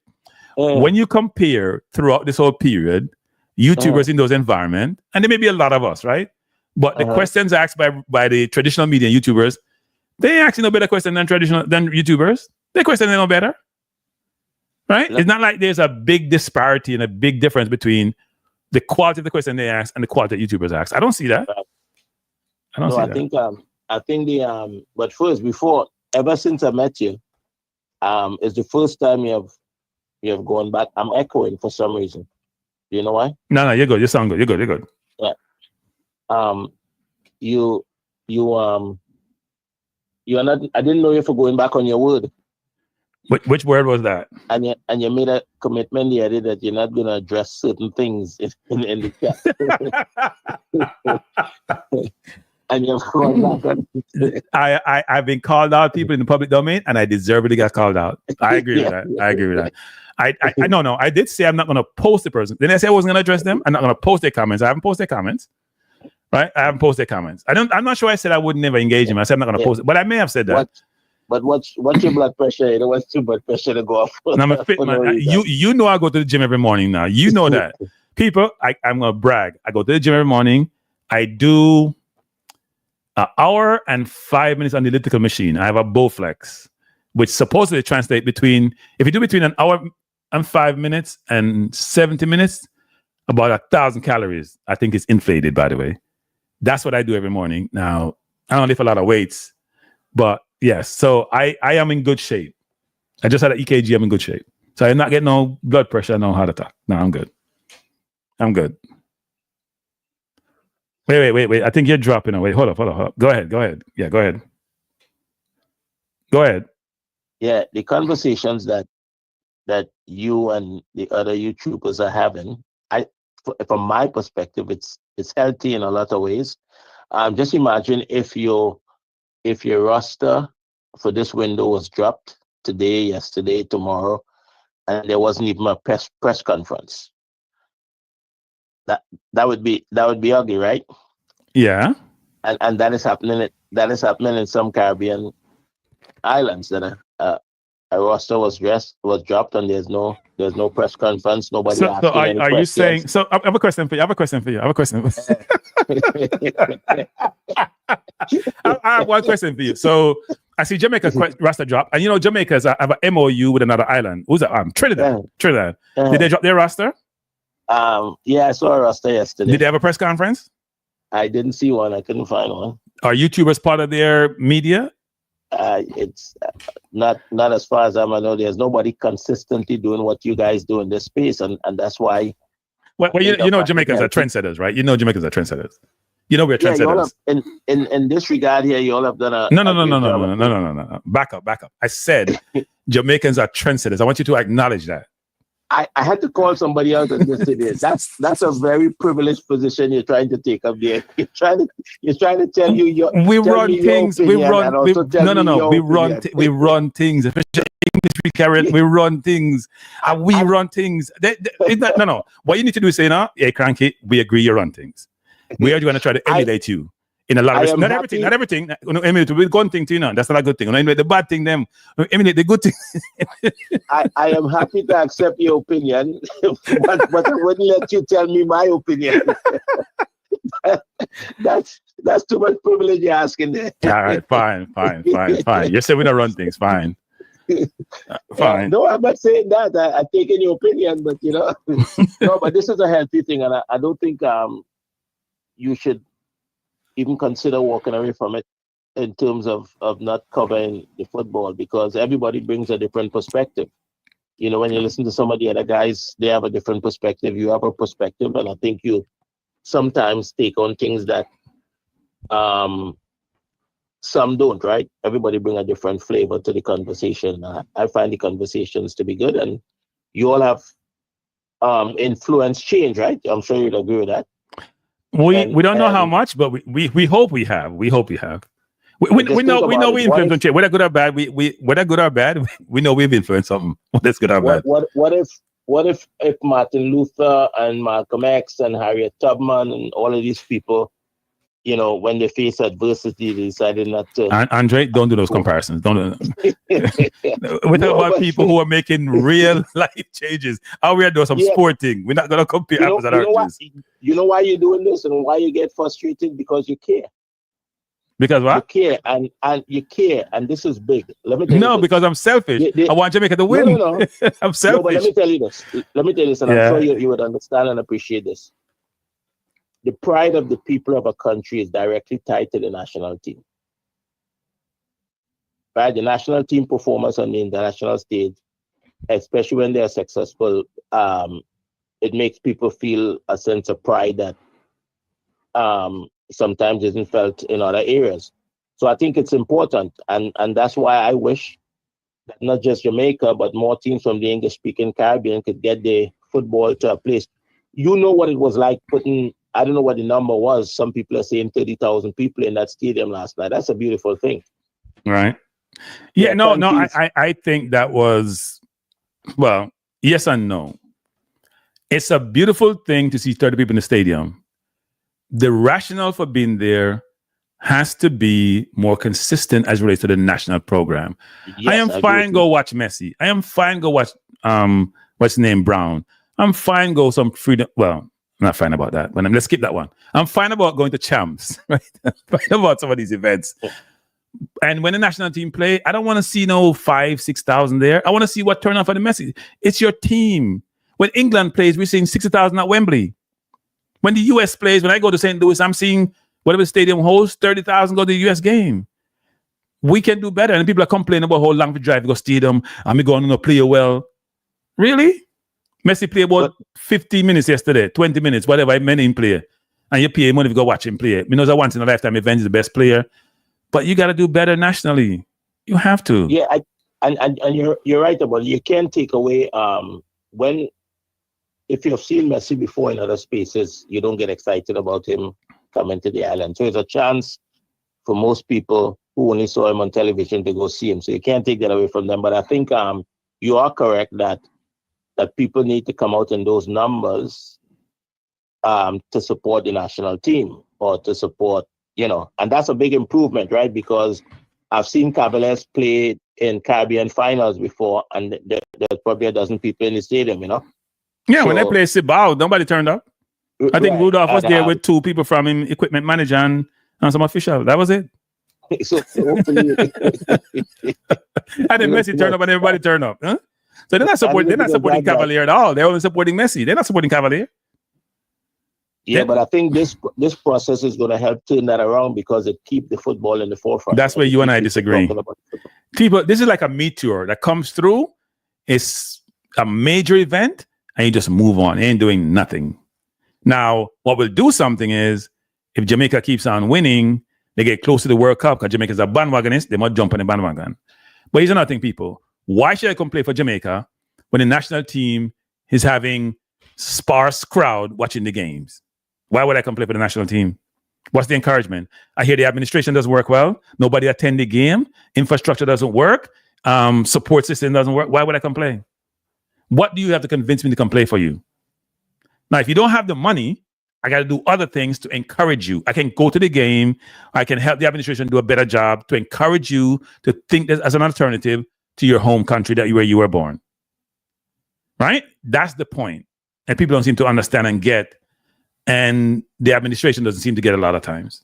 When you compare throughout this whole period, YouTubers in those environments, and there may be a lot of us, right? But the questions asked by the traditional media YouTubers, they actually no better question than YouTubers. They question no better. Right? It's not like there's a big disparity and a big difference between the quality of the question they ask and the quality that YouTubers ask. I don't see that. I think but first, ever since I met you, it's the first time you have gone back. I'm echoing for some reason. Do you know why? No, you're good. You sound good. You're good. Yeah. You are not. I didn't know you for going back on your word. Which word was that? And you made a commitment the other day that you're not going to address certain things in the chat. And you've gone back. I've been called out, people in the public domain, and I deservedly got called out. I agree with that. No. I did say I'm not going to post the person. Then I said I wasn't going to address them. I'm not going to post their comments. I haven't posted their comments. Right? I haven't posted their comments. I'm not sure I said I would never engage him. I said I'm not going to post it, but I may have said that. But what's your blood pressure? You don't want too much pressure to go off. I'm a fit man. You know I go to the gym every morning now. You know that. People, I'm going to brag. I go to the gym every morning. I do an hour and 5 minutes on the elliptical machine. I have a Bowflex, which supposedly translates between, if you do between an hour and 5 minutes and 70 minutes, about 1,000 calories. I think it's inflated, by the way. That's what I do every morning. Now, I don't lift a lot of weights, but yes, so I am in good shape. I just had an EKG. I'm in good shape. So I'm not getting no blood pressure, no heart attack. No, I'm good. I'm good. Wait. I think you're dropping away. Hold up. Go ahead. Yeah, go ahead. Yeah, the conversations that you and the other YouTubers are having, from my perspective, it's healthy in a lot of ways. Just imagine if your roster for this window was dropped today, yesterday, tomorrow, and there wasn't even a press conference. That would be ugly, right? Yeah. And that is happening in some Caribbean islands that a roster was dropped and there's no press conference, nobody asking any questions. Are you saying? So I have a question for you. I have one question for you. So I see Jamaica roster drop, and Jamaica's have an MOU with another island. Who's that? Trinidad. Trinidad. Did they drop their roster? Yeah, I saw a roster yesterday. Did they have a press conference? I didn't see one. I couldn't find one. Are YouTubers part of their media? It's not as far as I know. There's nobody consistently doing what you guys do in this space, and that's why. Well, Jamaicans are trendsetters, right? Jamaicans are trendsetters. We're trendsetters. In this regard here, you all have done a no. Back up. I said Jamaicans are trendsetters. I want you to acknowledge that. I had to call somebody out on this today. That's a very privileged position you're trying to take up there. You're trying to tell you your. We run things. We run things. Especially English, we run things. We run things. No. What you need to do is say, "Hey, Cranky, we agree you run things. We are going to try to emulate you." In a lot of respect. Not everything. Emulate the good thing to that's not a good thing. Emulate the bad thing, them emulate the good thing. I am happy to accept your opinion, but I wouldn't let you tell me my opinion. That's too much privilege you're asking there. All right, fine. You said we don't run things, fine. Fine. No, I'm not saying that. I'm taking your opinion, but no, but this is a healthy thing, and I don't think you should even consider walking away from it in terms of not covering the football, because everybody brings a different perspective. When you listen to some of the other guys, they have a different perspective. You have a perspective, and I think you sometimes take on things that some don't, right? Everybody bring a different flavor to the conversation. I find the conversations to be good, and you all have influenced change, right? I'm sure you'd agree with that. We don't know how much, but we hope we have. We hope we have. We know we influence change. Whether good or bad, we know we've influenced something. Whether it's good or bad. What if Martin Luther and Malcolm X and Harriet Tubman and all of these people, when they face adversity, they decided not to. Andre, don't do those comparisons. Don't. We're talking about people who are making real life changes. How we are doing some sporting. We're not going to compare apples and oranges. You know why you're doing this and why you get frustrated? Because you care. Because what? You care, and you care, and this is big. Let me tell you because I'm selfish. I want Jamaica to win. No. I'm selfish. No, but let me tell you this, and I'm sure you would understand and appreciate this. The pride of the people of a country is directly tied to the national team. Right? The national team performance on the international stage, especially when they are successful, it makes people feel a sense of pride that sometimes isn't felt in other areas. So I think it's important, and that's why I wish that not just Jamaica, but more teams from the English-speaking Caribbean could get their football to a place. You know what it was like putting, I don't know what the number was. Some people are saying 30,000 people in that stadium last night. That's a beautiful thing. Right. Yeah, no, I think that was, well, yes and no. It's a beautiful thing to see 30 people in the stadium. The rationale for being there has to be more consistent as relates to the national program. Yes, I am fine go watch Messi. I am fine go watch what's his name, Brown. I'm fine go some freedom. Well, I'm not fine about that, but let's skip that one. I'm fine about going to champs, right? I'm fine about some of these events. And when the national team play, I don't want to see no 5,000-6,000 there. I want to see what turn out for the Messi. It's your team. When England plays, we're seeing 60,000 at Wembley. When the US plays, when I go to St. Louis, I'm seeing whatever stadium hosts, 30,000 go to the US game. We can do better. And people are complaining about how long we drive to go stadium and we going to play well. Really? Messi played about 50 minutes yesterday, 20 minutes, whatever, many him play. And you pay money to go watch him play. You know, it's a once in a lifetime event, he's the best player. But you got to do better nationally. You have to. Yeah, and you're right about it. You can't take away if you've seen Messi before in other spaces, you don't get excited about him coming to the island. So it's a chance for most people who only saw him on television to go see him. So you can't take that away from them. But I think you are correct that people need to come out in those numbers to support the national team or to support, and that's a big improvement, right? Because I've seen Cavaliers play in Caribbean finals before, and there's probably a dozen people in the stadium, Yeah, So- when they play Cibao, nobody turned up. I think Right. Rudolph was And, there with 2 people from him, equipment manager and some official. That was it. So hopefully, And then Messi turned up and everybody turned up. Huh? So they're not supporting Cavalier at all. They're only supporting Messi. They're not supporting Cavalier. yeah, but I think this process is going to help turn that around because it keeps the football in the forefront. That's where you and I Keep disagree. talking about football. People, this is like a meteor that comes through. It's a major event and you just move on. It ain't doing nothing. Now, what will do something is if Jamaica keeps on winning, they get close to the World Cup because Jamaica's a bandwagonist. They must jump on the bandwagon. But here's another thing, people. Why should I come play for Jamaica when the national team is having sparse crowd watching the games? Why would I come play for the national team? What's the encouragement? I hear the administration doesn't work well. Nobody attend the game. Infrastructure doesn't work. Support system doesn't work. Why would I come play? What do you have to convince me to come play for you? Now, if you don't have the money, I got to do other things to encourage you. I can go to the game. I can help the administration do a better job to encourage you to think that as an alternative to your home country where you were born. Right? That's the point. And people don't seem to understand and get. And the administration doesn't seem to get a lot of times.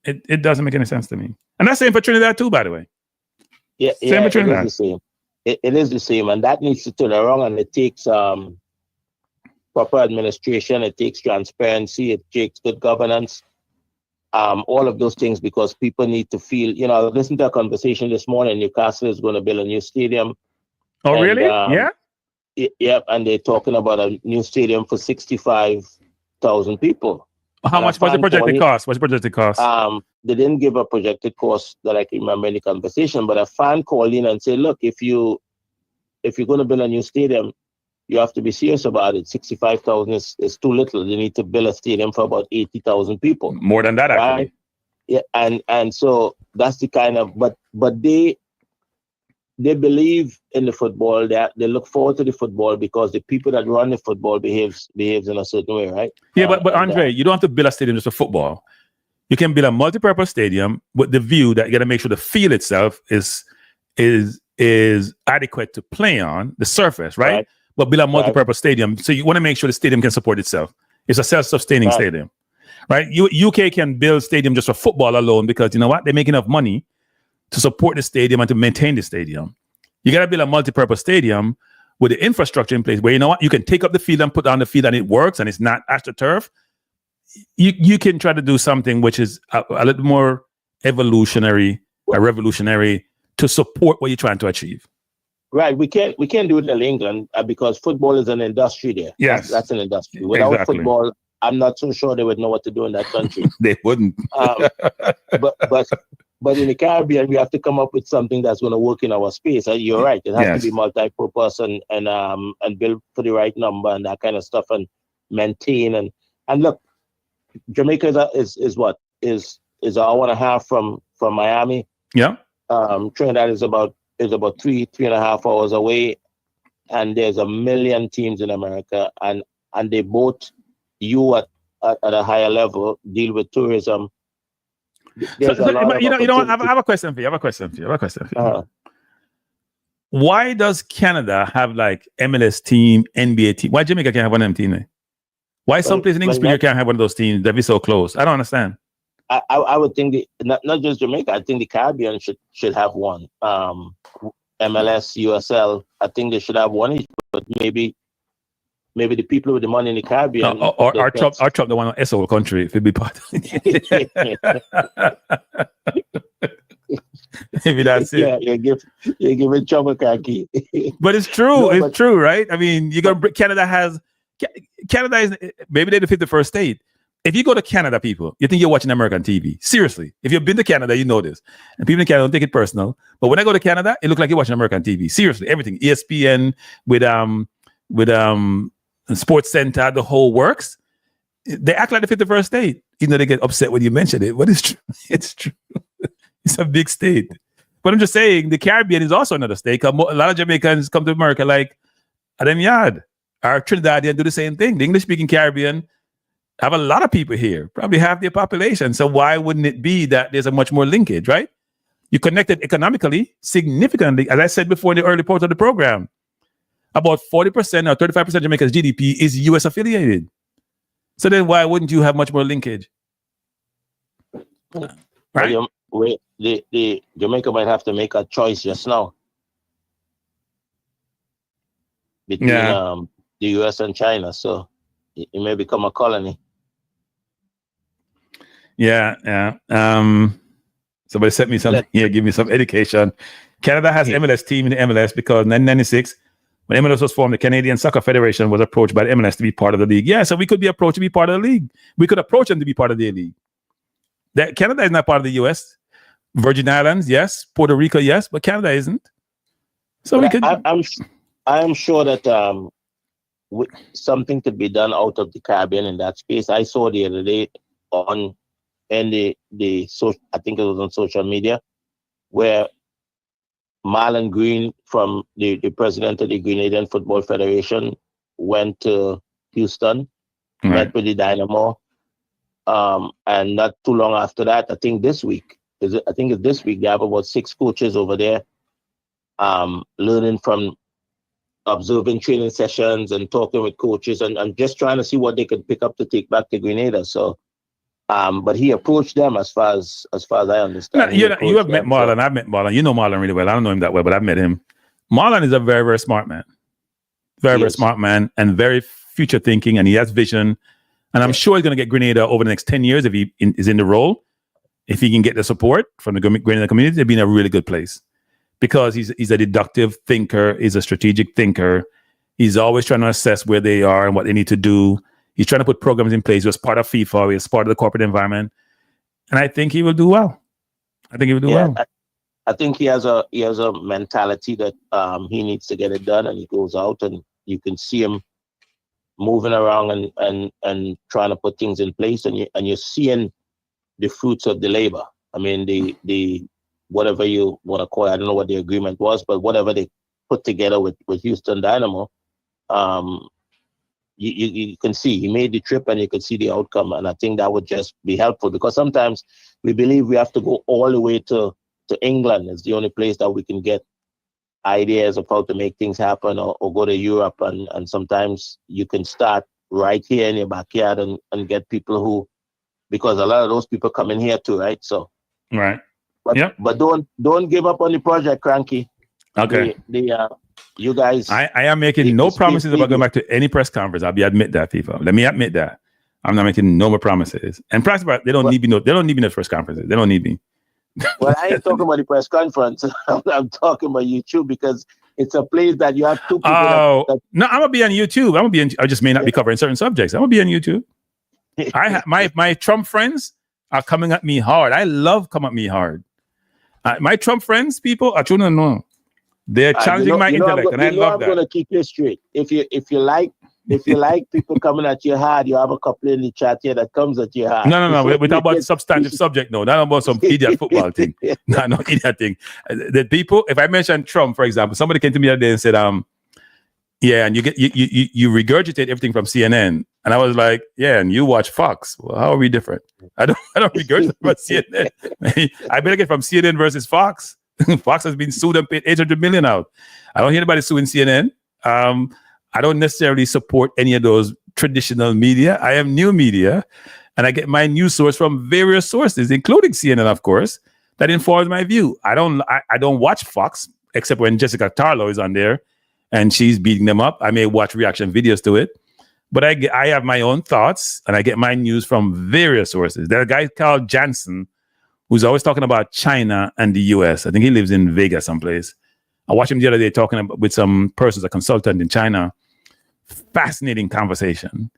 It doesn't make any sense to me. And that's the same for Trinidad too, by the way. Yeah, Same with it Trinidad. is the same. It is the same, and that needs to turn around. And it takes proper administration. It takes transparency. It takes good governance. All of those things, because people need to feel. I listened to a conversation this morning. Newcastle is going to build a new stadium. Oh, And, really? Yeah. Yep, and they're talking about a new stadium for 65,000 people. How And much a was the fan projected calling- cost? What's the projected cost? They didn't give a projected cost that I can remember in the conversation, but a fan called in and said, look, if you're going to build a new stadium, you have to be serious about it. 65,000 is too little. You need to build a stadium for about 80,000 people. More than that, actually. Right? Yeah, and so that's the kind of, but they believe in the football. They look forward to the football because the people that run the football behaves in a certain way, right? Yeah, but Andre, you don't have to build a stadium just for football. You can build a multi-purpose stadium with the view that you got to make sure the field itself is adequate to play on the surface, right? But build a multi-purpose stadium, so you want to make sure the stadium can support itself. It's a self-sustaining stadium, right? UK can build stadium just for football alone because you know what? They make enough money to support the stadium and to maintain the stadium. You got to build a multi-purpose stadium with the infrastructure in place where you know what? You can take up the field and put down the field and it works and it's not astroturf. You can try to do something which is a little more revolutionary to support what you're trying to achieve. Right, we can't do it in England because football is an industry there. Yes, that's an industry. Without football, I'm not so sure they would know what to do in that country. They wouldn't. But in the Caribbean, we have to come up with something that's going to work in our space. You're right; it has to be multi-purpose and build for the right number and that kind of stuff and maintain and look. Jamaica is an hour and a half from Miami. Yeah. Trinidad is about 3.5 hours away, and there's a million teams in America, and they both, you at a higher level, deal with tourism. There's a lot of you know what? I opportunity. have a question for you. Why does Canada have like MLS team, NBA team? Why Jamaica can't have one of them teams? Why someplace in English speaker can't have one of those teams that be so close? I don't understand. I would think not just Jamaica. I think the Caribbean should have one. MLS, USL. I think they should have one each, but maybe the people with the money in the Caribbean. Or Trump the one on SO country if it be part. Maybe that's it. Yeah, you give it trouble, khaki. But it's true. It's true, right? I mean, you got Canada is maybe they're the 51st state. If you go to Canada, people, you think you're watching American TV. Seriously, if you've been to Canada, you know this. And people in Canada don't take it personal. But when I go to Canada, it looks like you're watching American TV. Seriously, everything, ESPN with Sports Center, the whole works. They act like the 51st state. You know, they get upset when you mention it. But it's true. It's true. It's a big state. But I'm just saying, the Caribbean is also another state. A lot of Jamaicans come to America like Adam Yard. Our Trinidadian do the same thing. The English-speaking Caribbean have a lot of people here, probably half their population. So why wouldn't it be that there's a much more linkage, right? You connected economically, significantly. As I said before in the early part of the program, about 40% or 35% of Jamaica's GDP is US affiliated. So then why wouldn't you have much more linkage? Right? The Jamaica might have to make a choice just now between the US and China. So it may become a colony. Yeah. Somebody sent me something here, give me some education. Canada has MLS team in the MLS because in 1996, when MLS was formed, the Canadian Soccer Federation was approached by the MLS to be part of the league. Yeah, so we could be approached to be part of the league. We could approach them to be part of the league. That Canada is not part of the US. Virgin Islands, yes. Puerto Rico, yes, but Canada isn't. So but we could. I'm sure that something could be done out of the Caribbean in that space. I saw the other day I think it was on social media, where Marlon Green, from the president of the Grenadian Football Federation, went to Houston, met with the Dynamo, and not too long after that, I think it's this week, they have about 6 coaches over there, learning from observing training sessions and talking with coaches and just trying to see what they could pick up to take back to Grenada. So, but he approached them as far as I understand. You have met Marlon. I've met Marlon. You know Marlon really well. I don't know him that well, but I've met him. Marlon is a very, very smart man. Very smart man and very future thinking, and he has vision. And I'm sure he's going to get Grenada over the next 10 years if he is in the role. If he can get the support from the Grenada community, they'll be in a really good place. Because he's a deductive thinker, he's a strategic thinker. He's always trying to assess where they are and what they need to do. He's trying to put programs in place. He was part of FIFA. He was part of the corporate environment. And I think he will do well. I think he has a mentality that he needs to get it done, and he goes out and you can see him moving around and trying to put things in place, and you're seeing the fruits of the labor. I mean, the whatever you want to call it, I don't know what the agreement was, but whatever they put together with Houston Dynamo, you can see he made the trip and you can see the outcome. And I think that would just be helpful, because sometimes we believe we have to go all the way to England. It's the only place that we can get ideas of how to make things happen, or go to Europe. And sometimes you can start right here in your backyard and get people who, because a lot of those people come in here too, right? So, right. But don't give up on the project, Cranky. Okay. You guys. I am making no promises about going back to any press conference. I'll admit that, people. Let me admit that. I'm not making no more promises. And press, they don't need me. They don't need me in the press conferences. They don't need me. Well, I ain't talking about the press conference. I'm talking about YouTube, because it's a place that you have 2 people. No, I'm gonna be on YouTube. I just may not be covering certain subjects. I'm gonna be on YouTube. My Trump friends are coming at me hard. I love come at me hard. My Trump friends, people, I don't know. They're challenging my intellect, and I love that. I'm gonna keep you straight. If you like people coming at you hard, you have a couple in the chat here that comes at you hard. No. We're talking about substantive subject. No, not about some idiot football thing. No idiot thing. The people. If I mention Trump, for example, somebody came to me the other day and said, Yeah, and you regurgitate everything from CNN, and I was like, yeah, and you watch Fox. Well, how are we different? I don't regurgitate from CNN. I better get from CNN versus Fox. Fox has been sued and paid $800 million out. I don't hear anybody suing CNN. I don't necessarily support any of those traditional media. I am new media, and I get my news source from various sources, including CNN, of course, that informs my view. I don't watch Fox except when Jessica Tarlow is on there and she's beating them up. I may watch reaction videos to it, but I have my own thoughts, and I get my news from various sources. There's a guy called Jansen who's always talking about China and the US. I think he lives in Vegas someplace. I watched him the other day talking with some person, a consultant in China. Fascinating conversation.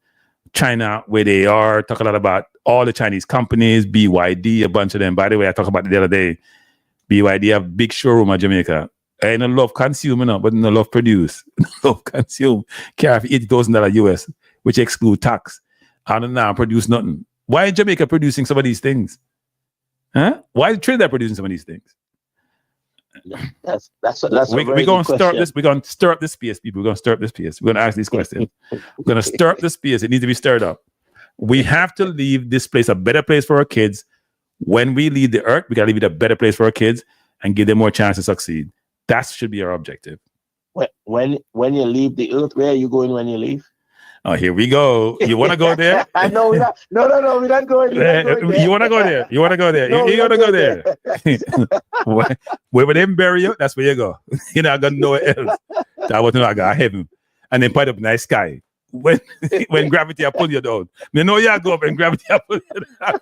China, where they are, talk a lot about all the Chinese companies, BYD, a bunch of them. By the way, I talked about it the other day. BYD have big showroom in Jamaica. I don't love consume, but no love produce. Love consume. Care for $80,000 US, which exclude tax. I don't know, produce nothing. Why is Jamaica producing some of these things? Huh? Why is Trinidad producing some of these things? That's we're going to stir up this. We're going to stir up this PS, people. We're going to stir up this PS. We're going to ask these questions. We're going to stir up this PS. It needs to be stirred up. We have to leave this place a better place for our kids. When we leave the earth, we got to leave it a better place for our kids and give them more chance to succeed. That should be our objective. When you leave the earth, where are you going when you leave? Oh, here we go. You want to go there? No, we're not. No, we're not going. You want to go there? You want to go there? No, you want to go there? Wherever they bury you, that's where you go. You're not going nowhere else. That was not going to heaven. And then point up nice sky. When gravity will pull you down. You know you go up and gravity will pull you down.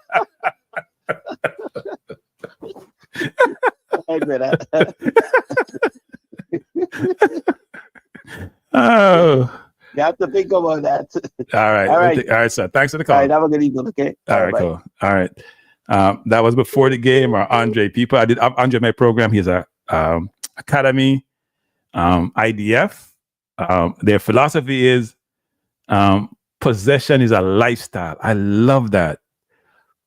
Oh. You have to think about that. All right, sir. Thanks for the call. All right, have a good evening, okay? All right, cool. All right. That was before the game, or Andre people. I did Andre my program. He's a academy, IDF. Their philosophy is possession is a lifestyle. I love that.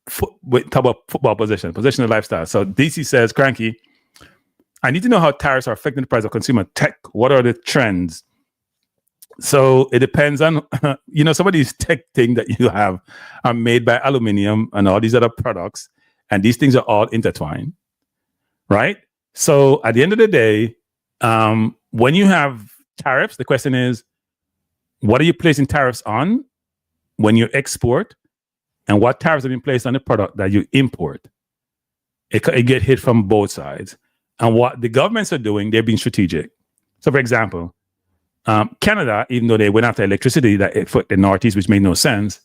Talk about football possession. Possession is a lifestyle. So DC says, Cranky, I need to know how tariffs are affecting the price of consumer tech. What are the trends? So it depends on, some of these tech things that you have are made by aluminum and all these other products, and these things are all intertwined, right? So at the end of the day, when you have tariffs, the question is, what are you placing tariffs on when you export, and what tariffs have been placed on the product that you import? It get hit from both sides. And what the governments are doing, they're being strategic. So for example, Canada, even though they went after electricity for the Northeast, which made no sense,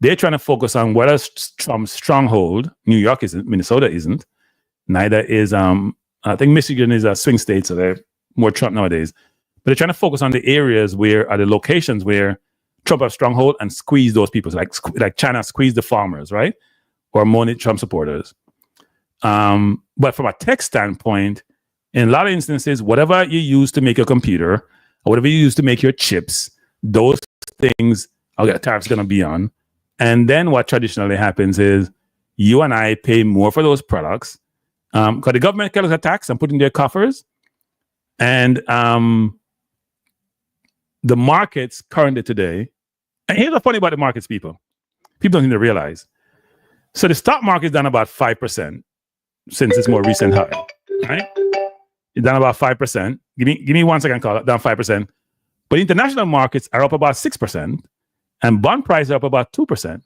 they're trying to focus on what a Trump's stronghold. New York isn't, Minnesota isn't, neither is I think Michigan is a swing state, so they're more Trump nowadays. But they're trying to focus on the areas where are the locations where Trump has stronghold and squeeze those people, like China squeeze the farmers, right, or money Trump supporters. But from a tech standpoint, in a lot of instances, whatever you use to make your computer, or whatever you use to make your chips, those things tariffs going to be on. And then what traditionally happens is you and I pay more for those products because the government collects a tax and put in their coffers. And the markets currently today, and here's the funny about the markets, people don't seem to realize. So the stock market is down about 5% since its more recent high, right? It's down about 5%. Give me 1 second, call it down 5%. But international markets are up about 6%, and bond prices are up about 2%.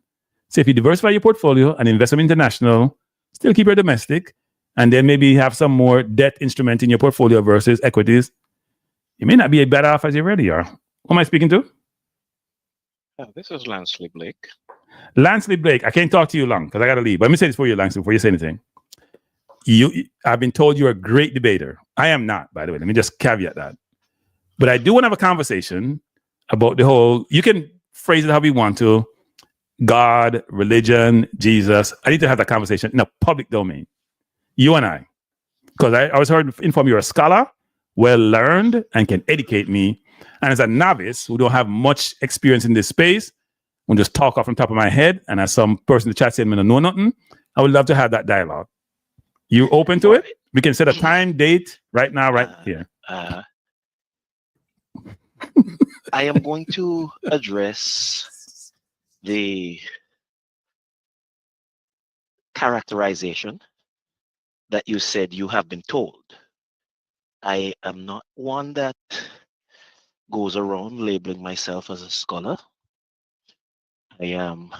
So if you diversify your portfolio and invest in international, still keep your domestic, and then maybe have some more debt instrument in your portfolio versus equities, you may not be better off as you already are. Who am I speaking to? This is Lansley Blake. Lansley Blake, I can't talk to you long because I got to leave. But let me say this for you, Lansley, before you say anything. I've been told you're a great debater. I am not, by the way. Let me just caveat that. But I do want to have a conversation about the whole, you can phrase it how you want to, God, religion, Jesus. I need to have that conversation in a public domain. You and I. Because I was informed you're a scholar, well-learned, and can educate me. And as a novice who don't have much experience in this space, I'm just talk off the top of my head, and as some person in the chat said, I don't know nothing, I would love to have that dialogue. You open to it? We can set a time, date right now, right here. I am going to address the characterization that you said you have been told. I am not one that goes around labeling myself as a scholar. I am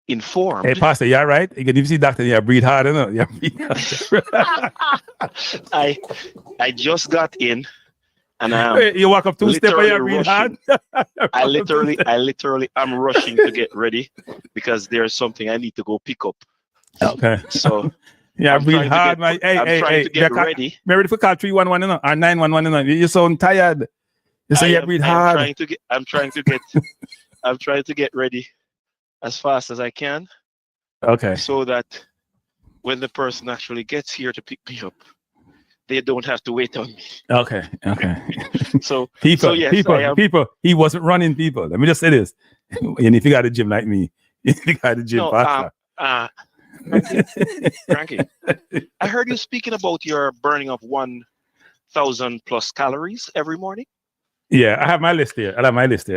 informed. Hey, Pastor, you're right. You can see doctor, you breathe hard, you know. You breathe hard. I just got in, and you walk up 2 steps and you breathe hard. I literally am rushing to get ready because there's something I need to go pick up. Okay. So yeah, breathe hard, man. I'm trying to get ready. I'm ready for call 311, you know, or 911, you know. You sound tired. You say you breathe hard. I'm trying to get ready as fast as I can. Okay. So that when the person actually gets here to pick me up, they don't have to wait on me. Okay. So people, yes, people. He wasn't running people. Let me just say this. And if you got a gym like me, if you got a gym Frankie, I heard you speaking about your burning of 1,000 plus calories every morning. Yeah, I have my list here.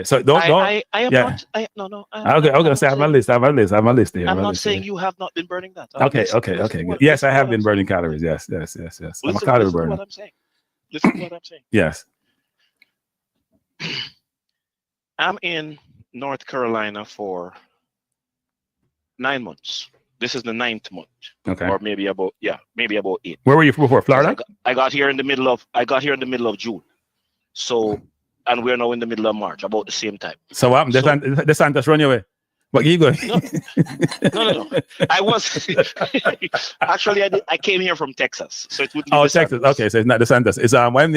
So don't. I am not. No. Okay. So I have my list. I have my list here. I'm not saying you have not been burning that. Okay. Good. Yes, I have been burning calories. Yes. I'm a calorie burner. What I'm saying. Listen to what I'm saying. Yes. I'm in North Carolina for 9 months. This is the 9th month. Okay. Or maybe about 8. Where were you before? Florida? I got here in the middle of June. So, and we're now in the middle of March, about the same time. So what? The Santa's run your way. But you go. No. I was actually I came here from Texas, so it would be Texas. Okay, so it's not the Santas. It's Abbott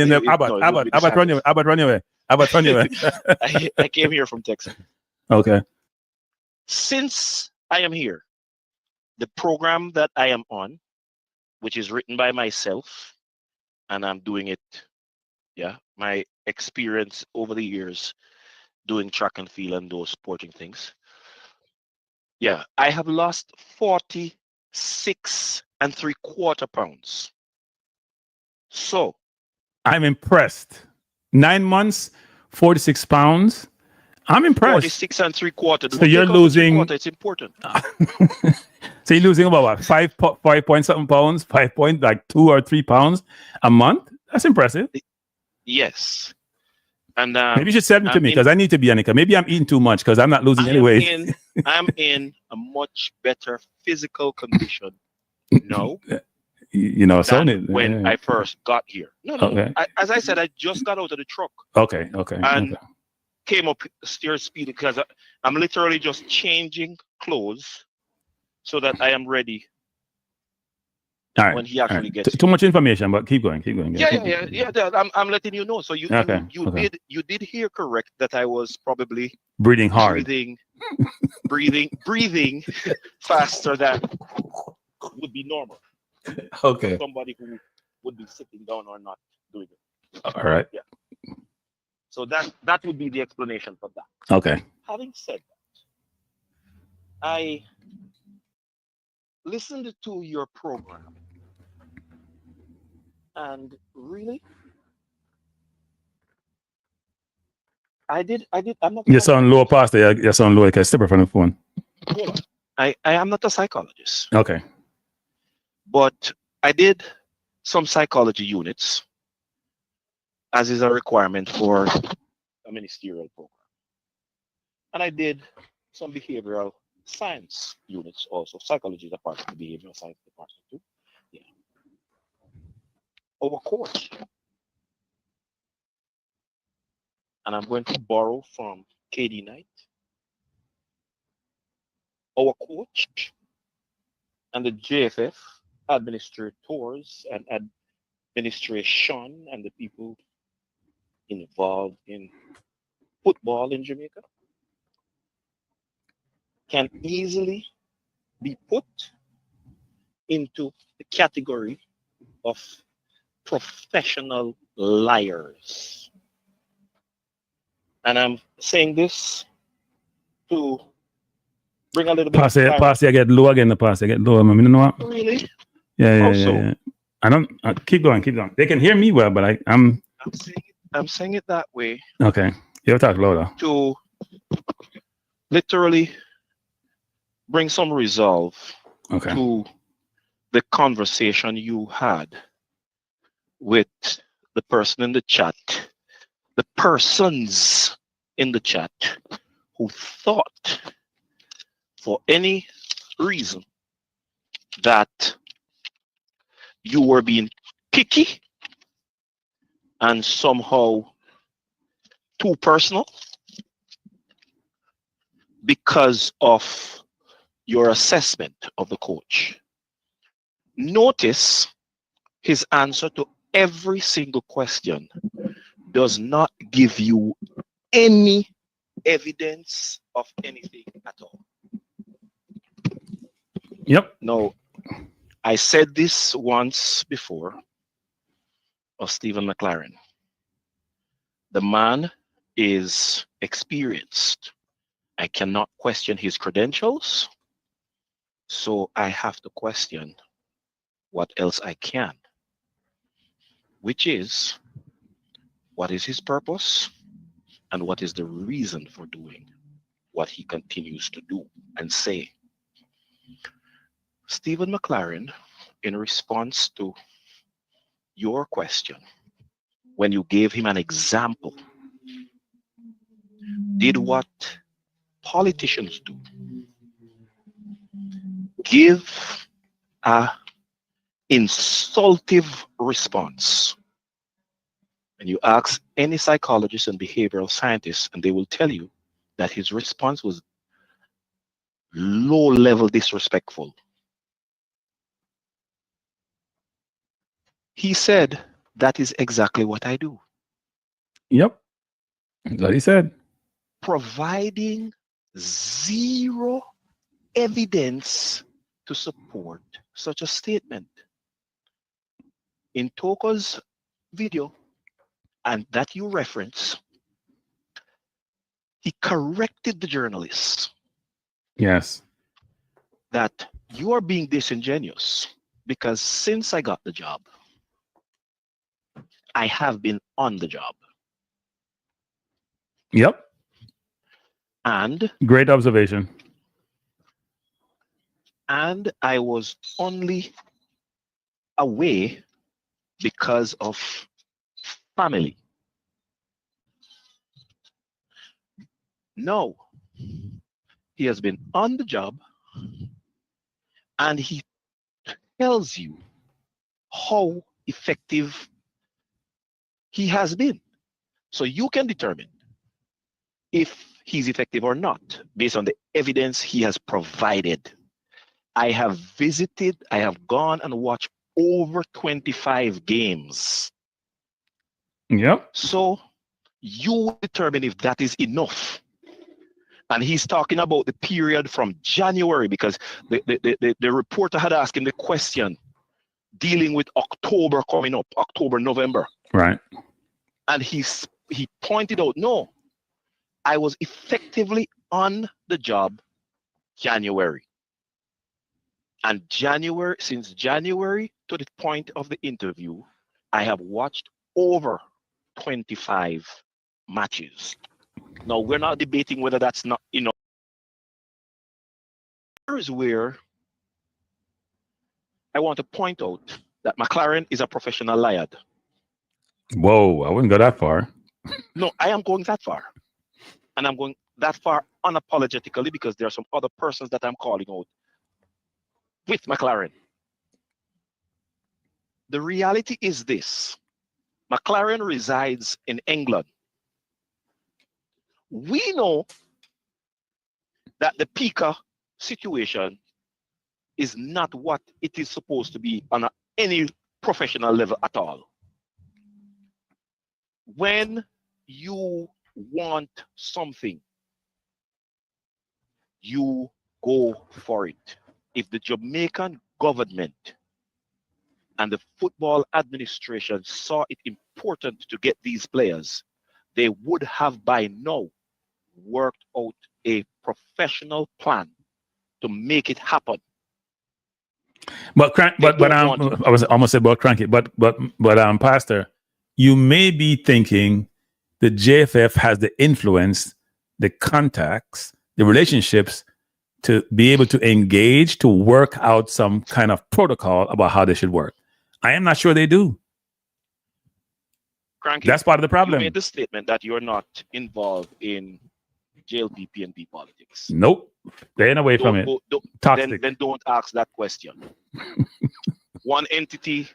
run your way. I came here from Texas. Okay. Since I am here, the program that I am on, which is written by myself, and I'm doing it. Yeah, my experience over the years doing track and field and those sporting things. Yeah, I have lost 46 3/4 pounds. So I'm impressed. 9 months, 46 pounds. I'm impressed. 46 3/4. So you're losing. It's important. So you're losing about what? 5 point something pounds, 2 or 3 pounds a month. That's impressive. Yes. And maybe you should send it to me because I need to be Annika. Maybe I'm eating too much because I'm not losing anyway. I'm in a much better physical condition now. When I first got here. No. Okay. As I said, I just got out of the truck. Okay. And came up steer speed because I'm literally just changing clothes so that I am ready. All right. When he actually gets too much information, but keep going. Yeah. I'm letting you know. So you did hear correct that I was probably breathing hard, breathing faster than would be normal. Okay. Somebody who would be sitting down or not doing it. All right. Yeah. So that would be the explanation for that. Okay. Having said that, I listened to your program. And really, I did. I'm not. You sound low, Pastor. You sound low. Okay, step from the phone. I am not a psychologist. Okay. But I did some psychology units, as is a requirement for a ministerial program. And I did some behavioral science units also. Psychology is a part of the behavioral science department too. Yeah. Our coach, and I'm going to borrow from KD Knight, our coach and the JFF administrators and administration and the people involved in football in Jamaica can easily be put into the category of professional liars. And I'm saying this to bring a little bit of clarity. I get low again. I get low. You know what? Really? Yeah. I don't. Keep going. They can hear me well, but I'm saying it I'm saying it that way Okay. You have to talk louder. to literally bring some resolve Okay. to the conversation you had with the person in the chat, the persons in the chat who thought for any reason that you were being picky and somehow too personal because of your assessment of the coach. Notice his answer to every single question does not give you any evidence of anything at all. Yep. Now, I said this once before of Stephen McLaren. The man is experienced. I cannot question his credentials, so I have to question what else I can, which is, what is his purpose and what is the reason for doing what he continues to do and say. Stephen McLaren, in response to your question, when you gave him an example, did what politicians do. Give a insultive response. And you ask any psychologist and behavioral scientist, and they will tell you that his response was low-level disrespectful. He said, that is exactly what I do. Yep. That's what he said. Providing zero evidence to support such a statement. In Toko's video, and that you reference, he corrected the journalists. Yes. That you are being disingenuous because since I got the job, I have been on the job. Yep. And great observation. And I was only away because of family. No, he has been on the job and he tells you how effective he has been. So you can determine if he's effective or not based on the evidence he has provided. I have gone and watched over 25 games. Yep. So you determine if that is enough. And he's talking about the period from January because the reporter had asked him the question dealing with October coming up, October, November. Right. And he pointed out, no, I was effectively on the job January. And since January to the point of the interview, I have watched over 25 matches. Now, we're not debating whether that's not enough. Here's where I want to point out that McLaren is a professional liar. Whoa, I wouldn't go that far. No, I am going that far. And I'm going that far unapologetically because there are some other persons that I'm calling out with McLaren. The reality is this. McLaren resides in England. We know that the Pika situation is not what it is supposed to be on any professional level at all. When you want something, you go for it. If the Jamaican government and the football administration saw it important to get these players, they would have by now worked out a professional plan to make it happen. I was almost about cranky, but Pastor, you may be thinking the JFF has the influence, the contacts, the relationships to be able to engage, to work out some kind of protocol about how they should work. I am not sure they do. Cranky, that's part of the problem. You made the statement that you're not involved in JLP PNP politics. Nope. Staying away from it. Then don't ask that question. One entity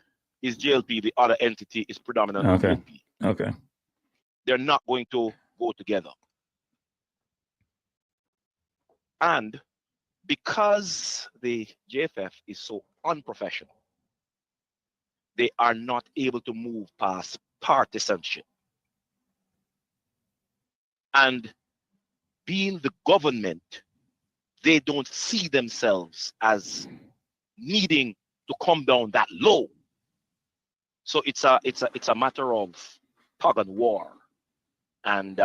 is JLP, the other entity is predominantly Okay. PNP. Okay. They're not going to go together. And because the JFF is so unprofessional, they are not able to move past partisanship. And being the government, they don't see themselves as needing to come down that low. So it's a matter of tug and war, and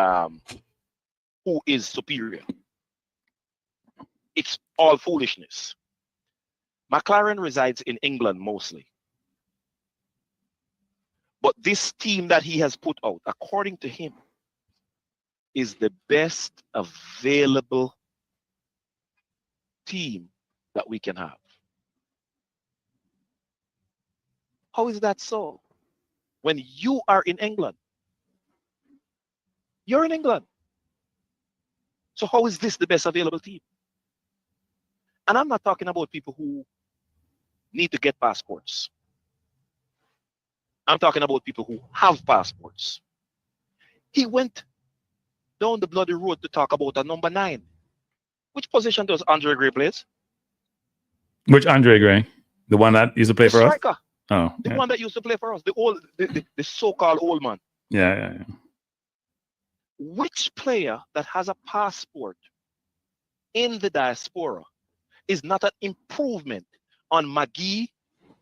who is superior. It's all foolishness. McLaren resides in England mostly. But this team that he has put out, according to him, is the best available team that we can have. How is that so? When you are in England, you're in England. So how is this the best available team? And I'm not talking about people who need to get passports. I'm talking about people who have passports. He went down the bloody road to talk about a number 9. Which position does Andre Gray play? Which Andre Gray? The one that used to play for striker. us? Oh, the one that used to play for us, the so-called old man. Yeah. Which player that has a passport in the diaspora is not an improvement on McGee,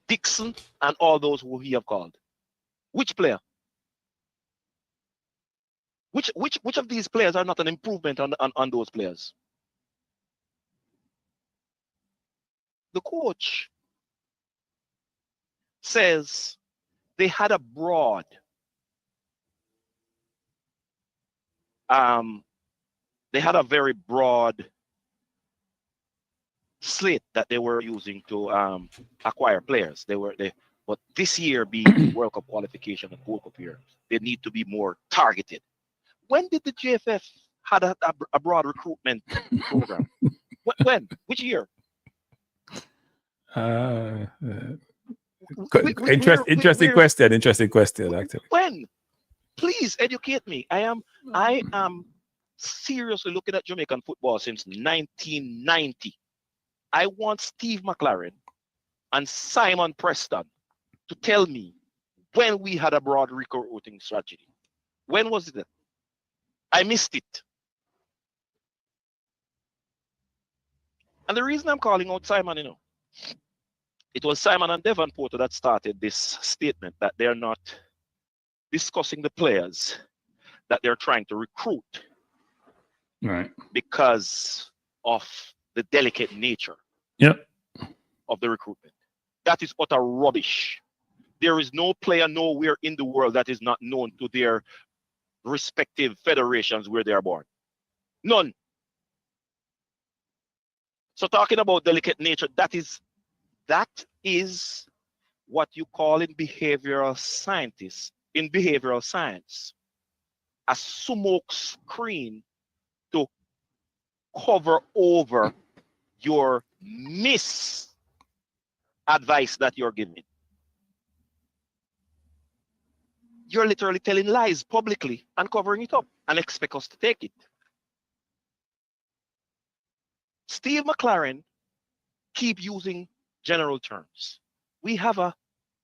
Dixon, and all those who he have called? Which player? Which of these players are not an improvement on those players? The coach says they had a broad they had a very broad slate that they were using to acquire players. But this year being World Cup qualification and World Cup year, they need to be more targeted. When did the JFF had a broad recruitment program? When? Which year? Interesting question, actually. When? Please educate me. I am seriously looking at Jamaican football since 1990. I want Steve McLaren and Simon Preston to tell me when we had a broad recruiting strategy. When was it? I missed it. And the reason I'm calling out Simon, it was Simon and Devon Porter that started this statement that they're not discussing the players that they're trying to recruit. Right. Because of the delicate nature of the recruitment. That is utter rubbish. There is no player nowhere in the world that is not known to their respective federations where they are born. None. So talking about delicate nature, that is what you call in behavioral scientists, in behavioral science, a smoke screen to cover over your misadvice that you're giving. You're literally telling lies publicly and covering it up and expect us to take it. Steve McLaren keep using general terms. We have a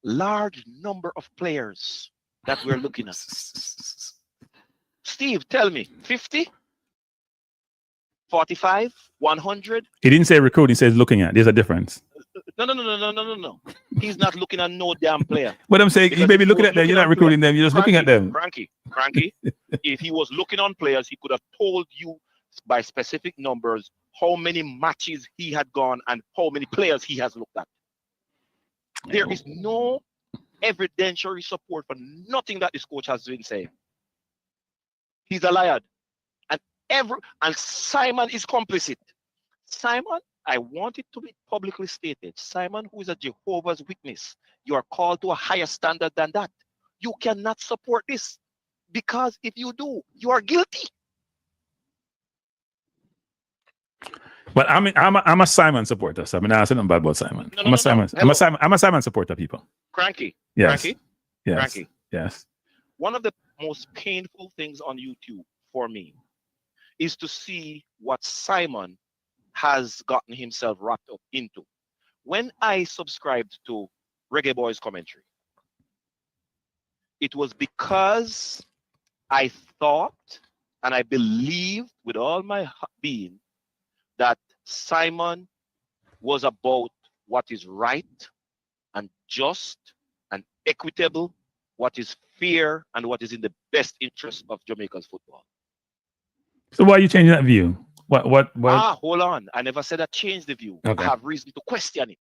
large number of players that we're looking at. Steve, tell me, 50? 45? 100? He didn't say recruit, he says looking at. There's a difference. No. He's not looking at no damn player. What I'm saying, you may be looking at them, you're not recruiting them, you're just looking at them. Cranky. If he was looking on players, he could have told you by specific numbers how many matches he had gone and how many players he has looked at. There is no evidentiary support for nothing that this coach has been saying. He's a liar. And Simon is complicit. Simon, I want it to be publicly stated. Simon, who is a Jehovah's Witness, you are called to a higher standard than that. You cannot support this, because if you do, you are guilty. But I'm a Simon supporter, so I'm not saying nothing bad about Simon. I'm a Simon supporter, people. Cranky. Yes. Cranky. Yes. Cranky. Yes. One of the most painful things on YouTube for me is to see what Simon has gotten himself wrapped up into. When I subscribed to Reggae Boyz commentary, it was because I thought and I believed with all my being that Simon was about what is right and just and equitable, what is fair and what is in the best interest of Jamaica's football. So why are you changing that view? What? Hold on. I never said I changed the view. Okay. I have reason to question it.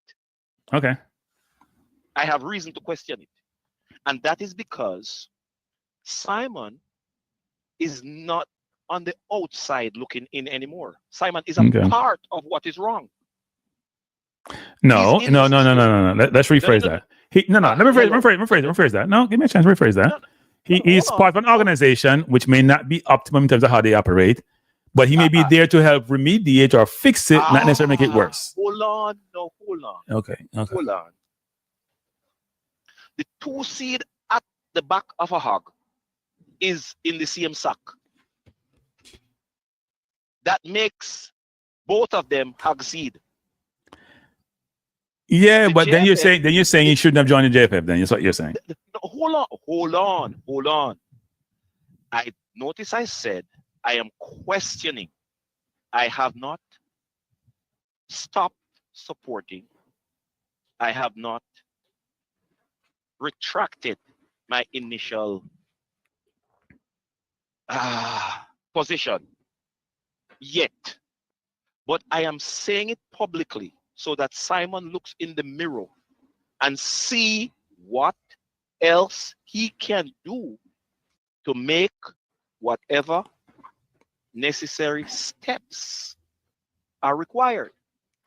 Okay. I have reason to question it. And that is because Simon is not on the outside looking in anymore. Simon is a part of what is wrong. No. Let's rephrase that. Let me rephrase that. No, give me a chance to rephrase that. He's part of an organization which may not be optimum in terms of how they operate, but he may be there to help remediate or fix it, not necessarily make it worse. Hold on. Okay. Hold on. The 2 seed at the back of a hog is in the same sack. That makes both of them hog seed. Yeah, but then you're saying he shouldn't have joined the JFF. Then that's what you're saying. Hold on. I notice I said I am questioning. I have not stopped supporting. I have not retracted my initial position yet. But I am saying it publicly so that Simon looks in the mirror and see what else he can do to make whatever necessary steps are required.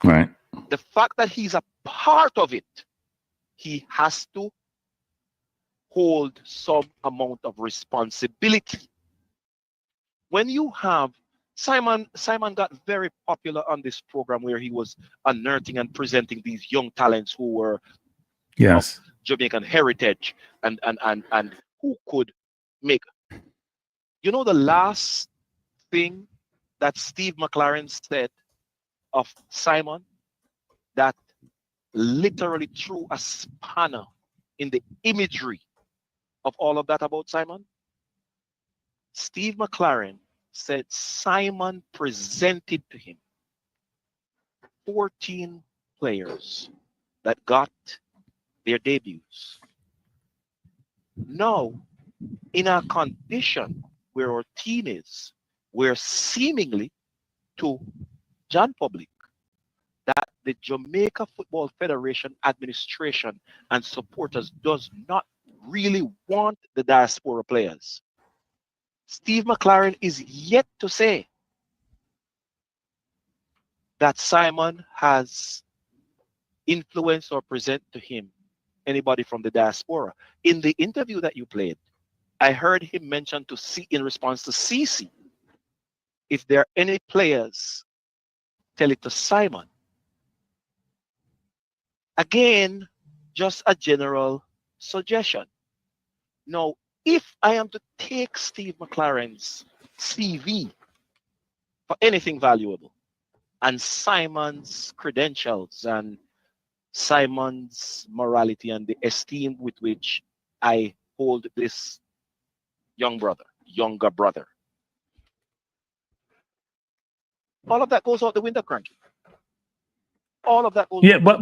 Right. The fact that he's a part of it, he has to hold some amount of responsibility. When you have Simon got very popular on this program where he was unearthing and presenting these young talents who were of Jamaican heritage and who could make. You know the last thing that Steve McLaren said of Simon that literally threw a spanner in the imagery of all of that about Simon? Steve McLaren said Simon presented to him 14 players that got their debuts. Now, in a condition where our team is, we're seemingly to John Public that the Jamaica Football Federation administration and supporters does not really want the diaspora players. Steve McLaren is yet to say that Simon has influenced or present to him anybody from the diaspora. In the interview that you played, I heard him mention to C in response to CC, if there are any players, tell it to Simon. Again, just a general suggestion. Now, if I am to take Steve McLaren's CV for anything valuable, and Simon's credentials and Simon's morality and the esteem with which I hold this younger brother, all of that goes out the window, Cranky. All of that goes. Yeah, but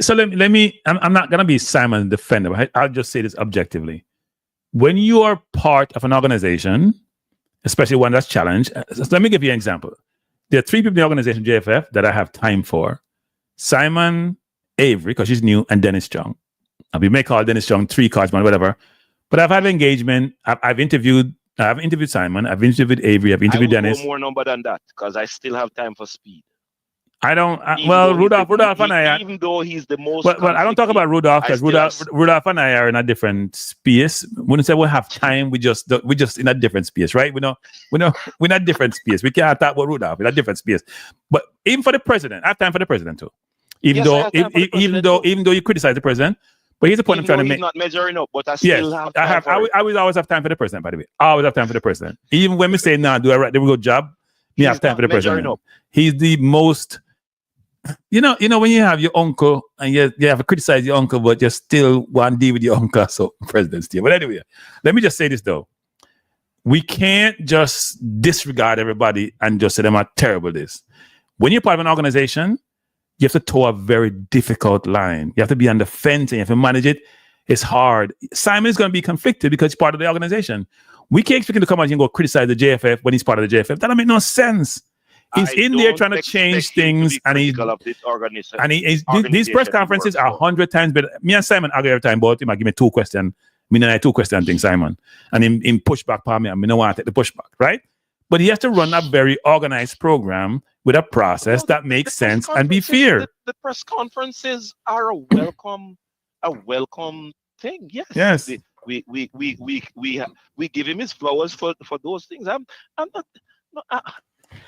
so let me. I'm not gonna be Simon defender, but I'll just say this objectively. When you are part of an organization, especially one that's challenged, so let me give you an example. There are 3 people in the organization, JFF, that I have time for. Simon, Avery, because she's new, and Dennis Chung. We may call Dennis Young 3 cards, man, whatever. But I've had engagement. I've interviewed Simon. I've interviewed Avery. I've interviewed Dennis. Go more number than that because I still have time for speed. I don't. Rudolph and I. Even though he's the most. But I don't talk about Rudolph because Rudolph and I are in a different space. When we say we have time, we just in a different space, right? We're in a different space. We can't talk about Rudolph in a different space. But even for the president, I have time for the president too. Even though you criticize the president, but here's the point I'm trying to make. He's not measuring up, but I still have. I will always have time for the president. By the way, I always have time for the president. Even when we say, "Nah, do I right? There we go, job." Me have time for the president. He's the most. You know, when you have your uncle and you have to criticize your uncle, but you still want to deal with your uncle, so president still. But anyway, let me just say this though. We can't just disregard everybody and just say them are terrible this. When you're part of an organization, you have to toe a very difficult line. You have to be on the fence and you have to manage it. It's hard. Simon is going to be conflicted because he's part of the organization. We can't expect him to come out and go criticize the JFF when he's part of the JFF. That doesn't make no sense. He's in there trying to change things, and these press conferences are 100 times better. Me and Simon argue every time, but him give me 2 questions. Me and I 2 questions thing, Simon, and him push back for me. I don't want to take the pushback, right? But he has to run a very organized program with a process that makes sense and be fair. The press conferences are a welcome thing. Yes. We give him his flowers for those things.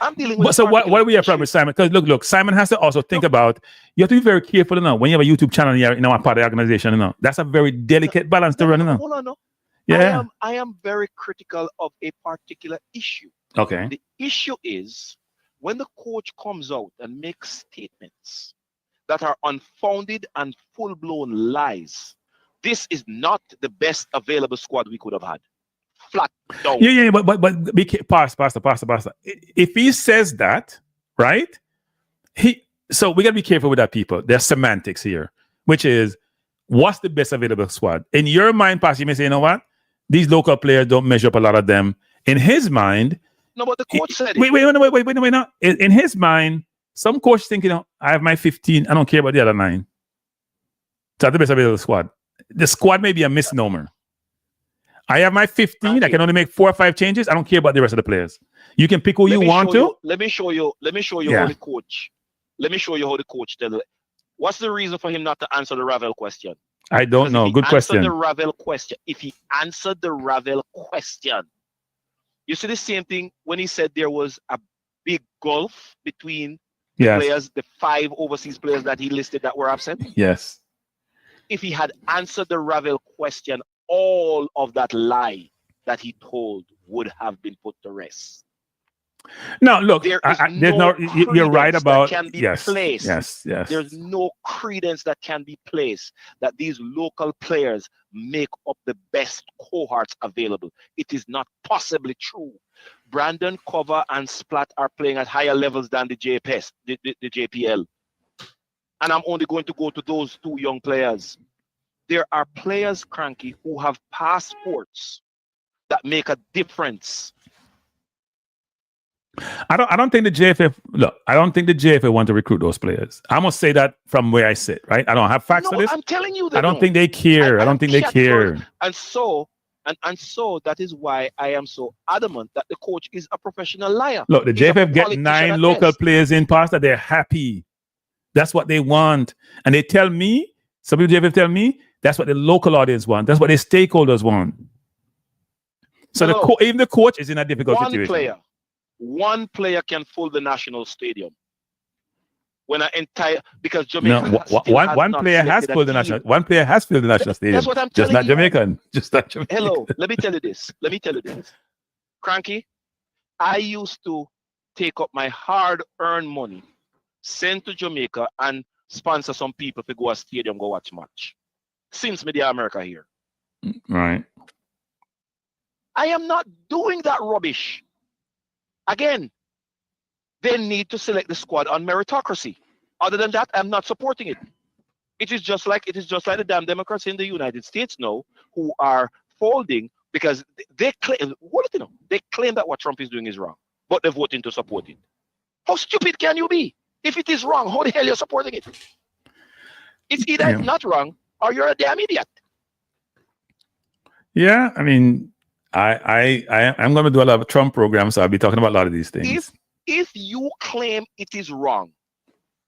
I'm dealing with. But so what do we have from with Simon? Because look, Simon has to also think about. You have to be very careful now when you have a YouTube channel. You're part of the organization. That's a very delicate balance to run. Hold on, no. Yeah, I am very critical of a particular issue. Okay. The issue is when the coach comes out and makes statements that are unfounded and full-blown lies. This is not the best available squad we could have had. Flat down. Yeah, but Pastor. If he says that, right? So we gotta be careful with that, people. There's semantics here, which is what's the best available squad? In your mind, Pastor, you may say, you know what? These local players don't measure up a lot of them. In his mind, no, but the coach said it. Wait, no. In his mind, some coach think, I have my 15, I don't care about the other 9. That's the best available squad. The squad may be a misnomer. I have my 15. I can only make 4 or 5 changes. I don't care about the rest of the players. You can pick who you want to. Let me show you how the coach. Let me show you how the coach tell it. What's the reason for him not to answer the Ravel question? I don't know. Good question. The Ravel question. If he answered the Ravel question, you see the same thing when he said there was a big gulf between players, the 5 overseas players that he listed that were absent. Yes. If he had answered the Ravel question, all of that lie that he told would have been put to rest. No, look, you're right about yes. There's no credence that can be placed that these local players make up the best cohorts available. It is not possibly true. Brandon, Cover, and Splat are playing at higher levels than the JPS, the JPL. And I'm only going to go to those 2 young players. There are players, Cranky, who have passports that make a difference. I don't think the JFF I don't think the JFF want to recruit those players. I must say that from where I sit, right? I don't have facts for this. I'm telling you, I don't think they care. I don't think they care. And so that is why I am so adamant that the coach is a professional liar. Look, the JFF get 9 local players in Pastor. They're happy. That's what they want. And they tell me, some people JFF tell me, that's what the local audience want. That's what the stakeholders want. So even the coach is in a difficult situation. One player can fill the national stadium. Because Jamaica one player has filled the national. One player has filled the national stadium. That's what I'm just telling not Jamaican. Just not Jamaican. Hello, let me tell you this. Cranky, I used to take up my hard-earned money, send to Jamaica, and sponsor some people to go to stadium, go watch match. Since Media America here. Right. I am not doing that rubbish. Again, they need to select the squad on meritocracy. Other than that, I'm not supporting it. It is just like the damn Democrats in the United States now who are folding because they claim they claim that what Trump is doing is wrong, but they're voting to support it. How stupid can you be? If it is wrong, how the hell are you supporting it? It's either it's not wrong or you're a damn idiot. Yeah, I mean, I'm going to do a lot of Trump programs, so I'll be talking about a lot of these things. If you claim it is wrong,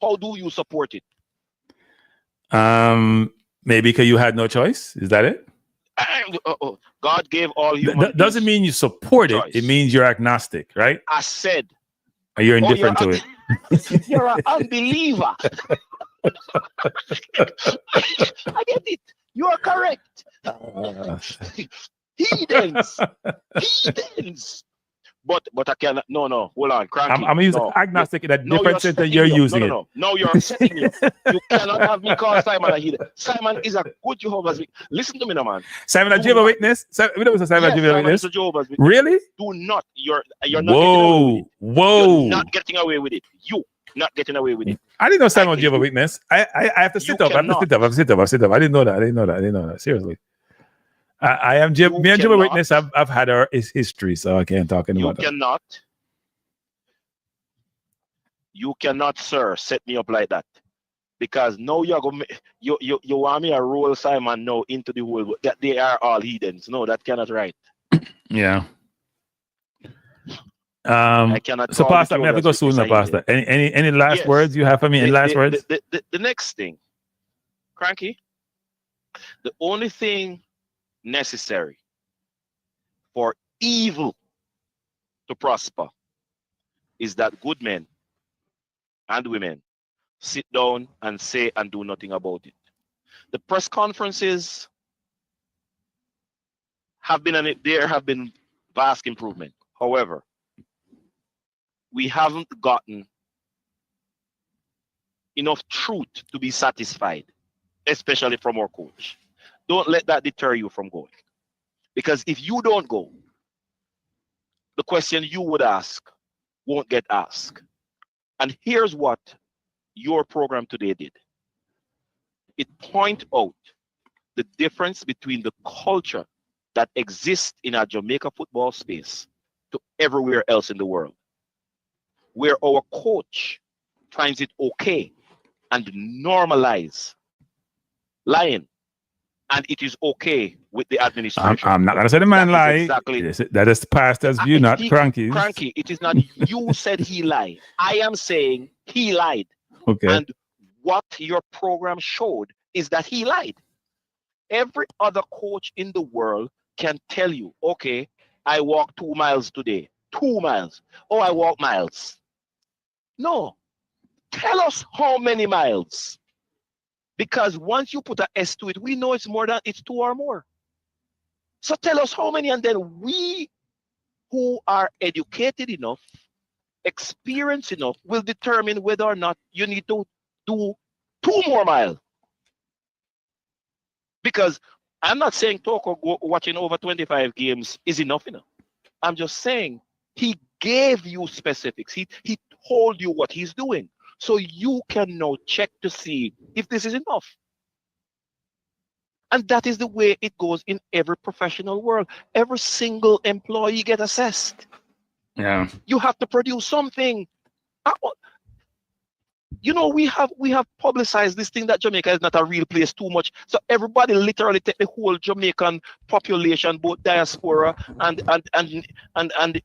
how do you support it? Maybe because you had no choice. Is that it? God gave all human beings doesn't mean you support choice. it. It means you're agnostic, right? I said. Or you're indifferent to it. You're an unbeliever. I get it. You are correct. Heathens. But I cannot. No. Hold on, Cranky. I'm using agnostic in a different sense than you're using it. No, you're setting me up. You cannot have me call Simon a heathen. Simon is a good Jehovah's Witness. Listen to me now, man. Simon a Jehovah's Witness? Simon a Jehovah's Witness? Jehovah's Witness. Really? Do not. You're not Whoa. You're not getting away with it. You not getting away with it. I didn't know Simon was Jehovah's Witness. I have to sit up. I have to sit up. I didn't know that. Seriously. I am me and Jehovah's Witness. I've had his history, so I can't talk about that. You cannot, sir, set me up like that, because now you're going. You want me to roll Simon now into the world that they are all heathens. No, that cannot right. Yeah. I cannot. So, Pastor, I have to go soon, Pastor. Any last words you have for me? Any last words? The next thing, Cranky. The only thing necessary for evil to prosper is that good men and women sit down and say and do nothing about it. The press conferences there have been vast improvement. However, we haven't gotten enough truth to be satisfied, especially from our coach. Don't let that deter you from going. Because if you don't go, the question you would ask won't get asked. And here's what your program today did. It pointed out the difference between the culture that exists in our Jamaica football space to everywhere else in the world, where our coach finds it okay and normalize lying. And it is okay with the administration. I'm not going to say the man lie. Exactly. That is pastor's view, not Cranky's. Cranky, it is not you said he lied. I am saying he lied. Okay. And what your program showed is that he lied. Every other coach in the world can tell you, okay, I walked 2 miles today. 2 miles. Oh, I walked miles. No. Tell us how many miles. Because once you put an S to it, we know it's 2 or more. So tell us how many, and then we who are educated enough, experienced enough, will determine whether or not you need to do 2 more miles. Because I'm not saying talk or watching over 25 games is enough. I'm just saying he gave you specifics. He told you what he's doing. So you can now check to see if this is enough. And that is the way it goes in every professional world. Every single employee get assessed. Yeah. You have to produce something. We have publicized this thing that Jamaica is not a real place too much. So everybody literally take the whole Jamaican population, both diaspora and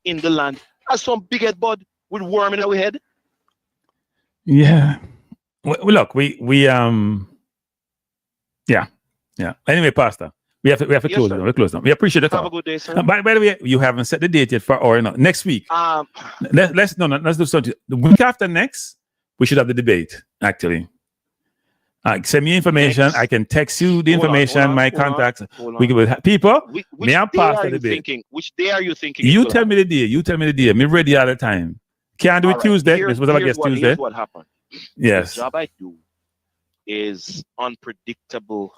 in the land, as some big head bud with worm in our head. Yeah. Well, look, yeah. Anyway, Pastor, we have to close down. We close down. We appreciate the call. Have a good day, sir. By the way, you haven't set the date yet for next week. Let's do something. The week after next, we should have the debate. Actually, send me information. I can text you the information, my contacts. We can have people. Me and Pastor debate. Which day are you thinking? You tell me the day. You tell me the day. I'm ready all the time. Can't do it Tuesday. This was our guest Tuesday. Here's what happened. Yes. The job I do is unpredictable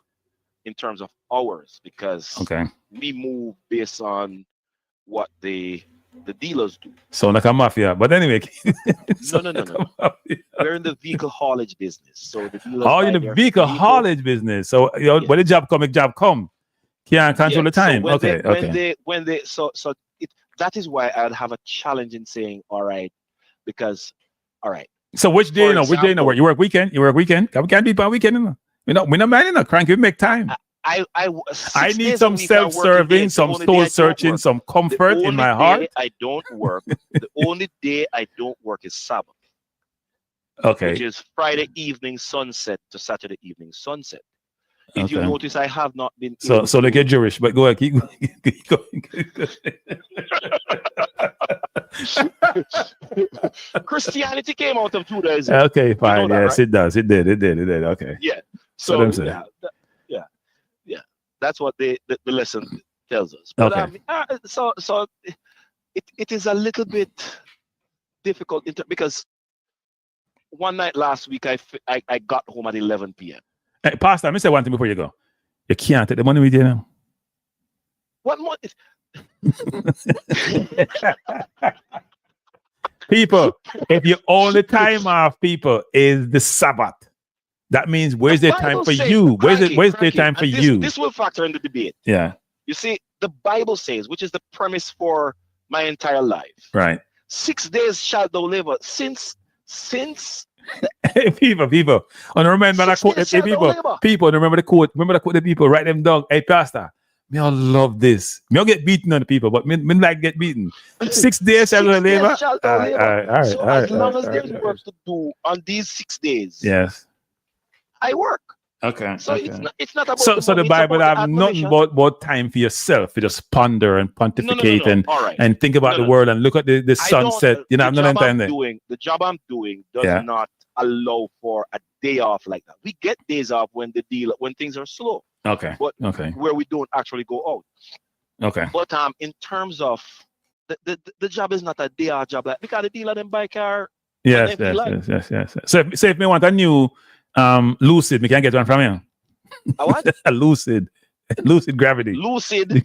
in terms of hours because we move based on what the dealers do. So like a mafia. But anyway. No. We're in the vehicle haulage business. So the dealers in the vehicle haulage business. So when the job come. Can't control the time. So that is why I'd have a challenge in saying, all right, because all right. So which day? Which day? You work weekend? We can't be by weekend. we're not minding a crank. We make time. I need some self-serving, some soul searching, some comfort in my heart. I don't work. The only day I don't work is Sabbath. Okay. Which is Friday evening sunset to Saturday evening sunset. If you Okay. notice, I have not been. So like you're Jewish, but go ahead, keep going. Christianity came out of 2 days. Okay, fine. You know that, Yes, right? it does. It did. Okay. Yeah. So So them say. yeah. That's what the lesson tells us. But Okay. so it is a little bit difficult because one night last week I got home at 11 p.m. Hey, Pastor, let me say one thing before you go. You can't take the money with you now. What more? People, if your only time off, people, is the Sabbath, that means where's the time Bible for says- you? Where's the Cranky, time for and you? This will factor in the debate. Yeah, You see, the Bible says, which is the premise for my entire life, right. 6 days shalt thou labor. Since people. And remember that quote. Hey, people, remember the quote. Remember the quote. The people write them down. Hey, Pastor, me I love this. Me I get beaten on the people, but me like get beaten. 6 days shall thou labor. shalt thou labor. So as long as there's right. work to do on these 6 days, Yes. I work. Okay. So it's not about So the the money, it's Bible about the have nothing admonition. but time for yourself. You just ponder and pontificate and All right. and think about the world and look at the I don't- sunset. You know, the I'm not job time I'm there. doing, the job I'm doing does Yeah. not allow for a day off like that. We get days off when things are slow, Okay. but Okay. where we don't actually go out. Okay. But in terms of the job is not a day off job, like because the dealer them buy car. Yes. So if me want a new Lucid, me can get one from you. A what? A Lucid Gravity. Lucid.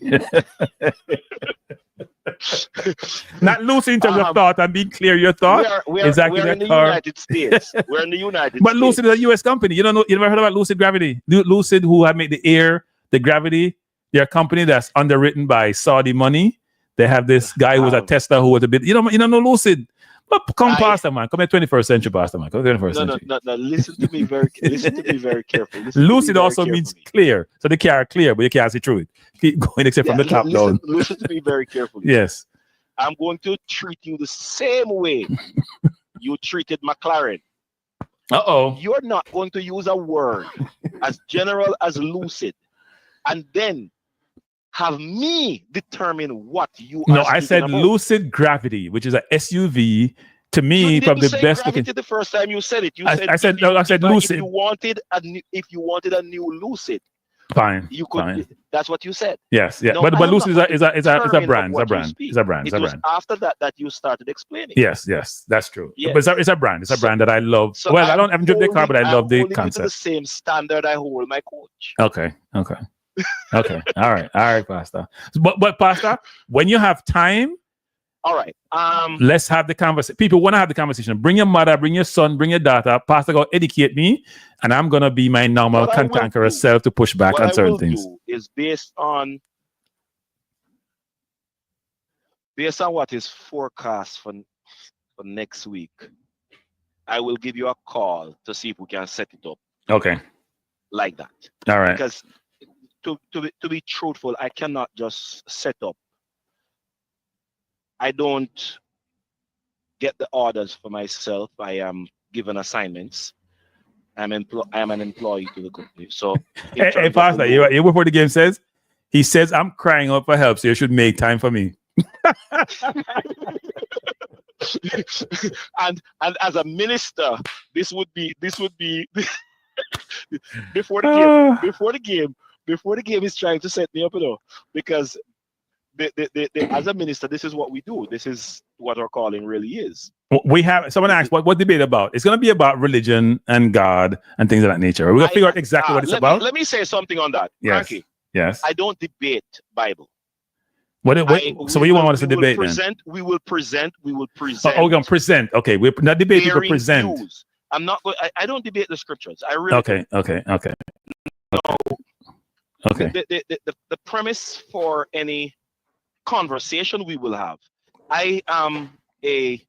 Not lucid in terms of thought and being clear your thought. We're in the United States. We're in the United But States. Lucid is a US company. You never heard about Lucid Gravity? Lucid, who have made the air, the gravity, they're a company that's underwritten by Saudi money. They have this guy who was a Tesla who was a bit, you don't know Lucid. But come Pastor, man. Come here 21st century, Pastor, man. Come 21st century. No. Listen to me very carefully. Lucid also means clear. So the car clear, but you can't see through it. Keep going except from the top down. Listen to me very carefully. Yes. I'm going to treat you the same way you treated McLaren. Uh-oh. You're not going to use a word as general as lucid and then have me determine what you are. No, I said about. Lucid Gravity, which is a SUV. To me, you from the say best Gravity looking. the first time you said it. You I said Lucid. If you wanted a new Lucid, Fine. you could. Fine. That's what you said. Yes, yeah. No, but I am Lucid not is a brand. what It's a brand. you speak. It's a brand. It It's a was brand. after that you started explaining. Yes, that's true. Yes. But it's a brand. It's a brand that I love. So Well, I haven't driven the car, but I love the holding you to concept. the same standard I hold my coach. Okay. All right, Pastor. But Pastor, when you have time, all right. Let's have the conversation. People want to have the conversation. Bring your mother, bring your son, bring your daughter. Pastor, go educate me, and I'm gonna be my normal cantankerous self to push back on certain things. What I will do is based on what is forecast for next week. I will give you a call to see if we can set it up. Okay. Like that. All right. Because to be truthful, I cannot just set up. I don't get the orders for myself. I am given assignments. I am an employee to the company. So, hey, Pastor, you before the game says, he says, I'm crying out for help, so you should make time for me. and as a minister, this would be before the game is trying to set me up, because as a minister, this is what we do. This is what our calling really is. We have someone asked what debate about. It's going to be about religion and God and things of that nature. We're going to figure out exactly what it's about. Let me say something on that. Yes. Frankie, yes. I don't debate Bible. So what do you want us to debate then? We will present. Oh, we're going to present. Okay, we're not debating, but present. Views. I'm not. I don't debate the scriptures. I really. Okay. No. Okay. The premise for any conversation we will have. I am a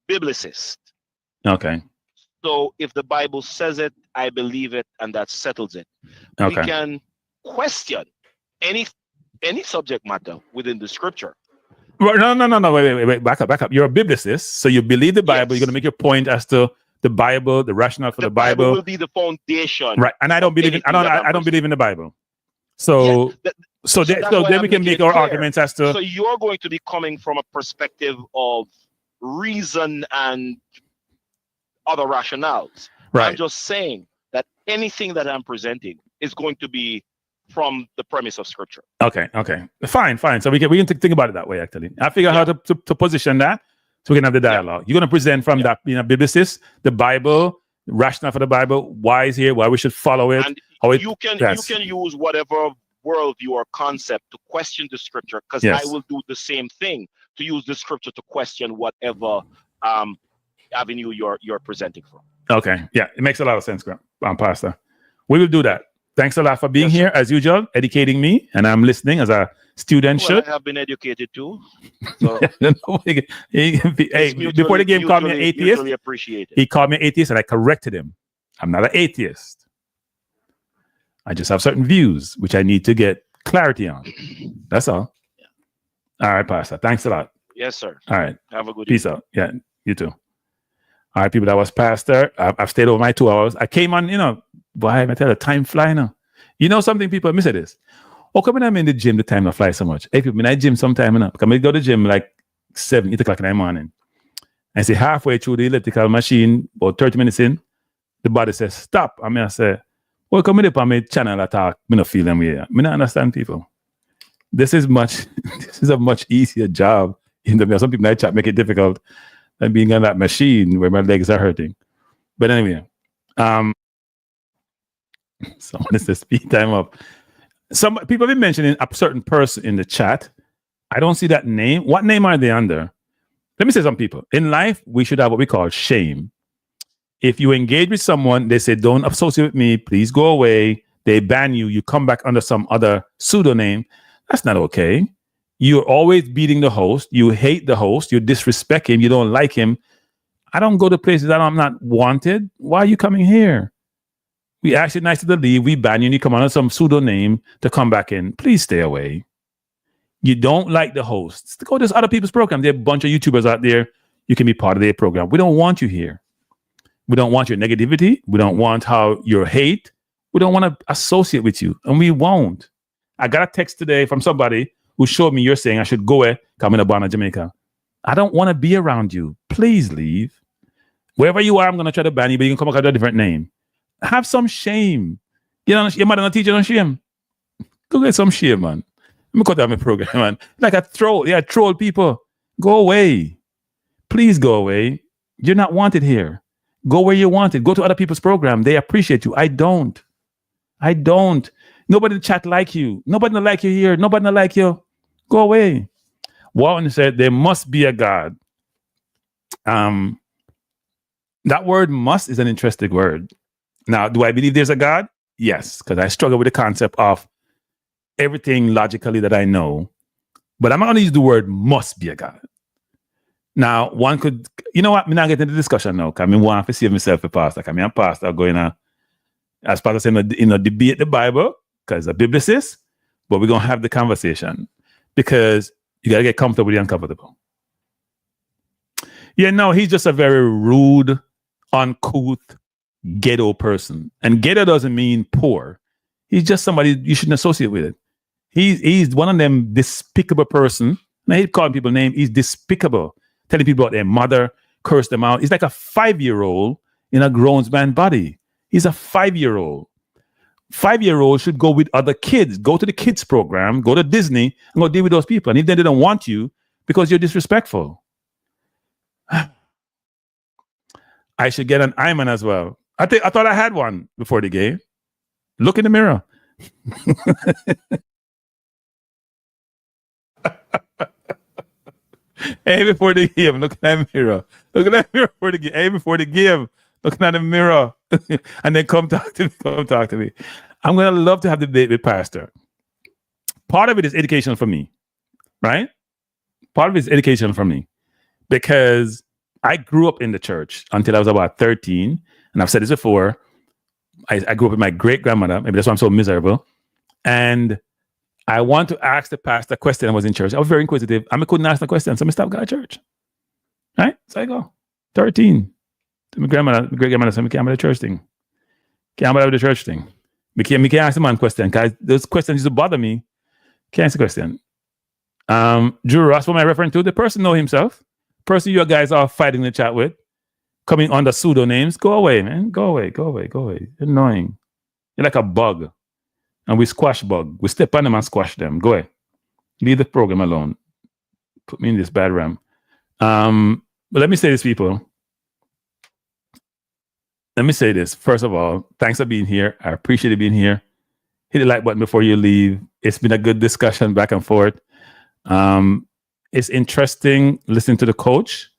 biblicist. Okay. So if the Bible says it, I believe it, and that settles it. Okay. We can question any subject matter within the scripture. No. Wait. Back up. You're a biblicist, so you believe the Bible. You're going to make your point as to the Bible, the rationale for the Bible. Will be the foundation, right? And I don't believe in. I don't believe in the Bible. So, so then we can make our arguments as to. So you're going to be coming from a perspective of reason and other rationales. Right. I'm just saying that anything that I'm presenting is going to be from the premise of scripture. Okay. Fine. So we can think about it that way. Actually, I figure out how to position that so we can have the dialogue. You're going to present from that, biblicist, the Bible, rationale for the Bible, why is here, why we should follow it. And you can use whatever worldview or concept to question the scripture, because I will do the same thing to use the scripture to question whatever avenue you're presenting from. Okay. Yeah, it makes a lot of sense, Pastor. We will do that. Thanks a lot for being here, as usual, educating me, and I'm listening as a student should. I have been educated too. So before the game, called me an atheist. He called me an atheist, and I corrected him. I'm not an atheist. I just have certain views which I need to get clarity on. That's all. All right, Pastor. Thanks a lot. Yes, sir. All right. Have a good Peace out. Yeah, you too. All right, people. That was Pastor. I've stayed over my 2 hours. I came on, boy, I tell you, time fly now. You know something, people miss this. How come when I'm in the gym, the time not fly so much? Hey, people, I gym sometime enough. Because I go to the gym like 7, 8 o'clock in the morning. I say halfway through the elliptical machine, about 30 minutes in, the body says, stop. I say, well, come up on my channel attack. I don't feel them way. I don't understand people. This is a much easier job. Some people in chat make it difficult than being on that machine where my legs are hurting. But anyway, someone is the speed time up. Some people have been mentioning a certain person in the chat. I don't see that name. What name are they under? Let me say some people. In life, we should have what we call shame. If you engage with someone, they say, don't associate with me, please go away. They ban you. You come back under some other pseudonym. That's not okay. You're always beating the host. You hate the host. You disrespect him. You don't like him. I don't go to places that I'm not wanted. Why are you coming here? We ask you nicely to leave. We ban you and you come under some pseudonym to come back in. Please stay away. You don't like the hosts. Go to other people's program. There are a bunch of YouTubers out there. You can be part of their program. We don't want you here. We don't want your negativity. We don't want how your hate. We don't want to associate with you. And we won't. I got a text today from somebody who showed me you're saying I should go where? Come in Abana, Jamaica. I don't want to be around you. Please leave. Wherever you are, I'm going to try to ban you, but you can come back under a different name. Have some shame. Your mother not teach you no shame. Go get some shame, man. Let me cut down my program, man. Like a troll. Yeah, troll people. Go away. Please go away. You're not wanted here. Go where you're wanted. Go to other people's program. They appreciate you. I don't. Nobody in the chat like you. Nobody not like you here. Nobody not like you. Go away. Walton said there must be a God. That word must is an interesting word. Now, do I believe there's a God? Yes, because I struggle with the concept of everything logically that I know. But I'm not going to use the word must be a God. Now, one could, you know what? I'm not getting into the discussion now. I mean, one have to save myself a pastor. I mean, I'm pastor going to, as pastor said, debate the Bible because a biblicist, but we're going to have the conversation because you got to get comfortable with the uncomfortable. Yeah, no, he's just a very rude, uncouth, ghetto person. And ghetto doesn't mean poor. He's just somebody you shouldn't associate with it. He's one of them despicable person. And I hate calling people names. He's despicable. Telling people about their mother, curse them out. He's like a 5-year-old in a grown man's body. He's a 5-year-old. 5-year-old should go with other kids. Go to the kids program, go to Disney, and go deal with those people. And if they don't want you because you're disrespectful. I should get an Iman as well. I thought I had one before the game. Look in the mirror. Hey, before the game, look at that mirror. Look at that mirror before the game. Hey, before the game, looking at the mirror. And then come talk to me. I'm going to love to have the debate with Pastor. Part of it is educational for me, right? Part of it is educational for me. Because I grew up in the church until I was about 13. And I've said this before. I grew up with my great-grandmother. Maybe that's why I'm so miserable. And I want to ask the pastor a question. I was in church. I was very inquisitive. I couldn't ask the question. So I stopped going to church. Right? So I go. 13. To my great-grandmother said, I can't have the church thing. Can't have the church thing. Me can't ask the man question. Because those questions used to bother me. Can't answer the question. Drew Ross, what am I referring to? The person know himself. Person you guys are fighting the chat with. Coming under pseudonames. Go away, man. Go away. You're annoying. You're like a bug. And we squash bug. We step on them and squash them. Go away. Leave the program alone. Put me in this bad ram. But let me say this, people. Let me say this. First of all, thanks for being here. I appreciate you being here. Hit the like button before you leave. It's been a good discussion back and forth. It's interesting listening to the coach.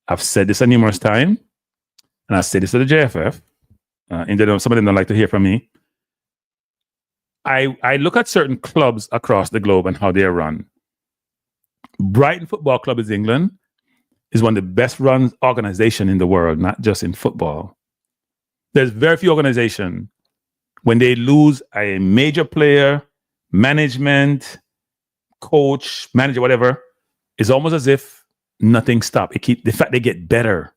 I've said this numerous times, and I said this to the JFF. And some of them don't like to hear from me. I look at certain clubs across the globe and how they are run. Brighton Football Club in England is one of the best run organizations in the world, not just in football. There's very few organizations when they lose a major player, management, coach, manager, whatever, it's almost as if nothing stopped. The fact they get better.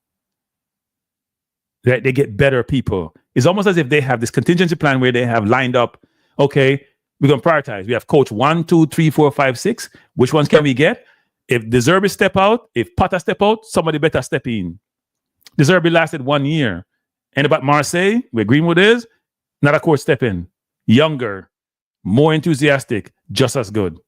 They get better people. It's almost as if they have this contingency plan where they have lined up, okay, we're going to prioritize. We have coach 1, 2, 3, 4, 5, 6. Which ones can we get? If De Zerbi step out, if Potter step out, somebody better step in. De Zerbi lasted 1 year. And about Marseille, where Greenwood is, not a coach step in. Younger, more enthusiastic, just as good.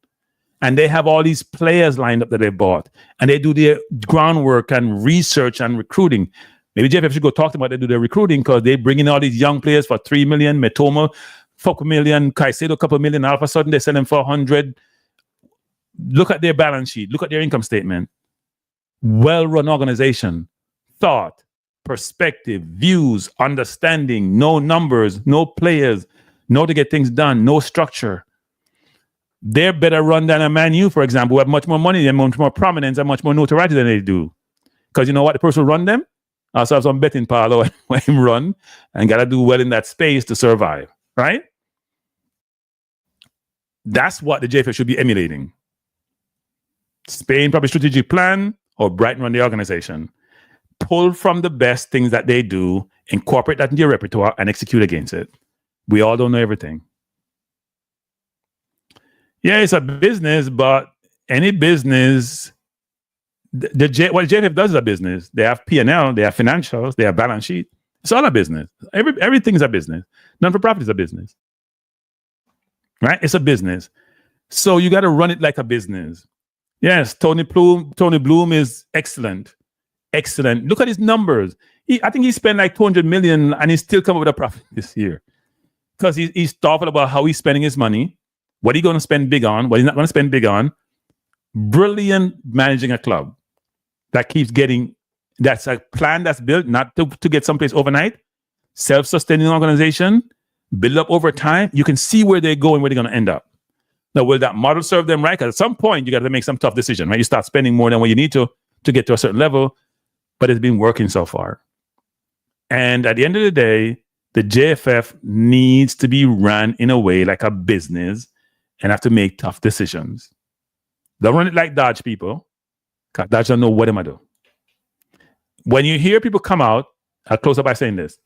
And they have all these players lined up that they bought. And they do their groundwork and research and recruiting. Maybe JFF should go talk to them about they do their recruiting because they bring in all these young players for 3 million, Matoma, 4 million, Caicedo, a couple million. All of a sudden, they sell them for 100. Look at their balance sheet. Look at their income statement. Well-run organization. Thought, perspective, views, understanding, no numbers, no players, know to get things done, no structure. They're better run than a Man U, for example, who have much more money and much more prominence and much more notoriety than they do. Because you know what? The person who run them also have some betting power when him run and got to do well in that space to survive, right? That's what the JFL should be emulating. Spain probably strategic plan or Brighton run the organization. Pull from the best things that they do, incorporate that into your repertoire and execute against it. We all don't know everything. Yeah, it's a business, but any business, what JFF does is a business. They have P&L, they have financials, they have balance sheet. It's all a business. Everything is a business. Non-for-profit is a business. Right? It's a business. So you got to run it like a business. Yes, Tony Bloom is excellent. Excellent. Look at his numbers. I think he spent like 200 million and he's still come up with a profit this year. Because he's thoughtful about how he's spending his money, what he's going to spend big on, what he's not going to spend big on. Brilliant managing a club that keeps getting, that's a plan that's built not to get someplace overnight. Self-sustaining organization, build up over time. You can see where they're going, where they're going to end up. Now, will that model serve them right? Because at some point, you got to make some tough decision, right? You start spending more than what you need to get to a certain level, but it's been working so far. And at the end of the day, the JFF needs to be run in a way like a business and have to make tough decisions. Don't run it like Dodge people, because Dodge don't know what am I do. When you hear people come out, I'll close up by saying this,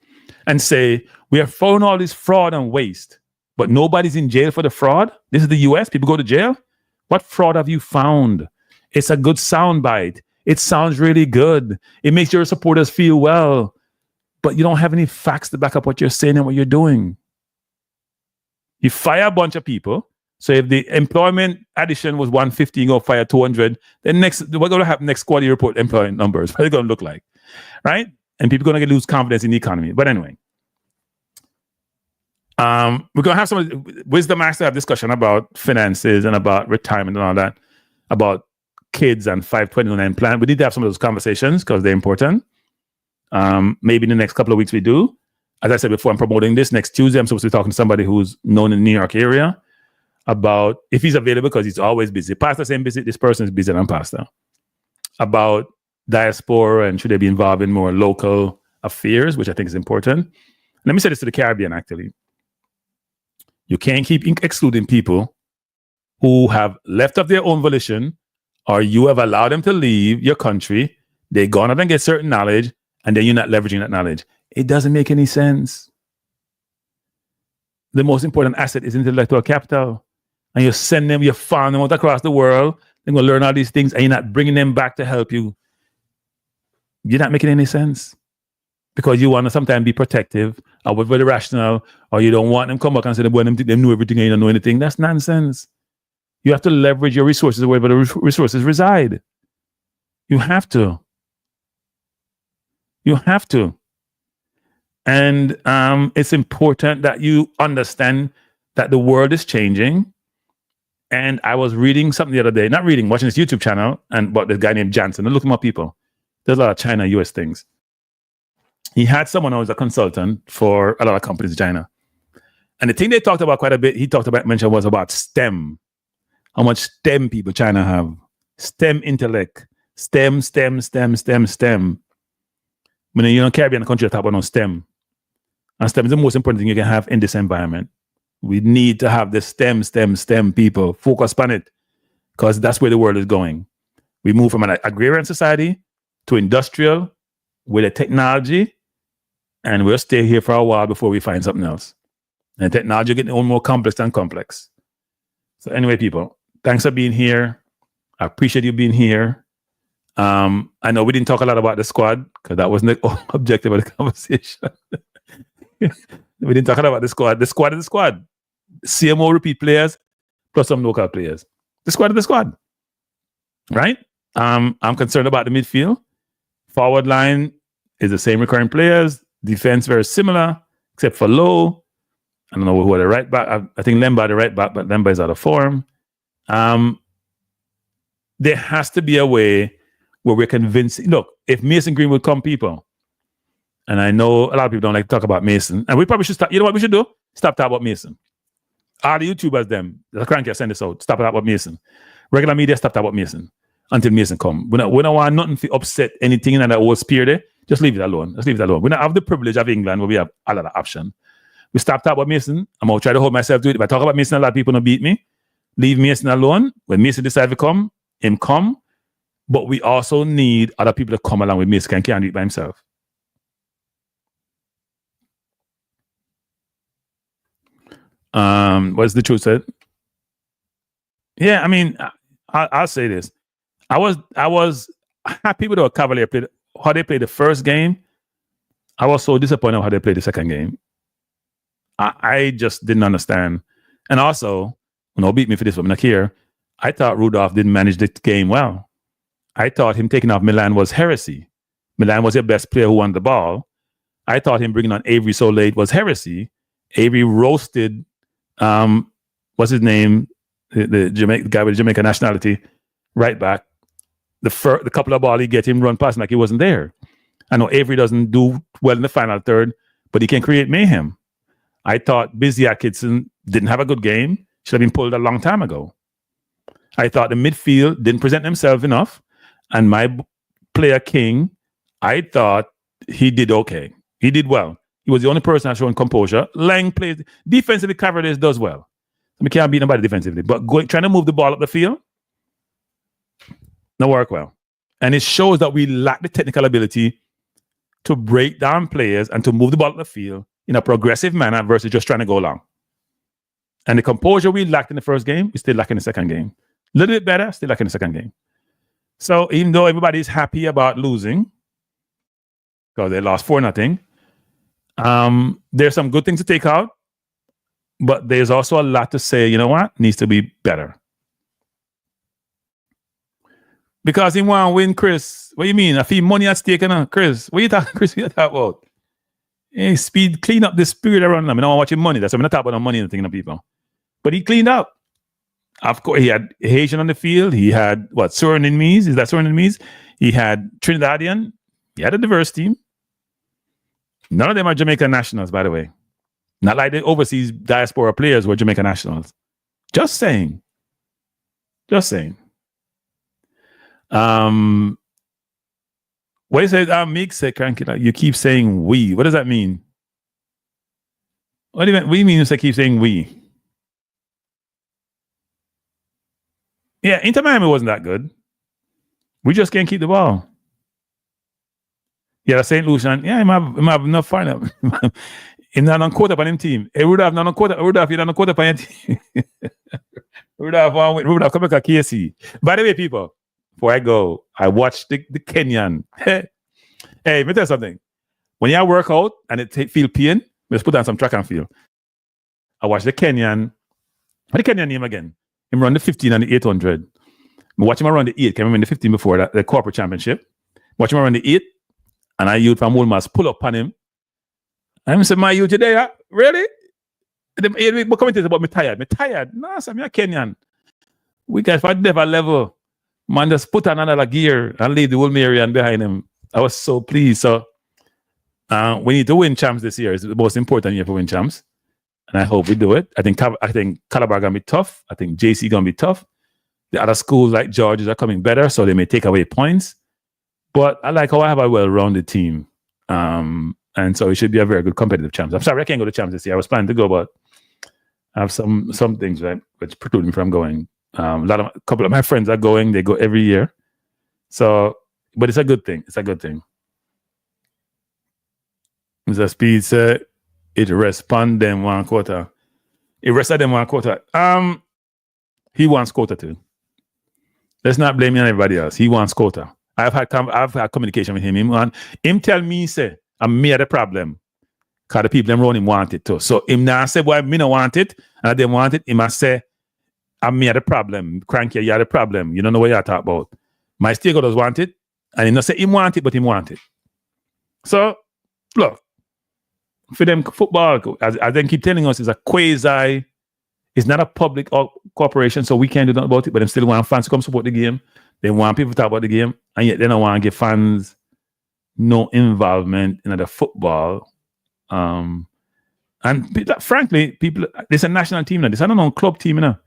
and say, we have found all this fraud and waste, but nobody's in jail for the fraud. This is the US, people go to jail. What fraud have you found? It's a good soundbite. It sounds really good. It makes your supporters feel well, but you don't have any facts to back up what you're saying and what you're doing. You fire a bunch of people. So if the employment addition was 150, you go fire 200, then what's going to happen next quarter report employment numbers? What are they going to look like? Right? And people are going to lose confidence in the economy. But anyway, we're going to have some Wisdom Master have discussion about finances and about retirement and all that, about kids and 529 plan. We need to have some of those conversations because they're important. Maybe in the next couple of weeks we do. As I said before, I'm promoting this next Tuesday. I'm supposed to be talking to somebody who's known in the New York area about if he's available, because he's always busy. Pastor saying busy, this person is busy than pastor. About diaspora and should they be involved in more local affairs, which I think is important. Let me say this to the Caribbean, actually. You can't keep excluding people who have left of their own volition, or you have allowed them to leave your country. They gone out and get certain knowledge, and then you're not leveraging that knowledge. It doesn't make any sense. The most important asset is intellectual capital. And you send them, you farm them out across the world, they're going to learn all these things, and you're not bringing them back to help you. You're not making any sense. Because you want to sometimes be protective, or very rational, or you don't want them to come back and say, well, they know everything and you don't know anything. That's nonsense. You have to leverage your resources where the resources reside. You have to. You have to. And it's important that you understand that the world is changing. And I was reading something the other day, watching this YouTube channel, and about this guy named Jansen. Look him up, people. There's a lot of China, US things. He had someone who was a consultant for a lot of companies in China. And the thing they talked about quite a bit, mentioned was about STEM. How much STEM people China have. STEM intellect. STEM. When you're in a Caribbean country, talk about no STEM. And STEM is the most important thing you can have in this environment. We need to have the STEM people. Focus on it. Because that's where the world is going. We move from an agrarian society to industrial with a technology, and we'll stay here for a while before we find something else. And technology getting more complex and complex. So anyway, people, thanks for being here. I appreciate you being here. I know we didn't talk a lot about the squad because that wasn't the objective of the conversation. We didn't talk a lot about the squad. The squad is the squad. CMO repeat players plus some local players. The squad is the squad. Right? I'm concerned about the midfield. Forward line is the same recurring players. Defense very similar, except for Low. I don't know who are the right back. I think Lemba the right back, but Lemba is out of form. There has to be a way where we're convincing. Look, if Mason Green would come, people, and I know a lot of people don't like to talk about Mason, and we probably should stop. You know what we should do? Stop talking about Mason. All the YouTubers, the cranky, send this out. Stop talking about Mason. Regular media, stop talking about Mason until Mason come. We don't want nothing to upset anything in that old spirit there. Just leave it alone. We don't have the privilege of England where we have a lot of options. We stop talking about Mason. I'm going to try to hold myself to it. If I talk about Mason, a lot of people don't beat me. Leave Mason alone. When Mason decides to come, him come. But we also need other people to come along with Mason. He can't do it by himself. What's the truth said? Yeah, I mean, I'll say this. I was happy with how Cavalier played. How they played the first game. I was so disappointed how they played the second game. I just didn't understand. And also, beat me for this, but I'm not here. I thought Rudolph didn't manage the game well. I thought him taking off Milan was heresy. Milan was your best player who won the ball. I thought him bringing on Avery so late was heresy. Avery roasted, what's his name? The guy with the Jamaica nationality, right back. The couple of ball he get him run past like he wasn't there. I know Avery doesn't do well in the final third, but he can create mayhem. I thought Busy Atkinson didn't have a good game. Should have been pulled a long time ago. I thought the midfield didn't present themselves enough. And my player King, I thought he did okay. He did well. He was the only person showing composure. Lang plays defensively. Cavaliers does well. We can't beat nobody defensively. But trying to move the ball up the field, not work well. And it shows that we lack the technical ability to break down players and to move the ball up the field in a progressive manner versus just trying to go long. And the composure we lacked in the first game, we still lack in the second game. A little bit better, still lack in the second game. So even though everybody's happy about losing, because they lost 4-0, there's some good things to take out, but there's also a lot to say, you know what, needs to be better. Because he want to win, Chris. What do you mean? I feel money at stake, Chris. What are you talking, Chris? What are you talking about? Hey, speed, clean up the spirit around them. I don't want watching money. That's why I'm not talking about money and thinking of people. But he cleaned up. Of course, he had Haitian on the field. He had, Surinamese? Is that Surinamese? He had Trinidadian. He had a diverse team. None of them are Jamaican nationals, by the way. Not like the overseas diaspora players were Jamaican nationals. Just saying. Just saying. What is it? Meek said, cranky. You keep saying we. What does that mean? What do you mean you keep saying we? Yeah, Inter Miami wasn't that good. We just can't keep the ball. Yeah, St. Lucian. Yeah, he might have enough fun. He's not on quarter on him team. He would have not on quarter. Would have not on quarter on your team. Would have come back at KC. By the way, people, before I go, I watched the Kenyan. Hey, let me tell you something. When you work out and it feel pain, let's put on some track and field. I watched the Kenyan. What the Kenyan name again? Him run the 15 and the 800. I watch him run the 8. Can remember the 15 before that, the corporate championship. Watch him run the 8. And I youth from Wolmer's pull up on him. And I said, my youth today, really? The commentators about me tired. Me tired? No, sir, I'm a Kenyan. We got for never level. Man, just put on another gear and leave the whole Marian behind him. I was so pleased. So we need to win champs this year. It's the most important year for win champs. And I hope we do it. I think Calabar gonna be tough. I think JC gonna be tough. The other schools like George's are coming better, so they may take away points. But I like how I have a well-rounded team. And so it should be a very good competitive champs. I'm sorry I can't go to champs this year. I was planning to go, but I have some things which preclude me from going. A couple of my friends are going. They go every year. So, but it's a good thing. It's a good thing. Mr. Speed said it respond them 1 quarter. It rested them 1 quarter. He wants quota too. Let's not blame him on everybody else. He wants quota. I've had communication with him. Him tell me, say, I'm me the problem. Because the people around him want it too. So him now say, boy, me no want it, and I didn't want it. He must say, I'm me the problem. Cranky, you're the problem. You don't know what you're talking about. My stakeholders want it, and he not say him want it, but him want it. So, look, for them football, as they keep telling us, it's a quasi, it's not a public corporation, so we can't do nothing about it, but they still want fans to come support the game. They want people to talk about the game, and yet they don't want to give fans no involvement in the football. And frankly, people, this is a national team now. This is not a club team now.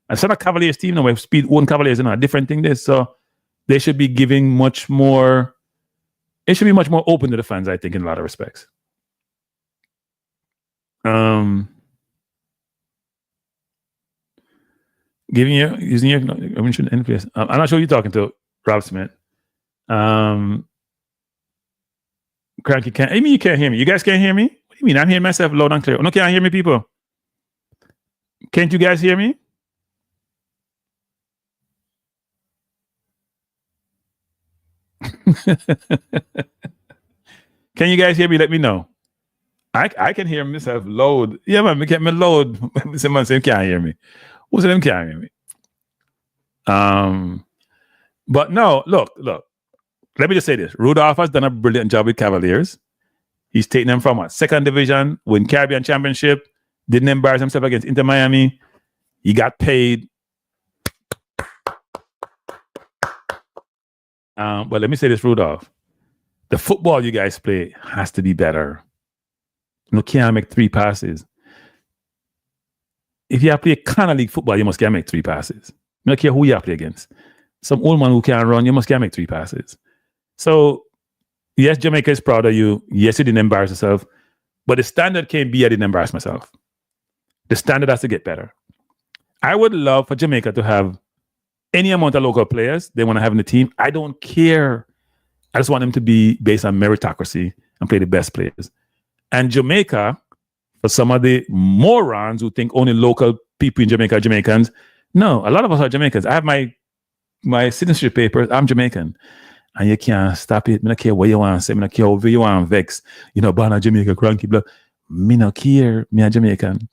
It's not a Cavaliers team now. We have Speed own Cavaliers now. A different thing this. So they should be giving much more. It should be much more open to the fans, I think, in a lot of respects. Using your influence. I'm not sure who you're talking to, Rob Smith. Cranky can't. I mean, you can't hear me. You guys can't hear me? What do you mean? I'm hearing myself loud and clear. No, can't hear me, people. Can't you guys hear me? Can you guys hear me? Let me know. I can hear myself loud. Yeah, man, get me loud. Someone say can't hear me. Who said them can't hear me? But no, look. Let me just say this. Rudolph has done a brilliant job with Cavaliers. He's taken them from a second division, win Caribbean Championship, didn't embarrass himself against Inter Miami. He got paid. But let me say this, Rudolph. The football you guys play has to be better. You can't make 3 passes. If you play kind of league football, you must can't make 3 passes. I don't care who you play against. Some old man who can't run, you must can't make 3 passes. So, yes, Jamaica is proud of you. Yes, you didn't embarrass yourself. But the standard can't be I didn't embarrass myself. The standard has to get better. I would love for Jamaica to have any amount of local players they want to have in the team. I don't care. I just want them to be based on meritocracy and play the best players. And Jamaica, for some of the morons who think only local people in Jamaica are Jamaicans, no, a lot of us are Jamaicans. I have my citizenship papers. I'm Jamaican. And you can't stop it. I don't care what you want to say. I don't care who you want to vex. You know, born in Jamaica, cranky blood. Me not care. Me a Jamaican.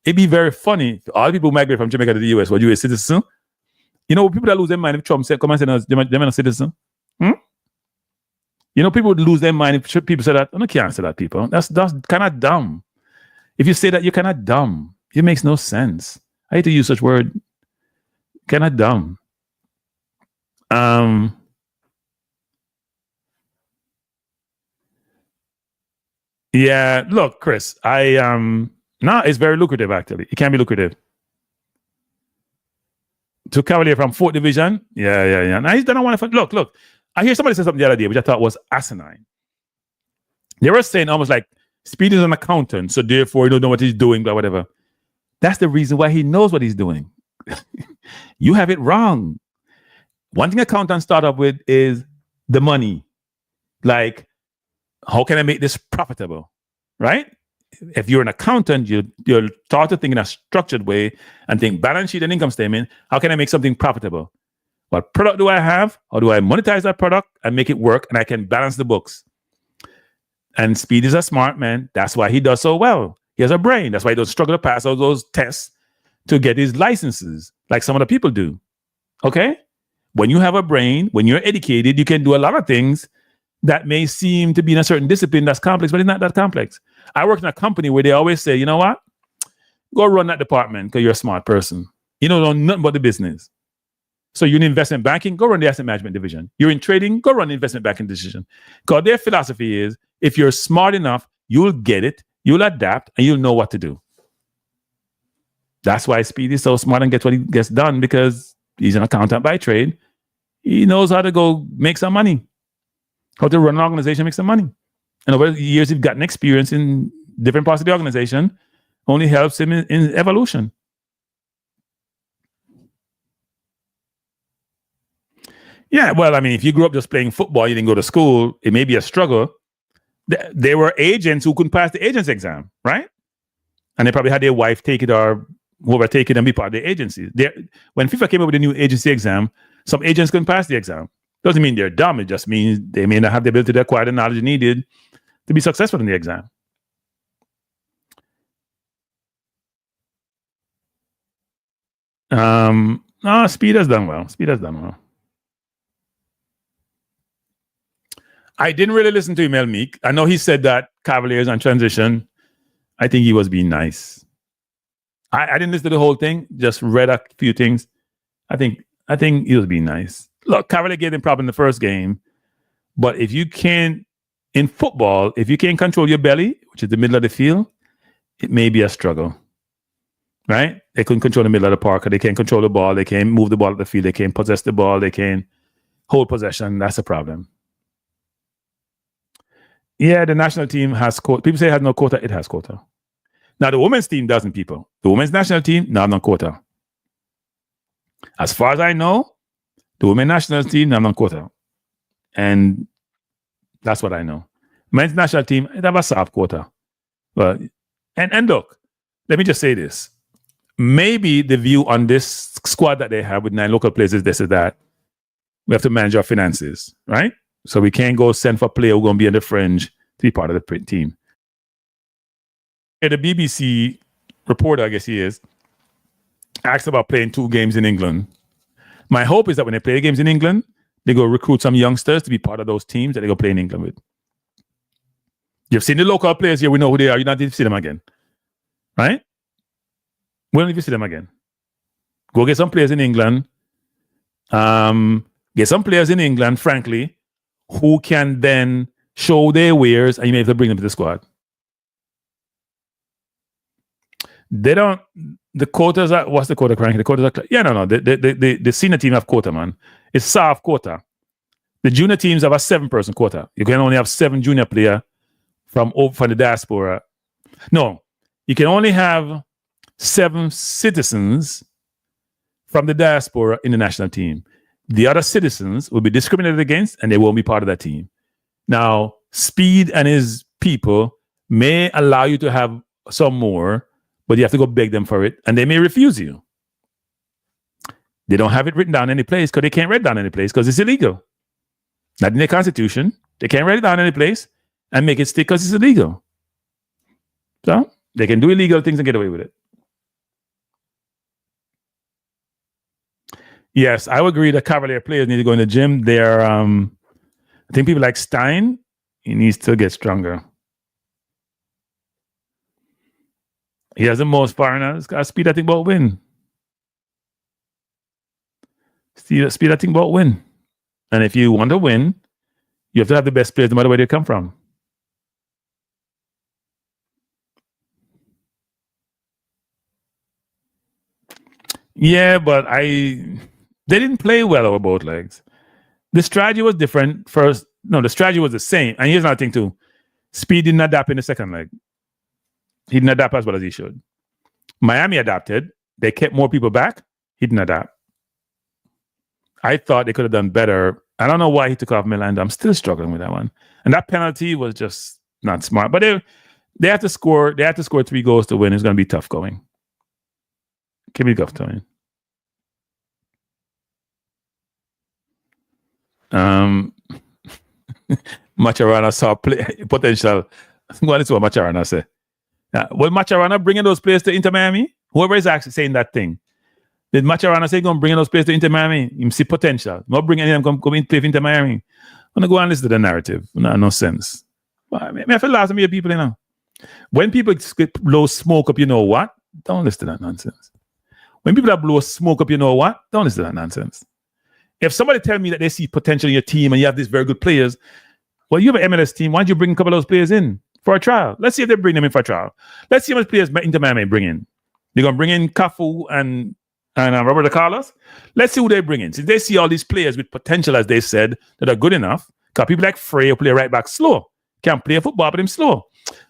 It'd be very funny. All people who migrate from Jamaica to the US, were you a citizen? You know, people that lose their mind if Trump said, come and say, no, they're not a citizen. You know, people would lose their mind if people say that. I can't say that, people. That's kind of dumb. If you say that, you're kind of dumb. It makes no sense. I hate to use such word. Kind of dumb. Yeah, look, Chris, it's very lucrative, actually. It can be lucrative. To Cavalier from 4th division, yeah. Now he's done a wonderful. Look. I hear somebody say something the other day, which I thought was asinine. They were saying almost like Speed is an accountant, so therefore he don't know what he's doing, blah, whatever. That's the reason why he knows what he's doing. You have it wrong. One thing accountants start up with is the money. Like, how can I make this profitable? Right? If you're an accountant, you're taught to think in a structured way and think balance sheet and income statement. How can I make something profitable? What product do I have? How do I monetize that product and make it work? And I can balance the books. And Speed is a smart man. That's why he does so well. He has a brain. That's why he doesn't struggle to pass all those tests to get his licenses, like some other people do. Okay? When you have a brain, when you're educated, you can do a lot of things that may seem to be in a certain discipline that's complex, but it's not that complex. I work in a company where they always say, you know what? Go run that department because you're a smart person. You don't know nothing about the business. So you're in investment banking, go run the asset management division. You're in trading, go run the investment banking division. Because their philosophy is, if you're smart enough, you'll get it, you'll adapt, and you'll know what to do. That's why Speed is so smart and gets what he gets done, because he's an accountant by trade. He knows how to go make some money, how to run an organization, make some money. And over the years, he's gotten experience in different parts of the organization, only helps him in evolution. Yeah, well, I mean, if you grew up just playing football, you didn't go to school, it may be a struggle. There were agents who couldn't pass the agent's exam, right? And they probably had their wife take it or whoever take it and be part of the agency. When FIFA came up with a new agency exam, some agents couldn't pass the exam. Doesn't mean they're dumb. It just means they may not have the ability to acquire the knowledge needed to be successful in the exam. No, Speed has done well. Speed has done well. I didn't really listen to him, El Meek. I know he said that Cavaliers on transition. I think he was being nice. I didn't listen to the whole thing, just read a few things. I think he was being nice. Look, Cavalier gave them problem in the first game, but if you can't, in football, if you can't control your belly, which is the middle of the field, it may be a struggle, right? They couldn't control the middle of the park, or they can't control the ball, they can't move the ball at the field, they can't possess the ball, they can't hold possession. That's a problem. Yeah, the national team has quota. People say it has no quota. It has quota. Now, the women's team doesn't, people. The women's national team, no quota. As far as I know, the women's national team, no quota. And that's what I know. Men's national team, it have a soft quota. But, and look, let me just say this. Maybe the view on this squad that they have with 9 local players is this or that. We have to manage our finances, right? So we can't go send for a player who's going to be on the fringe to be part of the team. The BBC reporter, I guess he is, asked about playing 2 games in England. My hope is that when they play games in England, they go recruit some youngsters to be part of those teams that they go play in England with. You've seen the local players here. We know who they are. You don't need to see them again. Right? We don't need to see them again. Go get some players in England. Get some players in England, frankly, who can then show their wares, and you may have to bring them to the squad. They don't. The quotas are, what's the quota, Cranky? The quotas are, yeah, no. The senior team have quota, man. It's soft quota. The junior teams have a 7-person quota. You can only have 7 junior players from the diaspora. No, you can only have 7 citizens from the diaspora in the national team. The other citizens will be discriminated against, and they won't be part of that team. Now, Speed and his people may allow you to have some more, but you have to go beg them for it, and they may refuse you. They don't have it written down any place because they can't write it down any place because it's illegal. Not in their constitution. They can't write it down any place and make it stick because it's illegal. So they can do illegal things and get away with it. Yes, I would agree that Cavalier players need to go in the gym. They're, I think people like Stein, he needs to get stronger. He has the most foreigners. Speed, I think, about win. Speed, I think, about win. And if you want to win, you have to have the best players no matter where they come from. Yeah, but they didn't play well over both legs. The strategy was different first. No, the strategy was the same. And here's another thing too. Speed didn't adapt in the second leg. He didn't adapt as well as he should. Miami adapted. They kept more people back. He didn't adapt. I thought they could have done better. I don't know why he took off Miranda. I'm still struggling with that one. And that penalty was just not smart. But they have to score. They have to score 3 goals to win. It's going to be tough going. Can be tough going. Macharana saw potential. I'm going to see what Macharana said. Will Macharana bringing those players to Inter Miami? Whoever is actually saying that thing. Did Macharana say he's going to bring those players to Inter Miami? You see potential. Not bring any of them come in play for Inter Miami. I'm going to go and listen to the narrative. No sense. I mean, I feel last of people, you know. When people blow smoke up, you know what? Don't listen to that nonsense. When people that blow smoke up, you know what? Don't listen to that nonsense. If somebody tell me that they see potential in your team and you have these very good players, well, you have an MLS team. Why don't you bring a couple of those players in for a trial? Let's see if they bring them in for a trial. Let's see how much players Inter Miami bring in. They're going to bring in Cafu and Roberto Carlos. Let's see who they bring in. Since they see all these players with potential, as they said, that are good enough, because people like Frey who play right back slow. Can't play football, but him slow.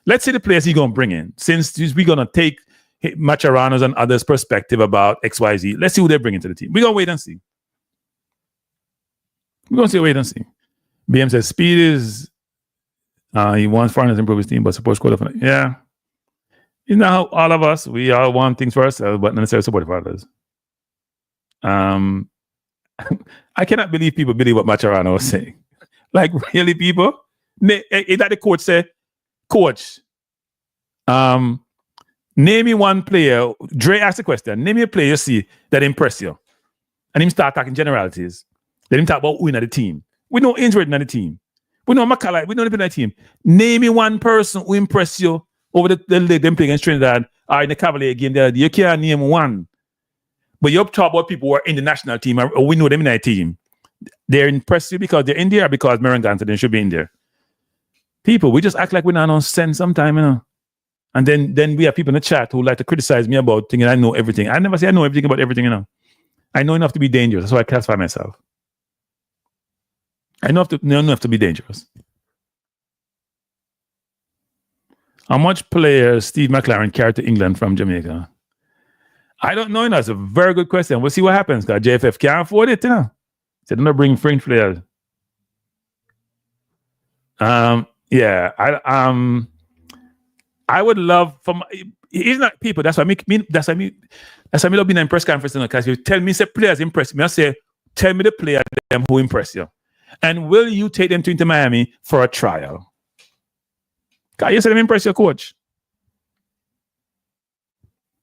Let's see the players he's going to bring in. Since we're going to take Macharano's and others' perspective about XYZ, let's see who they bring into the team. We're going to wait and see. We're going to wait and see. BM says, speed is, he wants foreigners to improve his team, but supports qualifying. Yeah. You know, all of us, we all want things for ourselves, but not necessarily support for others. I cannot believe people believe what Macharano was saying. Like, really, people? Is that the coach said, Coach, name me one player. Dre asked the question, name me a player you see that impress you. And him start talking generalities. Let him talk about winning the team. We know Injury in the team. We know Macaulay. We know the team. Name me one person who impress you over the league them playing against Trinidad or in the Cavalier game. You can't name one. But you talk about people who are in the national team or we know them in that team. They're impressed you because they're in there or because Merengan said they should be in there. People, we just act like we're not on sense sometimes, you know. And then we have people in the chat who like to criticize me about thinking I know everything. I never say I know everything about everything, you know. I know enough to be dangerous. That's why I classify myself. I know enough to be dangerous. How much players Steve McLaren carried to England from Jamaica? I don't know. You know, it's a very good question. We'll see what happens because JFF can't afford it, you know. So they're not bringing French players. Yeah, I would love from. It's not people. That's why that's why me love being in press conference because you tell me say players impress me. I say tell me the player them who impress you, and will you take them to Inter Miami for a trial? Cause you say them impress your coach,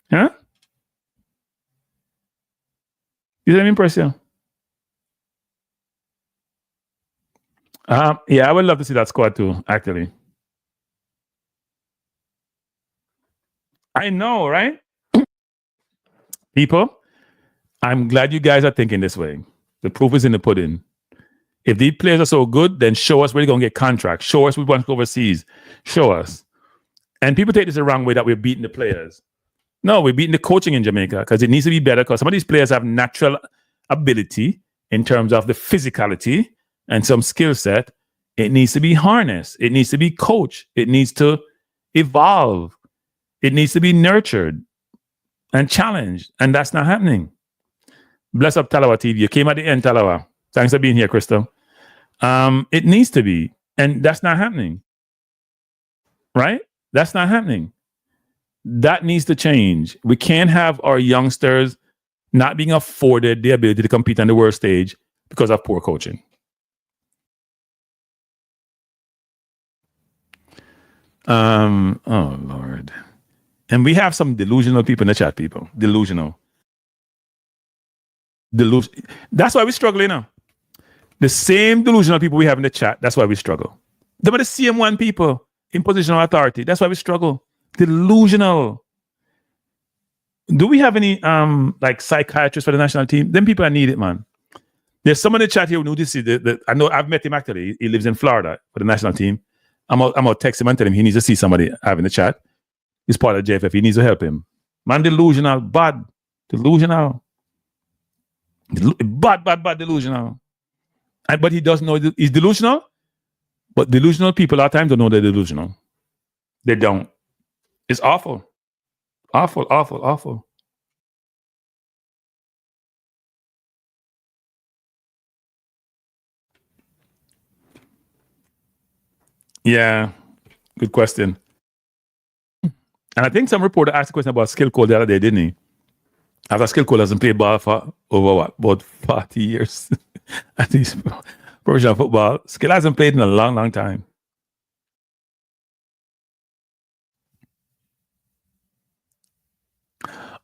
huh? You say them impress you? Yeah, I would love to see that squad too, actually. I know, right? People, I'm glad you guys are thinking this way. The proof is in the pudding. If these players are so good, then show us where they're going to get contracts. Show us we want to go overseas. Show us. And people take this the wrong way that we're beating the players. No, we're beating the coaching in Jamaica because it needs to be better because some of these players have natural ability in terms of the physicality and some skill set. It needs to be harnessed. It needs to be coached. It needs to evolve. It needs to be nurtured and challenged. And that's not happening. Bless up Talawa TV. You came at the end, Talawa. Thanks for being here, Crystal. It needs to be. And that's not happening. Right? That's not happening. That needs to change. We can't have our youngsters not being afforded the ability to compete on the world stage because of poor coaching. Oh, Lord. And we have some delusional people in the chat, people. Delusional. That's why we struggle, you know. The same delusional people we have in the chat, that's why we struggle. They're the same one people in position of authority. That's why we struggle. Delusional. Do we have any like psychiatrists for the national team? Them people I need it, man. There's someone in the chat here who knew this. I know I've met him actually. He lives in Florida for the national team. I'm gonna text him and tell him he needs to see somebody having the chat. He's part of JFF. He needs to help him. Man, delusional, delusional. Bad, delusional. But he doesn't know he's delusional. But delusional people a lot of times don't know they're delusional. They don't. It's awful. Awful, awful, awful. Yeah, good question. And I think some reporter asked a question about Skill Cole the other day, didn't he? After Skill Cole hasn't played ball for over what, about 40 years. At least professional football. Skill hasn't played in a long, long time.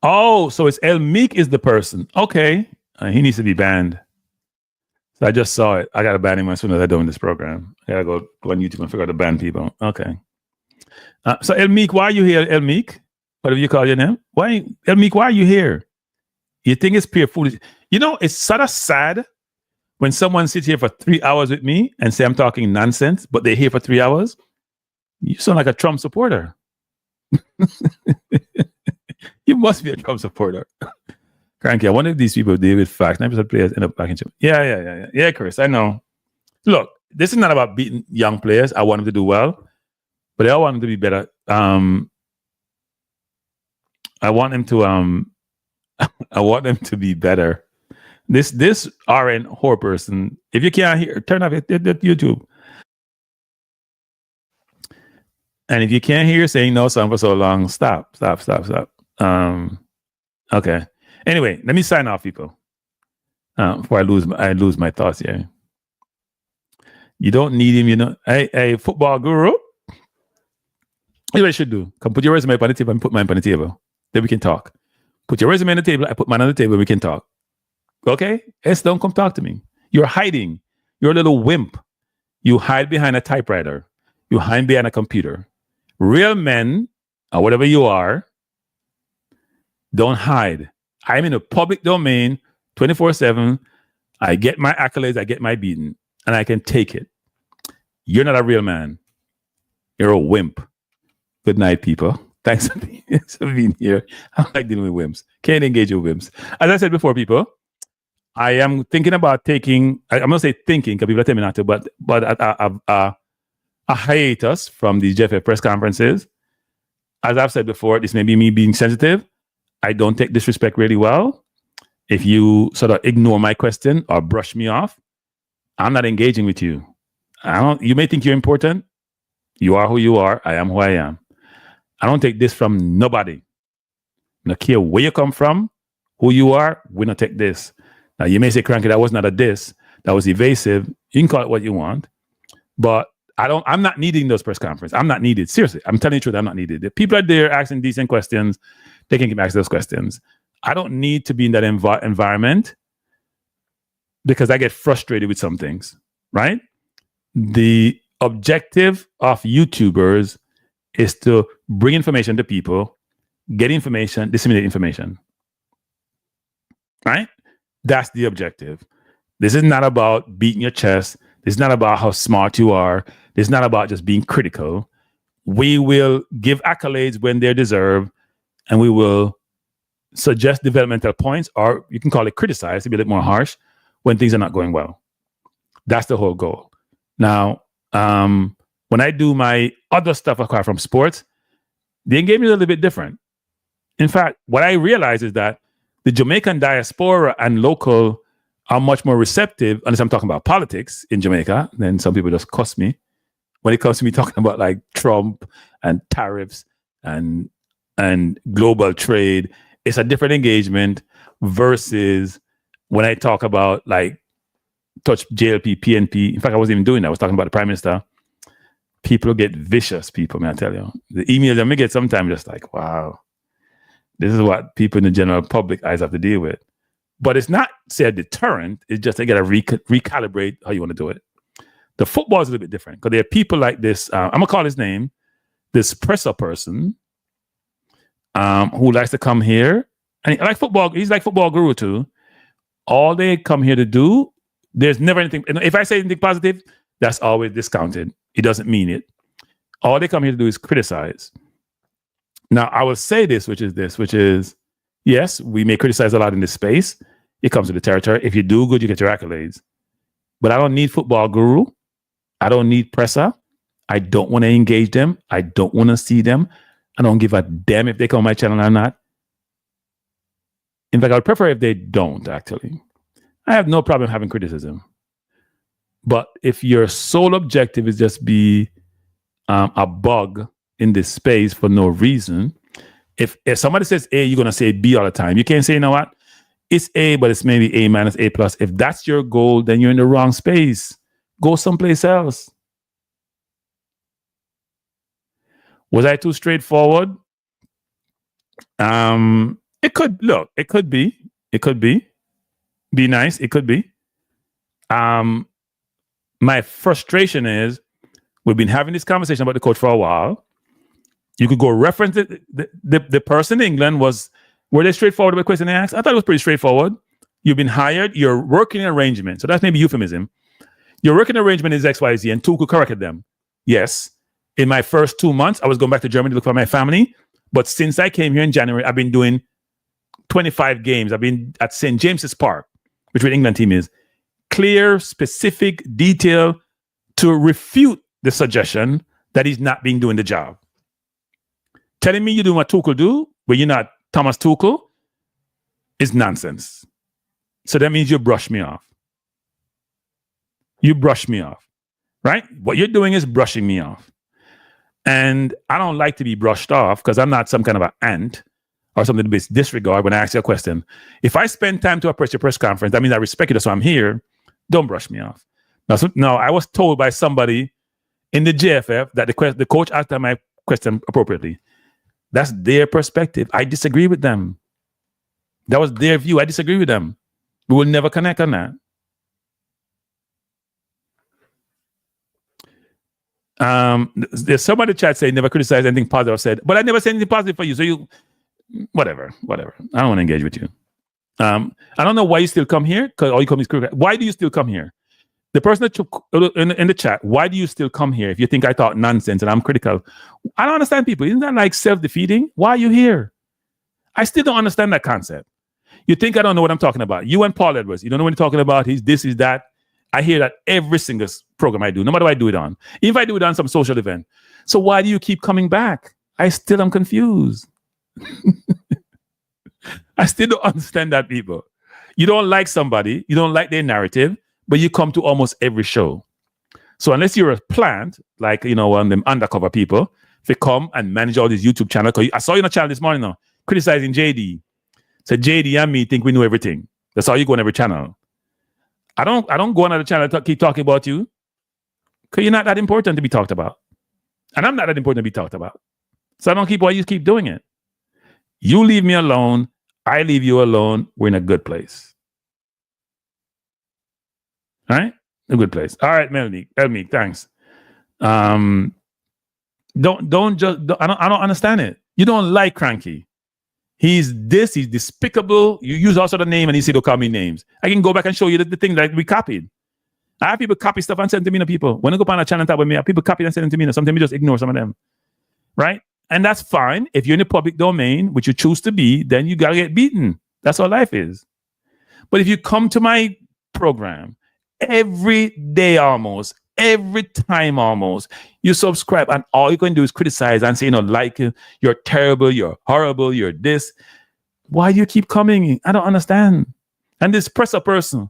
Oh, so it's El Meek is the person. Okay. He needs to be banned. So I just saw it. I got to ban him as soon as I'm doing this program. I got to go on YouTube and figure out to ban people. Okay. So El Meek, why are you here, El Meek? Whatever you call your name. Why, El Meek, why are you here? You think it's pure foolish? You know, it's sort of sad when someone sits here for 3 hours with me and say I'm talking nonsense, but they're here for 3 hours. You sound like a Trump supporter. You must be a Trump supporter. Cranky, I wonder if these people deal with facts. 9% players end up back in. Yeah, Chris, I know. Look, this is not about beating young players. I want them to do well, but I want them to be better. I want them to I want them to be better. This RN whore person, if you can't hear, turn off it, YouTube. And if you can't hear saying no something for so long, stop. Okay. Anyway, let me sign off, people. Before I lose my thoughts here. You don't need him, you know. Hey, football guru. Here's what you should do. Come put your resume on the table and put mine on the table. Then we can talk. Put your resume on the table, I put mine on the table, we can talk. Okay? Don't come talk to me. You're hiding. You're a little wimp. You hide behind a typewriter. You hide behind a computer. Real men, or whatever you are, don't hide. I'm in a public domain 24/7. I get my accolades, I get my beating, and I can take it. You're not a real man. You're a wimp. Good night, people. Thanks for being here. I don't like dealing with wimps. Can't engage with wimps. As I said before, people, I am thinking about taking, I'm going to say thinking, because people are telling me not to, but a hiatus from the JFF press conferences. As I've said before, this may be me being sensitive. I don't take disrespect really well. If you sort of ignore my question or brush me off, I'm not engaging with you. You may think you're important. You are who you are. I am who I am. I don't take this from nobody. I don't care where you come from, who you are. We don't take this. Now you may say, Cranky, that was not a diss. That was evasive. You can call it what you want, but I'm not needing those press conferences. I'm not needed. Seriously, I'm telling you the truth. I'm not needed. If people are there asking decent questions, they can keep asking those questions. I don't need to be in that environment because I get frustrated with some things, right? The objective of YouTubers is to bring information to people, get information, disseminate information, right? That's the objective. This is not about beating your chest. This is not about how smart you are. This is not about just being critical. We will give accolades when they're deserved, and we will suggest developmental points, or you can call it criticize to be a little more harsh when things are not going well. That's the whole goal. Now, when I do my other stuff apart from sports, the engagement is a little bit different. In fact, what I realize is that the Jamaican diaspora and local are much more receptive, unless I'm talking about politics in Jamaica, then some people just cuss me. When it comes to me talking about like Trump and tariffs and global trade, it's a different engagement versus when I talk about like touch JLP, PNP. In fact, I wasn't even doing that. I was talking about the Prime Minister. People get vicious, people, may I tell you. The emails that me get sometimes just like, wow, this is what people in the general public eyes have to deal with. But it's not, say, a deterrent. It's just they got to recalibrate how you want to do it. The football is a little bit different because there are people like this. I'm going to call his name, this presser person who likes to come here. And like football, he's like football guru too. All they come here to do, there's never anything. And if I say anything positive, that's always discounted. He doesn't mean it. All they come here to do is criticize. Now, I will say this, which is, yes, we may criticize a lot in this space. It comes with the territory. If you do good, you get your accolades. But I don't need football guru. I don't need presser. I don't want to engage them. I don't want to see them. I don't give a damn if they come on my channel or not. In fact, I would prefer if they don't, actually. I have no problem having criticism. But if your sole objective is just be a bug in this space for no reason, if somebody says A, you're going to say B all the time. You can't say, you know what? It's A, but it's maybe A minus A plus. If that's your goal, then you're in the wrong space. Go someplace else. Was I too straightforward? It could be. It could be. Be nice. It could be. My frustration is we've been having this conversation about the coach for a while. You could go reference it. The person in England were they straightforward with the question they asked? I thought it was pretty straightforward. You've been hired, you're working arrangement. So that's maybe euphemism. Your working arrangement is XYZ, and Tuchel corrected them. Yes. In my first 2 months, I was going back to Germany to look for my family. But since I came here in January, I've been doing 25 games. I've been at St. James's Park, which the England team is. Clear, specific detail to refute the suggestion that he's not being doing the job. Telling me you do what Tuchel do, but you're not Thomas Tuchel, is nonsense. So that means you brush me off. You brush me off, right? What you're doing is brushing me off. And I don't like to be brushed off because I'm not some kind of an ant or something to be disregard when I ask you a question. If I spend time to approach your press conference, that means I respect you, that's why I'm here. Don't brush me off. Now, I was told by somebody in the JFF that the coach asked my question appropriately. That's their perspective. I disagree with them. That was their view. I disagree with them. We will never connect on that. There's somebody in the chat saying never criticize anything positive I've said, but I never said anything positive for you. So you, whatever. I don't want to engage with you. I don't know why you still come here. Because all you come is critical. Why do you still come here? The person that took in the chat, why do you still come here if you think I talk nonsense and I'm critical? I don't understand people. Isn't that like self-defeating? Why are you here? I still don't understand that concept. You think I don't know what I'm talking about. You and Paul Edwards, you don't know what you're talking about. He's this, he's that. I hear that every single program I do, no matter what I do it on. Even if I do it on some social event. So why do you keep coming back? I still am confused. I still don't understand that, people. You don't like somebody, you don't like their narrative, but you come to almost every show. So unless you're a plant, like, you know, them undercover people, they come and manage all these YouTube channels. I saw you on a channel this morning now, criticizing JD. Said JD and me think we know everything. That's how you go on every channel. I don't go on other channel to keep talking about you, because you're not that important to be talked about. And I'm not that important to be talked about. So I don't keep why you keep doing it. You leave me alone. I leave you alone. We're in a good place. All right? A good place. All right, Melanie, thanks. I don't understand it. You don't like Cranky. He's despicable. You use also the name and he said, don't call me names. I can go back and show you the thing that we copied. I have people copy stuff and send to me to people. When I go on a channel and talk with me, people copy and send them to me. Sometimes we just ignore some of them. Right? And that's fine. If you're in the public domain, which you choose to be, then you got to get beaten. That's all life is. But if you come to my program every day almost, every time almost, you subscribe and all you can do is criticize and say, you know, like, you're terrible, you're horrible, you're this. Why do you keep coming? I don't understand. And this presser person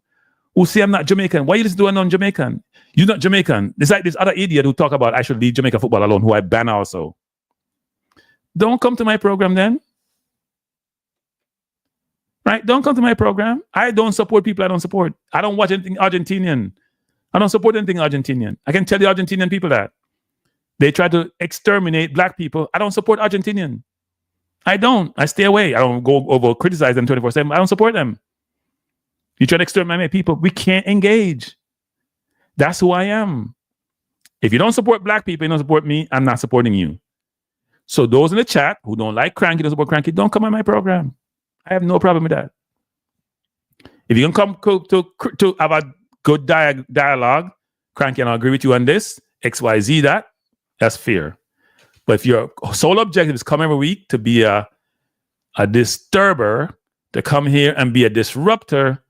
who say I'm not Jamaican, why you listen to a non-Jamaican? You're not Jamaican. It's like this other idiot who talk about I should leave Jamaica football alone, who I ban also. Don't come to my program then. Right? Don't come to my program. I don't support people I don't support. I don't watch anything Argentinian. I don't support anything Argentinian. I can tell the Argentinian people that. They try to exterminate black people. I don't support Argentinian. I don't. I stay away. I don't go over criticize them 24/7. I don't support them. You try to exterminate people. We can't engage. That's who I am. If you don't support black people, you don't support me, I'm not supporting you. So those in the chat who don't like Cranky, don't support Cranky, don't come on my program. I have no problem with that. If you can come to have a good dialogue, Cranky, and I agree with you on this, XYZ, that's fair. But if your sole objective is come every week to be a disturber, to come here and be a disruptor,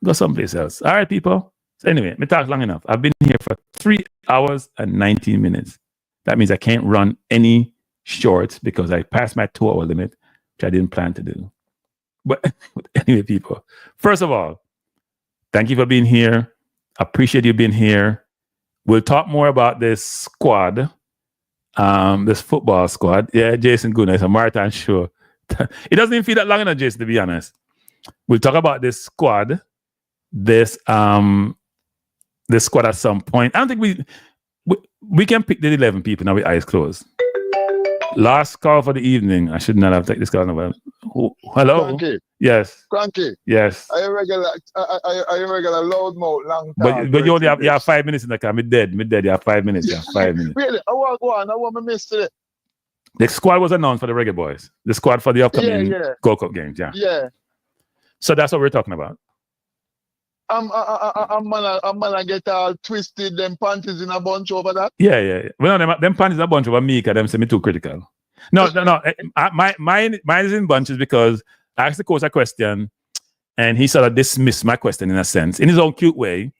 go someplace else. All right, people. So anyway, me talk long enough. I've been here for 3 hours and 19 minutes. That means I can't run any shorts because I passed my 2-hour limit, which I didn't plan to do. But anyway, people, first of all, thank you for being here. Appreciate you being here. We'll talk more about this squad, this football squad. Yeah, Jason Goodnight, it's a marathon show. It doesn't even feel that long enough, Jason, to be honest. We'll talk about this squad, this squad at some point. I don't think we can pick the 11 people now with eyes closed. Last call for the evening. I should not have taken this call. Hello. Cranky. Yes. Cranky. Yes. Are you regular loud mouth long time? But you only have 5 minutes in the car. Me dead. You have 5 minutes. You have 5 minutes. Really? I want to go on. I want to miss today. The squad was announced for the Reggae Boyz. The squad for the upcoming Gold Cup games. Yeah. Yeah. So that's what we're talking about. I'm gonna get all twisted, them panties in a bunch over that. Yeah. Well, no, them panties in a bunch over me because them say me too critical. No. Mine is in bunches because I asked the coach a question and he sort of dismissed my question in a sense, in his own cute way,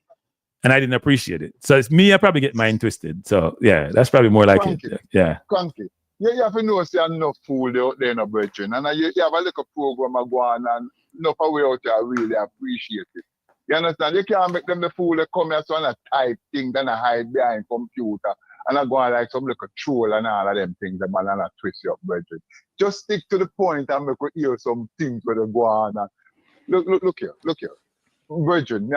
and I didn't appreciate it. So it's me, I probably get mine twisted. So yeah, that's probably more like Cranky. it. Yeah. Cranky. Yeah, you have to know say enough fool out there in a brethren. And you have a little program go on and enough away out there, I really appreciate it. You understand? You can't make them the fool that come here so and a type thing, then I hide behind computer and I go on like some little troll and all of them things, the man and I twist you up, brethren. Just stick to the point and make you hear some things where they go on. And look here. Brethren,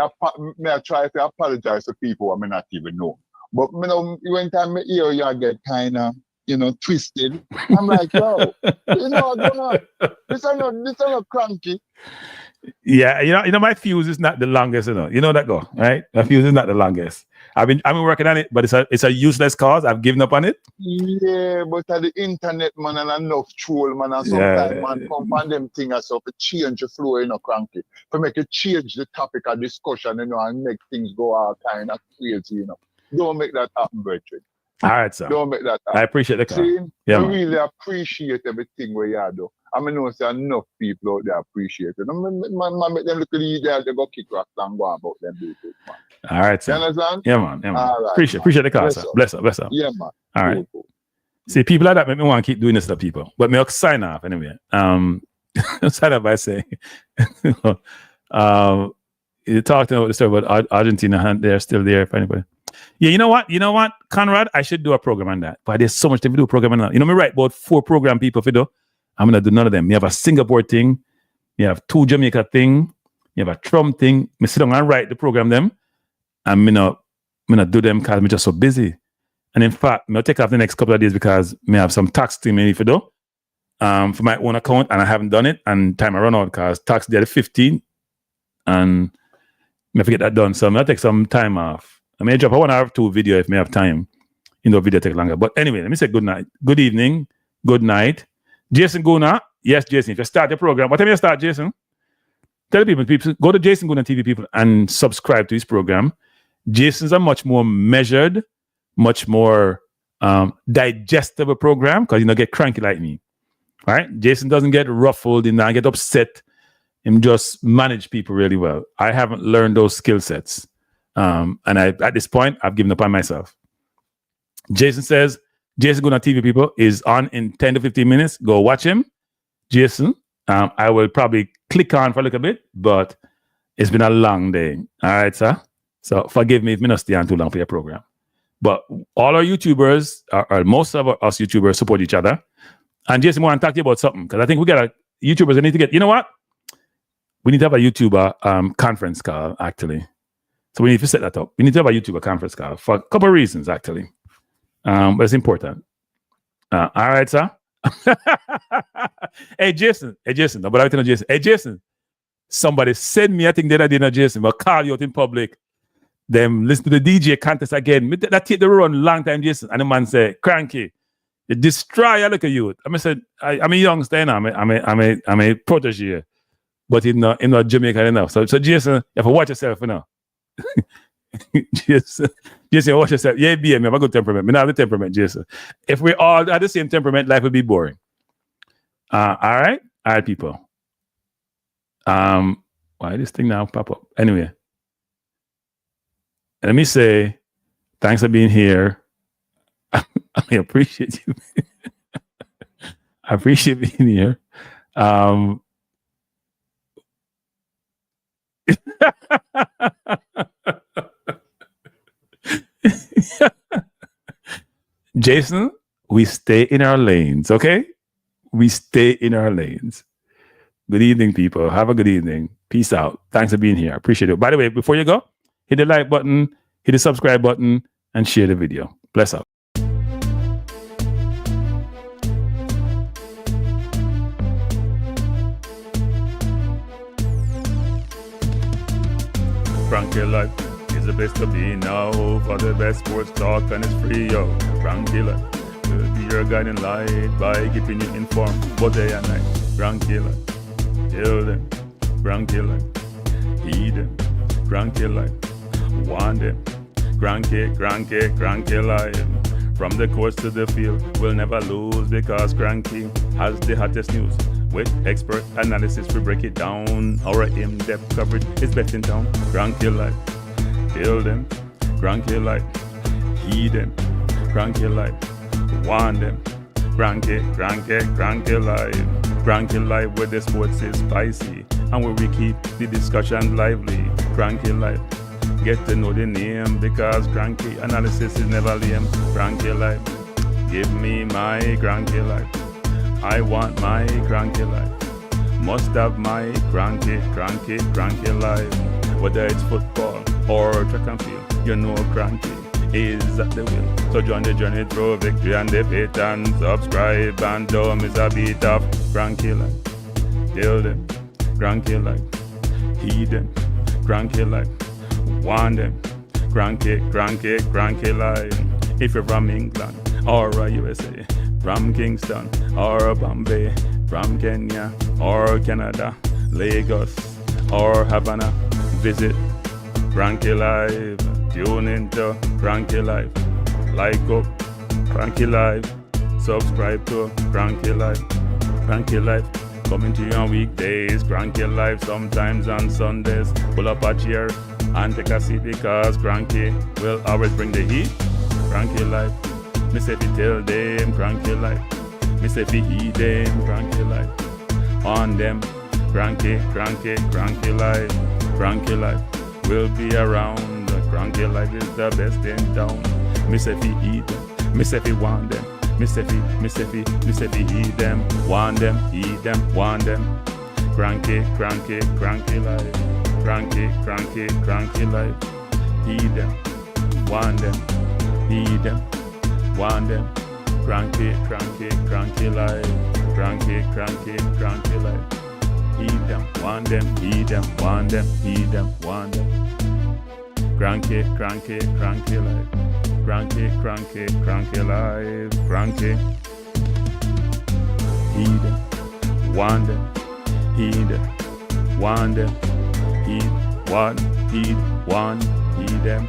may I try to apologize to people I may not even know. But when time I hear you, I get kind of, twisted. I'm like, yo, this is not cranky. Yeah, you know, my fuse is not the longest, you know that go, right? My fuse is not the longest. I've been working on it, but it's a useless cause. I've given up on it. Yeah, but at the internet, man, and enough troll, man, and sometimes, man, come on them things so to change the flow, cranky. To make it change the topic of discussion, and make things go all kind of crazy, Don't make that happen, brethren. All right, sir. Don't make that happen. I appreciate the call. See, yeah, I man. really appreciate everything where you do. I mean, say enough people out there appreciate it. Man, make them look at you there, they go kick rocks and go about them people, man. All right, sir. You understand? Yeah, man. All right, appreciate the call, sir. Bless up. Yeah, man. All right. See, people like that make me want to keep doing this to people. But me sign off anyway. Sign off by saying, you talked about the story about Argentina, and they're still there for anybody. Yeah, you know what, Conrad? I should do a program on that. But there's so much to do a program on that. Me write about 4 program people for do. I'm gonna do none of them. You have a Singapore thing, you have 2 Jamaica thing, you have a Trump thing. Me sit down and write the program them, and me not do them because I'm just so busy. And in fact, I'll take off the next couple of days because me have some tax thing me need to do for my own account, and I haven't done it, and time I run out because tax day the 15th, and I have to get that done. So I'm gonna take some time off. I may drop a 1 hour or 2 video if I have time. Video take longer. But anyway, let me say good night, good evening, good night. Jason Guna, yes, Jason. If you start the program, what time you start, Jason? Tell the people, go to Jason Guna TV, people, and subscribe to his program. Jason's a much more measured, much more digestible program because get cranky like me. All right? Jason doesn't get ruffled, and get upset. Him just manage people really well. I haven't learned those skill sets. And at this point, I've given up on myself. Jason says, Jason Guna TV, people, is on in 10 to 15 minutes. Go watch him. Jason, I will probably click on for a little bit, but it's been a long day. All right, sir? So forgive me if I not stay on too long for your program. But all our YouTubers, or most of us YouTubers, support each other. And Jason, I want to talk to you about something, because I think we got YouTubers that need to get, you know what? We need to have a YouTuber conference call, actually. So we need to set that up. We need to have a YouTuber conference call for a couple of reasons, actually. But it's important. All right, sir. Hey, Jason. No, but I tell you, Jason. Hey, Jason. Somebody send me, I think that I didn't, Jason, but call you out in public. Them listen to the DJ contest again. That take the run long time, Jason. And the man say, cranky. You destroy a little youth. I said, I'm a youngster, you know. I'm a protege. But he's not Jamaican enough. So Jason, you have to watch yourself, you know. Jason, watch yourself. Yeah, I have a good temperament. I don't have the temperament, Jason. If we all had the same temperament, life would be boring. All right, people. Why this thing now pop up? Anyway, let me say, thanks for being here. I appreciate you. I appreciate being here. Jason, we stay in our lanes, okay? We stay in our lanes. Good evening, people. Have a good evening. Peace out. Thanks for being here. I appreciate it. By the way, before you go, hit the like button, hit the subscribe button, and share the video. Bless up. Frankie Life is the best to be now. For the best sports talk and it's free, yo. Frankie Life will be your guiding light by keeping you informed both day and night. Frankie Life, tell them. Frankie Life, heed them. Frankie Life, want them. Frankie Life. From the courts to the field, we'll never lose because Cranky has the hottest news. With expert analysis, we break it down. Our in-depth coverage is best in town. Cranky Life, tell them. Cranky Life, heed them. Cranky Life, want them. Cranky Life. Cranky Life where the sports is spicy and where we keep the discussion lively. Cranky Life, get to know the name because Cranky analysis is never lame. Cranky Life, give me my Cranky Life. I want my Cranky Life. Must have my Cranky Life. Whether it's football or track and field, you know Cranky is at the wheel. So join the journey through victory and defeat and subscribe and don't miss a beat of Cranky Life. Tell them, Cranky Life. Heed them, Cranky Life. Want them, Cranky Life. If you're from England or USA, from Kingston or Bombay, from Kenya or Canada, Lagos or Havana, visit Cranky Life. Tune into Cranky Life. Like up Cranky Life. Subscribe to Cranky Life. Cranky Life coming to you on weekdays. Cranky Life sometimes on Sundays. Pull up a chair and take a seat because Cranky will always bring the heat. Cranky Life. Me say fi tell them Cranky Life. Me say fi heed them Cranky Life. On them Cranky Life. Cranky Life will be around. Cranky Life is the best in town. Me say fi heed them. Me say fi want them. Me say fi heed them. Want them, heed them, want them. Cranky Life. Cranky Life. Heed them. Want them. Heed them. Want them. Cranky Life. Cranky Life. Heed them. Want them. Heed them. Want them. Heed them. Want them. Cranky Life. Cranky Life. Cranky. Heed them. Want them. Heed them. Want them. Heed. Want. Heed. Want. Heed them.